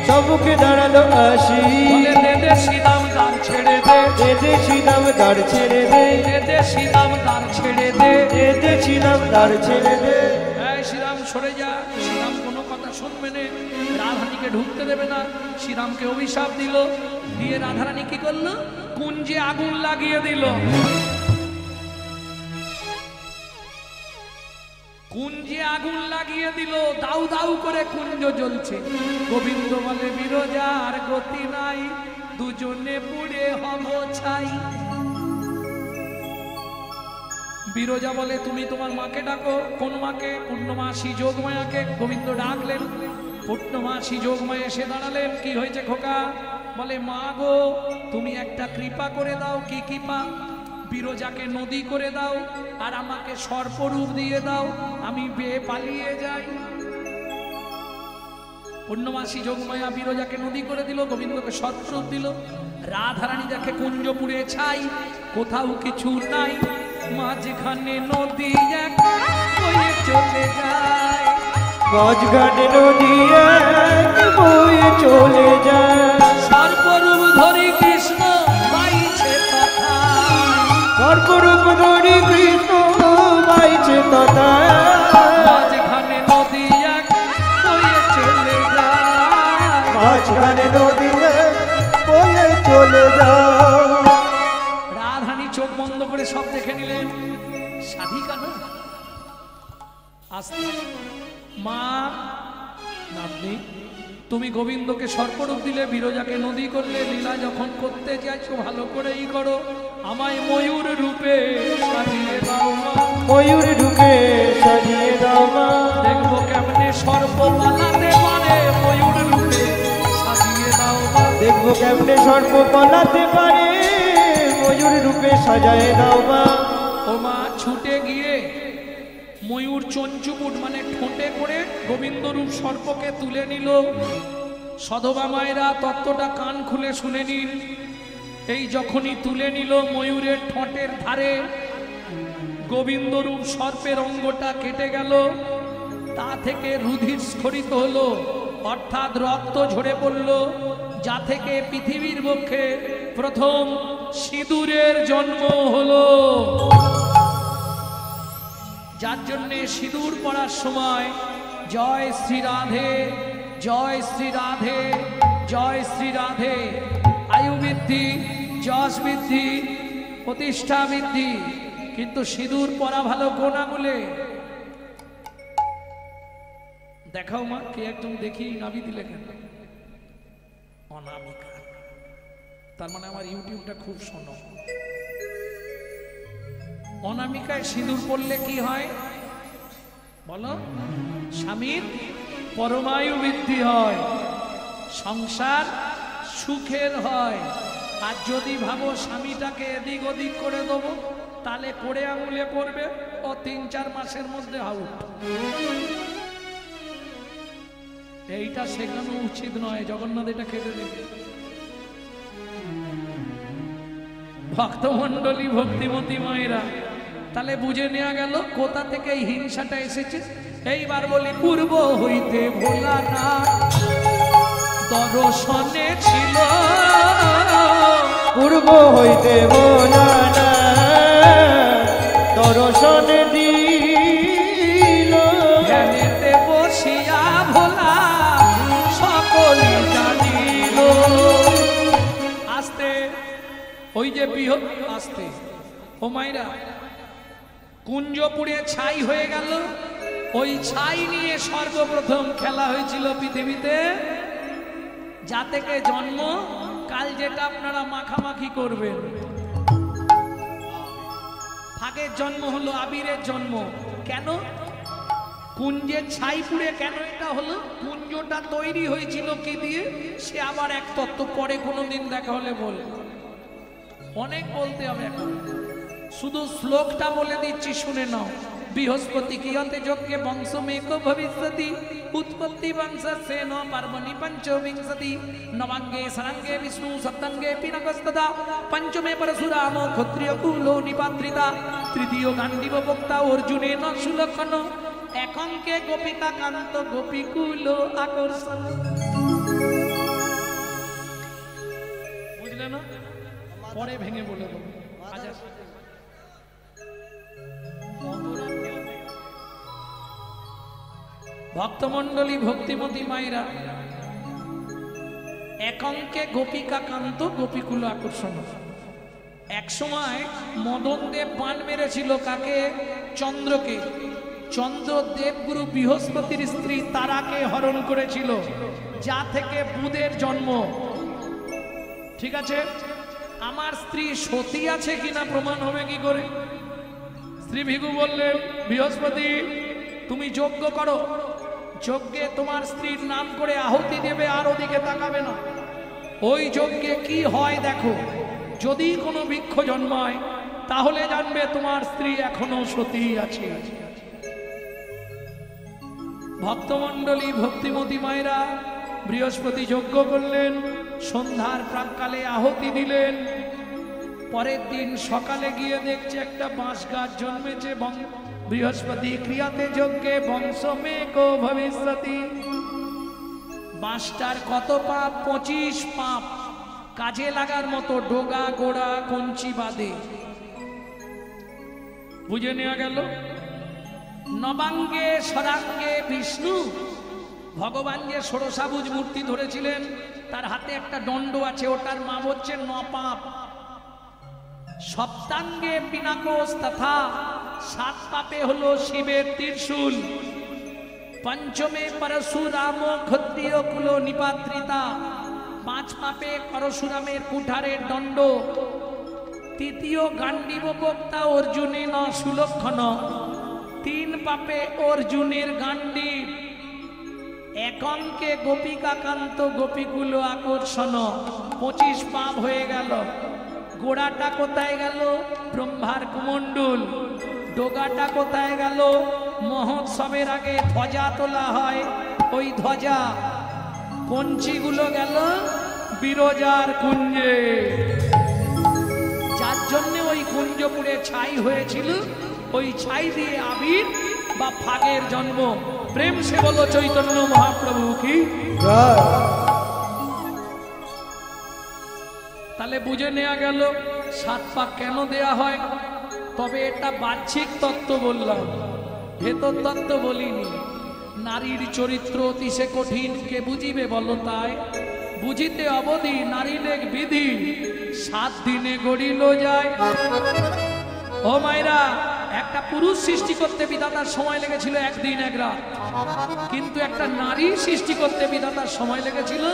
সম্মুখে দাঁড়ালো আসি। বলে দে দে শ্রীরাম দান ছেড়ে দে, এতে ছিলাম দাঁড় ছেড়ে দে, দে দে শ্রীরাম দান ছেড়ে দে। এতে ছিলাম দাঁড় ছেড়ে দে। এই শ্রীরাম সরে যা। শ্রীরাম কোনো কথা শুনবে না, রাধারানীকে ঢুকতে দেবে না। শ্রীরামকে অভিশাপ দিল, দিয়ে রাধারানী কি করলো? কুঞ্জে আগুন লাগিয়ে দিল। কুঞ্জে আগুন লাগিয়ে দিল, দাউ দাউ করে কুঞ্জ জ্বলছে। গোবিন্দ বলে, বিরজার গতি নাই, দুজনে পুড়ে হব ছাই। বিরজা বলে, তুমি তোমার মাকে ডাকো। কোন মাকে? পূর্ণমাসী যোগমায়াকে। গোবিন্দ ডাকলেন, পূর্ণমাসী যোগমায়া এসে দাঁড়ালেন। কি হয়েছে খোকা? বলে, মা গো তুমি একটা কৃপা করে দাও। কি কৃপা? বিরজাকে নদী করে দাও, আর আমাকে সর্পরূপ দিয়ে দাও, আমি বেয়ে পালিয়ে যাই। পূর্ণমাসী যোগমায়া বিরজাকে নদী করে দিল, গোবিন্দকে সর্পরূপ দিল। রাধারানী দেখে কুঞ্জপুরে ছাই, কোথাও কিছু নাই, মাঝখানে নদী এক বয়ে চলে যায়। মাঝখানে নদী এক বয়ে চলে যায়। সর্পরূপ ধরি কৃষ্ণ বাইছে তথা, সর্বরূপ ধরি কৃষ্ণ বাইছে তথা। মাঝখানে নদী এক বয়ে চলে যায়। মাঝখানে নদী বয়ে চলে যায়। রাধারানী চোখ বন্ধ করে সব দেখে নিলেন, সাধিকা না। আস্তে মা নাতনি, তুমি গোবিন্দকে সর্পরূপ দিলে, বিরজাকে নদী করলে, লীলা যখন করতে চাইছো ভালো করেই করো, আমায় ময়ূর রূপে সাজিয়ে দাও মা। ময়ূর ঢুকে সাজিয়ে দাও মা। দেখবো কেমনে সর্প পালাতে পারে, ময়ূর রূপে সাজিয়ে দাও মা। দেখবো কেমনে সর্প পালাতে পারে, ময়ূর রূপে সাজায় দাও মা। ও মা ছুটে গিয়ে ময়ূর চঞ্চুপুট মানে ঠোঁটে করে গোবিন্দ রূপ সর্পকে তুলে নিল। সধবা মায়েরা তত্ত্বটা কান খুলে শুনে নিন। এই যখনই তুলে নিল, ময়ূরের ঠোঁটের ধারে গোবিন্দ রূপ সর্পের অঙ্গটা কেটে গেল, তা থেকে রুধির স্খলিত হলো, অর্থাৎ রক্ত ঝরে পড়ল, যা থেকে পৃথিবীর পক্ষে প্রথম সিঁদুরের জন্ম হলো। যার জন্যে সিঁদুর পড়ার সময় জয় শ্রী রাধে, জয় শ্রী রাধে, জয় শ্রী রাধে, আয়ু বৃদ্ধি, যশ বৃদ্ধি, প্রতিষ্ঠা বৃদ্ধি। কিন্তু সিঁদুর পরা ভালো কোন আঙুলে? দেখাও মা, কে একদম দেখি নাভি দিলে কেন? অনামিকা। তার মানে আমার ইউটিউবটা খুব শোনো। অনামিকায় সিঁদুর পড়লে কি হয় বলো? স্বামীর পরমায়ু বৃদ্ধি হয়, সংসার সুখের হয়। আর যদি ভাবো স্বামীটাকে এদিক ওদিক করে দেবো, তাহলে করে আঙুলে পড়বে, ও 3-4 মাসের মধ্যে আউট। এইটা শেখানো উচিত নয়, জগন্নাথ এটা কেটে দেবে। ভক্তমণ্ডলী, ভক্তিমতী মায়েরা, তাহলে বুঝে নেওয়া গেল কোথা থেকে এই হিংসাটা এসেছে। এইবার বলি, পূর্ব হইতে ভোলা না দর্শনে ছিল, পূর্ব হইতে ভোলা না দর্শনে দিল। ধ্যানেতে বসিয়া ভোলা সকলে জানিল। আস্তে ওই যে বৃহৎ, আস্তে ও মাইরা, কুঞ্জপুরে ছাই হয়ে গেল। ওই ছাই নিয়ে সর্বপ্রথম খেলা হয়েছিল পৃথিবীতে, যা থেকে জন্ম। কাল যেটা আপনারা মাখামাখি করবেন, ফাগের জন্ম হলো, আবিরের জন্ম। কেন? কুঞ্জের ছাই পুড়ে কেন এটা হলো? কুঞ্জটা তৈরি হয়েছিল কি দিয়ে, সে আবার এক তত্ত্ব পরে কোনোদিন দেখা হলে বল। অনেক বলতে হবে এখন, শুধু শ্লোকটা বলে দিচ্ছি, শুনে নাও। বৃহস্পতি কিয়তে যজ্ঞে বংশমেক ভবিষ্যতি, উৎপত্তি বংশস্যে ন পার্বণি পঞ্চবিংশতি, নবাঙ্গে সরাঙ্গে বিষ্ণু সপ্তাঙ্গে পিনাকস্তদা, পঞ্চমে পরশুরাম ক্ষত্রিয় কুলো নিপাত্রিতা, তৃতীয় গান্ডীব বক্তা অর্জুনে ন সুলক্ষণ, একঙ্কে গোপিকা কান্ত গোপীকুল আকর্ষণ। বুঝলে না? পরে ভেঙে বলে দেবো। আচ্ছা, ভক্তমণ্ডলী, ভক্তিমতী মায়েরা, একঙ্কে গোপিকা কান্ত গোপীকুল আকর্ষণ। এক সময় মদন দেব বান মেরেছিল কাকে? চন্দ্রকে। চন্দ্র দেবগুরু বৃহস্পতির স্ত্রী তারাকে হরণ করেছিল, যা থেকে বুধের জন্ম। ঠিক আছে, আমার স্ত্রী সতী আছে কিনা প্রমাণ হবে কি করে? শ্রী ভিগু বললেন, বৃহস্পতি তুমি যজ্ঞ করো, যজ্ঞে তোমার স্ত্রীর নাম করে আহুতি দেবে, আর ওদিকে তাকাবে না। ওই যজ্ঞে কি হয় দেখো, যদি কোনো বৃক্ষ জন্মায় তাহলে জানবে তোমার স্ত্রী এখনো সতী আছে। ভক্তমণ্ডলী, ভক্তিমতী মায়েরা, বৃহস্পতি যজ্ঞ করলেন, সন্ধ্যার প্রাক্কালে আহুতি দিলেন। পরের দিন সকালে গিয়ে দেখছে একটা বাঁশ গাছ জন্মেছে। বৃহস্পতি ক্রিয়াতে যজ্ঞে বংশমে কো ভবিষ্যতি। বাঁশটার কত পাপ? 25 পাপ। কাজে লাগার মতো ডোগা গোড়া কঞ্চি বাদে। বুঝে নেওয়া গেল। নবাঙ্গে স্বরাঙ্গে বিষ্ণু, ভগবান যে ষোড়শাভুজ মূর্তি ধরেছিলেন তার হাতে একটা দণ্ড আছে, ওটার মাপ হচ্ছে 9 পাপ। সপ্তাঙ্গে পিনাকোষ তথা, 7 পাপে হলো শিবের ত্রিশূল। পঞ্চমে পরশুরাম ক্ষত্রিয় কুল নিপাত্রিতা, 5 পাপে পরশুরামের কুঠারের দণ্ড। তৃতীয় গান্ডীব বক্তা অর্জুনের সুলক্ষণ, 3 পাপে অর্জুনের গান্ডীব। এক অঙ্কে গোপিকাকান্ত গোপীকুল আকর্ষণ, 25 পাপ হয়ে গেল। গোড়াটা কোথায় গেল? ব্রহ্মার কুমণ্ডল। ডোগাটা কোথায় গেল? মহোৎসবের আগে ধ্বজা তোলা হয়, ওই ধ্বজা। কঞ্চিগুলো গেল বিরজার কুঞ্জে, যার জন্য ওই কুঞ্জ পুড়ে ছাই হয়েছিল। ওই ছাই দিয়ে আবির বা ফাগের জন্ম। প্রেম সে বলো চৈতন্য মহাপ্রভু কি। তাহলে বুঝে নেওয়া গেল 7 পাক কেন দেয়া হয়। তবে এটা বাহ্যিক তত্ত্ব বললাম, ভেতর তত্ত্ব বলিনি। নারীর চরিত্র অতি সে কঠিন, কে বুঝিবে বলো তাই। বুঝিতে অবধি নারীর এক বিধি, 7 দিনে গড়িল যায়। ও মায়েরা, একটা পুরুষ সৃষ্টি করতে বিধাতার সময় লেগেছিল 1 দিন 1 রাত, কিন্তু একটা নারী সৃষ্টি করতে বিধাতার সময় লেগেছিল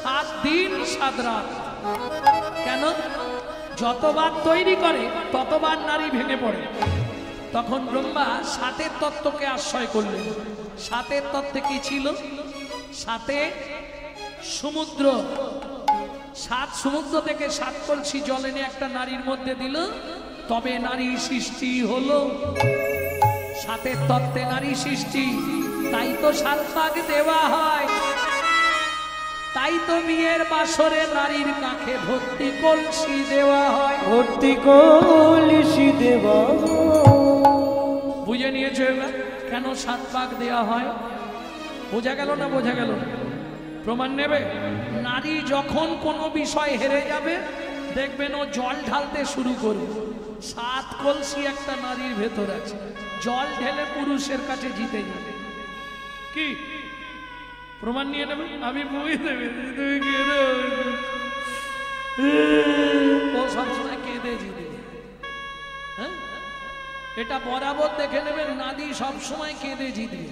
7 দিন 7 রাত। কেন? যতবার তৈরি করে ততবার নারী ভেঙে পড়ে। তখন ব্রহ্মা 7 তত্ত্বকে আশ্রয় করলেন। 7 তত্ত্বে কি ছিল? 7 সমুদ্র, 7 সমুদ্র থেকে 7 কলসি জল এনে একটা নারীর মধ্যে দিল, তবে নারী সৃষ্টি হলো। 7 তত্ত্বে নারী সৃষ্টি। তাই তো 7 পাক দেওয়া হয়। তাই তো বিয়ের বাসরে নারীর কাছে ভর্তি কলসি দেওয়া হয়। ভর্তি কলসি দেওয়া। বুঝে নিয়েছো এবার কেন 7 পাক দেওয়া হয়? বোঝা গেল না? বোঝা গেল? প্রমাণ নেবে? নারী যখন কোনো বিষয় হেরে যাবে, দেখবেন ও জল ঢালতে শুরু করবে। 7 কলসি একটা নারীর ভেতর আছে, জল ঢেলে পুরুষের কাছে জিতে যাবে। কি প্রমাণ নিয়ে নেবে? আমি বুঝে দেবে, তুমি কেঁদে, ও সবসময় কেঁদে জিতে। হ্যাঁ, এটা বরাবর দেখে নেবেন, নারী সবসময় কেঁদে জিতবে।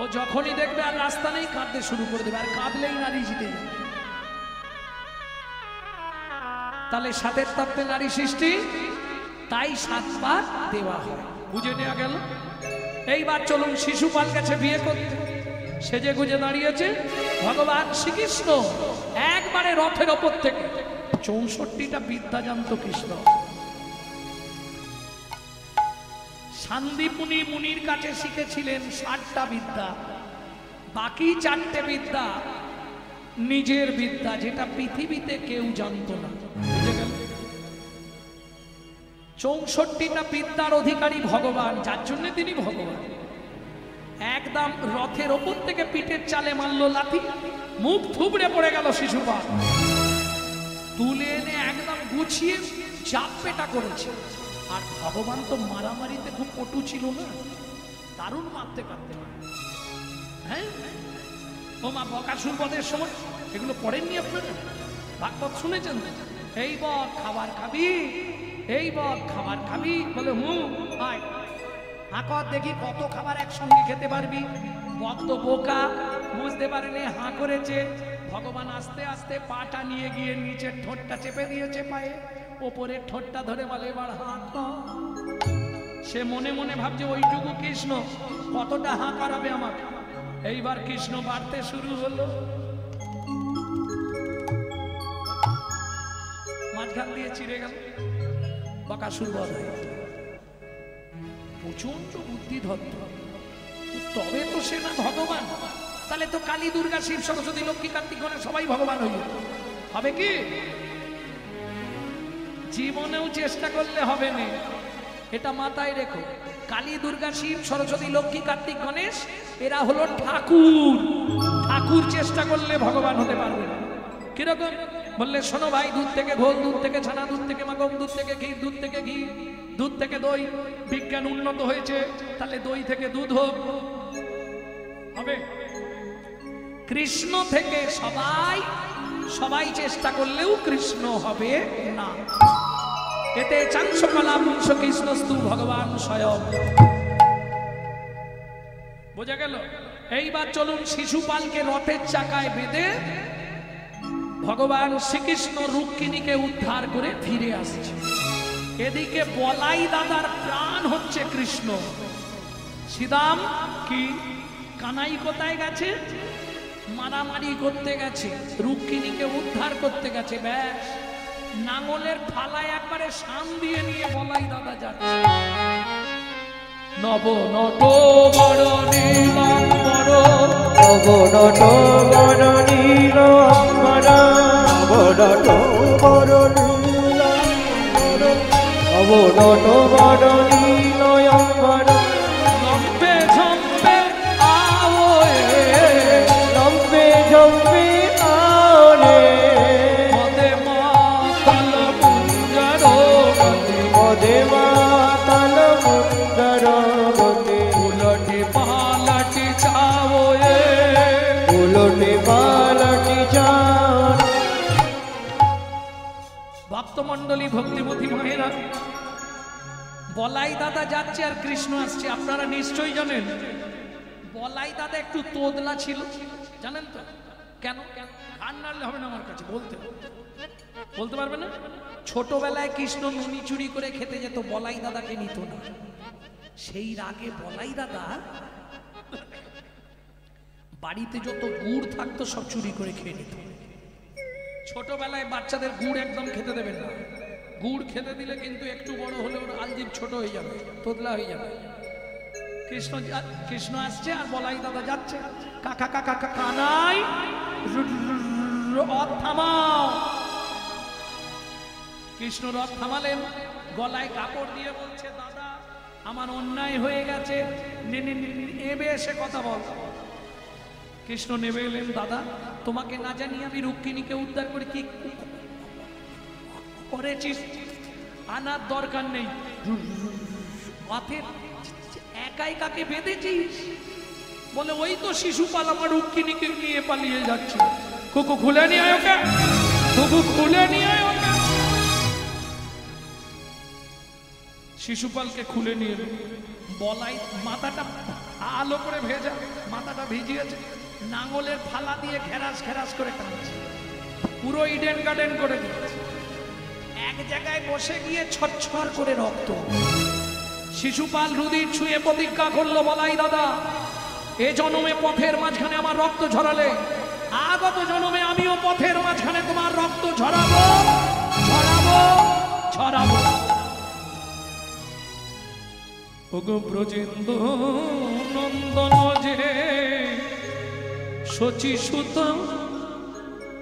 ও যখনই দেখবে আর রাস্তা নেই, কাঁদতে শুরু করে দেবে, আর কাঁদলেই নারী জিতে যাবে। তাহলে 7 তত্ত্বে নারী সৃষ্টি, তাই 7 পাক দেওয়া হয়। বুঝে নেওয়া গেল? এইবার চলুন, শিশুপাল গেছে বিয়ে করতে, সেজে গুজে দাঁড়িয়েছে ভগবান শ্রীকৃষ্ণ। একবারে রথের ওপর থেকে 64টা বিদ্যা জানত কৃষ্ণ। শান্তিপুনি মুনির কাছে শিখেছিলেন 60টা বিদ্যা, বাকি 4টে বিদ্যা নিজের বিদ্যা, যেটা পৃথিবীতে কেউ জানতো না। বুঝে গেল? 64টা বিদ্যার অধিকারী ভগবান, যার জন্য তিনি ভগবান। একদম রথের ওপর থেকে পিঠের চালে মারলো লাথি, মুখ থুবড়ে পড়ে গেল শিশুপাল। তুলে এনে একদম গুছিয়ে চাপ পেটা করেছে। আর ভগবান তো মারামারিতে খুব পটু ছিল না, দারুণ মারতে পারতে। হ্যাঁ, ও মা বকাসুর বধের সময় এগুলো পড়েননি আপনারা? ভাগবত শুনেছেন? এই বক খাবার খাবি, এই বক খাবার খাবি, বলে আয় হাঁকর দেখি কত খাবার একসঙ্গে খেতে পারবি। বক তো বোকা, বুঝতে পারেনি, হাঁ করেছে। ভগবান আস্তে আস্তে পাটা নিয়ে গিয়ে নিচের ঠোঁটটা চেপে দিয়েছে পায়ে, ওপরের ঠোঁটটা ধরে বলে এবার হাঁ কর। সে মনে মনে ভাবছে ওইটুকু কৃষ্ণ কতটা হাঁ করাবে আমাকে। এইবার কৃষ্ণ বাড়তে শুরু হলো, মাঝখান দিয়ে চিড়ে গেল, বকাসুর বধ হয়ে গেল। প্রচন্ড বুদ্ধিদত্ত, তবে তো সে না ভগবান। তাহলে তো কালী দুর্গা শিব সরস্বতী লক্ষ্মী কার্তিক গণেশ সবাই ভগবান হইবে, হবে কি? জীবনেও চেষ্টা করলে হবে না, এটা মাথায় রেখো। কালী দুর্গা শিব সরস্বতী লক্ষ্মী কার্তিক গণেশ এরা হলো ঠাকুর, ঠাকুর চেষ্টা করলে ভগবান হতে পারবে না। কিরকম বললে শোনো ভাই, দুধ থেকে ঘোল, দুধ থেকে ছানা, দুধ থেকে মাখন, দুধ থেকে ক্ষীর, দুধ থেকে ঘি, দুধ থেকে দই। বিজ্ঞান উন্নত হয়েছে, তাহলে দই থেকে দুধ হোক, হবে? কৃষ্ণ থেকে সবাই সবাই চেষ্টা করলেও কৃষ্ণ হবে না। এতে চাংসকলা পুংস কৃষ্ণস্তু ভগবান স্বয়ং। বোঝা গেল? এইবার চলুন শিশুপালকে রথের চাকায় বেঁধে ভগবান শ্রীকৃষ্ণ রুক্মিণীকে উদ্ধার করে ফিরে আসছে। এদিকে বলাই দাদার প্রাণ হচ্ছে কৃষ্ণ। শ্রীদাম কি কানাই কোথায় গেছে? মারামারি করতে গেছে, রুক্মিণীকে উদ্ধার করতে গেছে। ব্যাস নাঙলের ফালায় একবারে শান দিয়ে নিয়ে বলাই দাদা যাচ্ছে। নব নট বড় নীলাম্বর, নব নট বড় নীলাম্বর, নব নট বড় নীলাম্বর, নব নট বড় নীলাম্বর, লম্বে ঝম্বে আওয়ে, লম্বে ঝম্বে আওরে, মদে মাতাল মুঞ্জর মদে, মদে মাতাল মুঞ্জর মদে, উলটে পালটে চাওয়ে, উলটে পালটে যাও। ভক্তমণ্ডলী ভক্তিমতী মায়েরা, বলাই দাদা যাচ্ছে আর কৃষ্ণ আসছে। আপনারা নিশ্চয়ই জানেন বলাই দাদা একটু তোদলা ছিল, জানেন তো? কেন? কান নাড়লে হবে না, আমার কাছে বলতে পারবে না? ছোটবেলায় কৃষ্ণ নুনি চুরি করে খেতে যেত, বলাই দাদাকে নিত না। সেই রাগে বলাই দাদা বাড়িতে যত গুড় থাকতো সব চুরি করে খেয়ে নিত। ছোটবেলায় বাচ্চাদের গুড় একদম খেতে দেবেন না। গুড় খেতে দিলে কিন্তু একটু বড় হলে ওর আলজিভ ছোট হয়ে যাবে, তোদলা হয়ে যাবে। কৃষ্ণ আসছে আর বলাই দাদা যাচ্ছে। কাকা কাকা কানাই রথ থামাও। কৃষ্ণ রথ থামালেন, গলায় কাপড় দিয়ে বলছে দাদা আমার অন্যায় হয়ে গেছে, নেবে এসে কথা বল। কৃষ্ণ নেবে এলেন। দাদা তোমাকে না জানিয়ে আমি রুক্মিণীকে উদ্ধার করে কি করেছিস? আনার দরকার নেই। একাই কাকে বেঁধেছিস? বলে ওই তো শিশুপাল আমার রুক্মিণীকে নিয়ে পালিয়ে যাচ্ছে। কুকু খুলে নিয়ে আয় ওকে, কুকু খুলে নিয়ে আয় ওকে। শিশুপালকে খুলে নিয়ে এলো। বলাই মাথাটা আলো করে ভেজা, মাথাটা ভিজিয়েছে, নাঙলের ফালা দিয়ে ঘেরাস ঘেরাস করে টানছে, পুরো ইডেন গার্ডেন করে দিয়েছে। এক জায়গায় বসে গিয়ে ছটছট করে রক্ত। শিশুপাল রুধির ছুঁয়ে প্রতিজ্ঞা করলো, বলাই দাদা এ জন্মে পথের মাঝখানে আমার রক্ত ঝরালে আগত জন্মে আমিও পথের মাঝখানে তোমার রক্ত ঝরাবো ঝরাবো ঝরাবো। ওগো ব্রজেন্দ্র নন্দন যে শচী সুত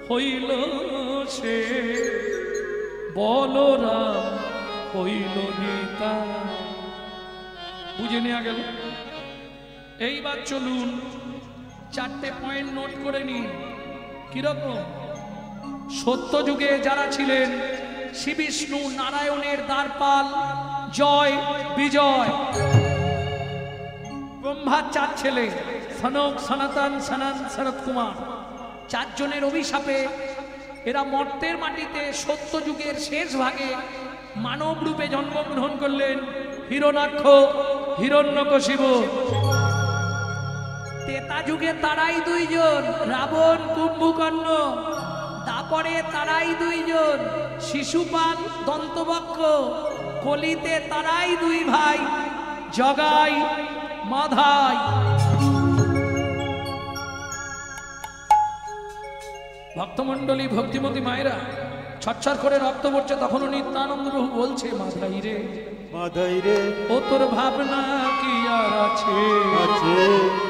হইল সে, বলরাম হইল নিতা। বুঝে নেওয়া গেল। এইবার চলুন চারটে পয়েন্ট নোট করে নিন। কিরকম? সত্য যুগে যারা ছিলেন শ্রী বিষ্ণু নারায়ণের দ্বারপাল জয় বিজয়, ব্রহ্মার চার ছেলে সনক সনাতন সনন শরৎ কুমার, চারজনের অভিশাপে এরা মর্তের মাটিতে সত্য যুগের শেষ ভাগে মানব রূপে জন্মগ্রহণ করলেন। হিরণ্যাক্ষ, হিরণ্যকশিপু। ত্রেতা যুগে তারাই দুইজন, রাবণ কুম্ভকর্ণ। তারপরে তারাই দুইজন, শিশুপাল দন্তবক্ষ। কলিতে তারাই দুই ভাই, জগাই মাধাই। ভক্তমণ্ডলী ভক্তিমতী মায়েরা, ছটছট করে রক্ত পড়ছে। তখনও নিত্যানন্দ প্রভু বলছে, মাধাই রে মাধাই রে ও তোর ভাবনা কি আর আছে, আছে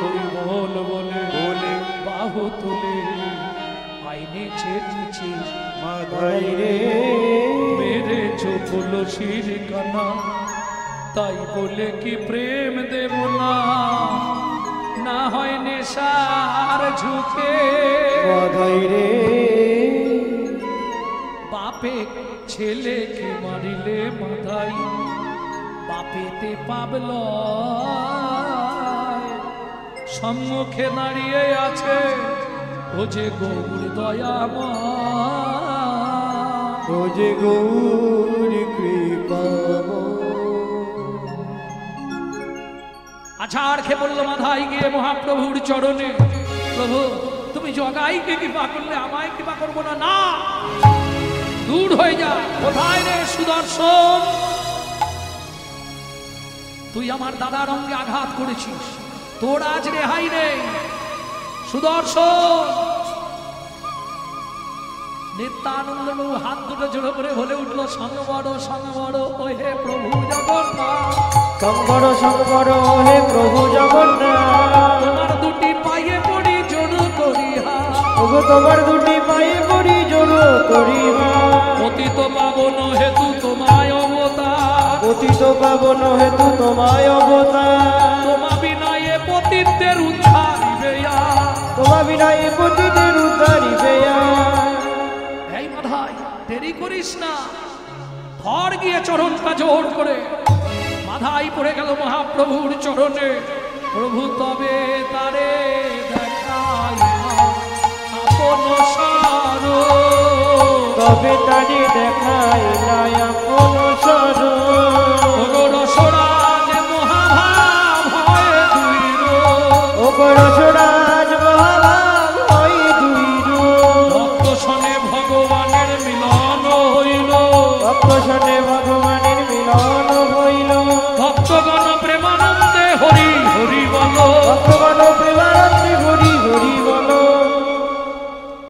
হরি বল বলে বলে বাহু তুলে আইনে ছেড়েছি মাধাই রে মেরেছ তুলসীর কানা, তাই বলে কি প্রেম দেব না, না হয় নেশার ঝুঁকে। মাধাই রে বাপে ছেলেকে মারিলে মাধাই, বাপেতে পাবল সম্মুখে দাঁড়িয়ে আছে ও যে গৌর দয়াময়। ও যে গৌর কৃপাময়। আছাড় খেয়ে বলল মাধাই গিয়ে মহাপ্রভুর চরণে, প্রভু তুমি জগাইকে কৃপা করলে আমায় কৃপা করবো না? না, দূর হয়ে যা। কোথায় রে সুদর্শন? তুই আমার দাদার অঙ্গে আঘাত করেছিস, তোর আজ রেহাই নেই। সুদর্শন! নিত্যানন্দ বাবু হাত দুটো জোড়ো করে বলে উঠলো, সংবর সংবর ও হে প্রভু জগন্নাথ। সংবর সংবর হে প্রভু জগন্নাথ। তোমার দুটি পায়ে পড়ি জোর করিহা, ওগো তোমার দুটি পায়ে পড়ি জোর করিহা। পতিত পাবন হেতু তোমায় অবতার, পতিত পাবন হেতু তোমায় অবতার। তোমা বিনয়ে পতিতের উদ্ধারিবে আর। তোমা বিনয়ে পতিতের উদ্ধারিবে আর। এই মাধাই দেরি করিস না, ধর গিয়ে চরণটা জোর করে। মাধাই পড়ে গেল মহাপ্রভুর চরণে। প্রভু তবে তারে দেখাই আপন সার, তবে তারে দেখাই নাই আপন সর। ওগো রসরাজ মহাভাব হয় দুইর, ওগো রসরাজ মহাভাব হয় দুইর। ভক্ত শনে ভগবানের মিলন হইল, ভক্ত শনে ভগবান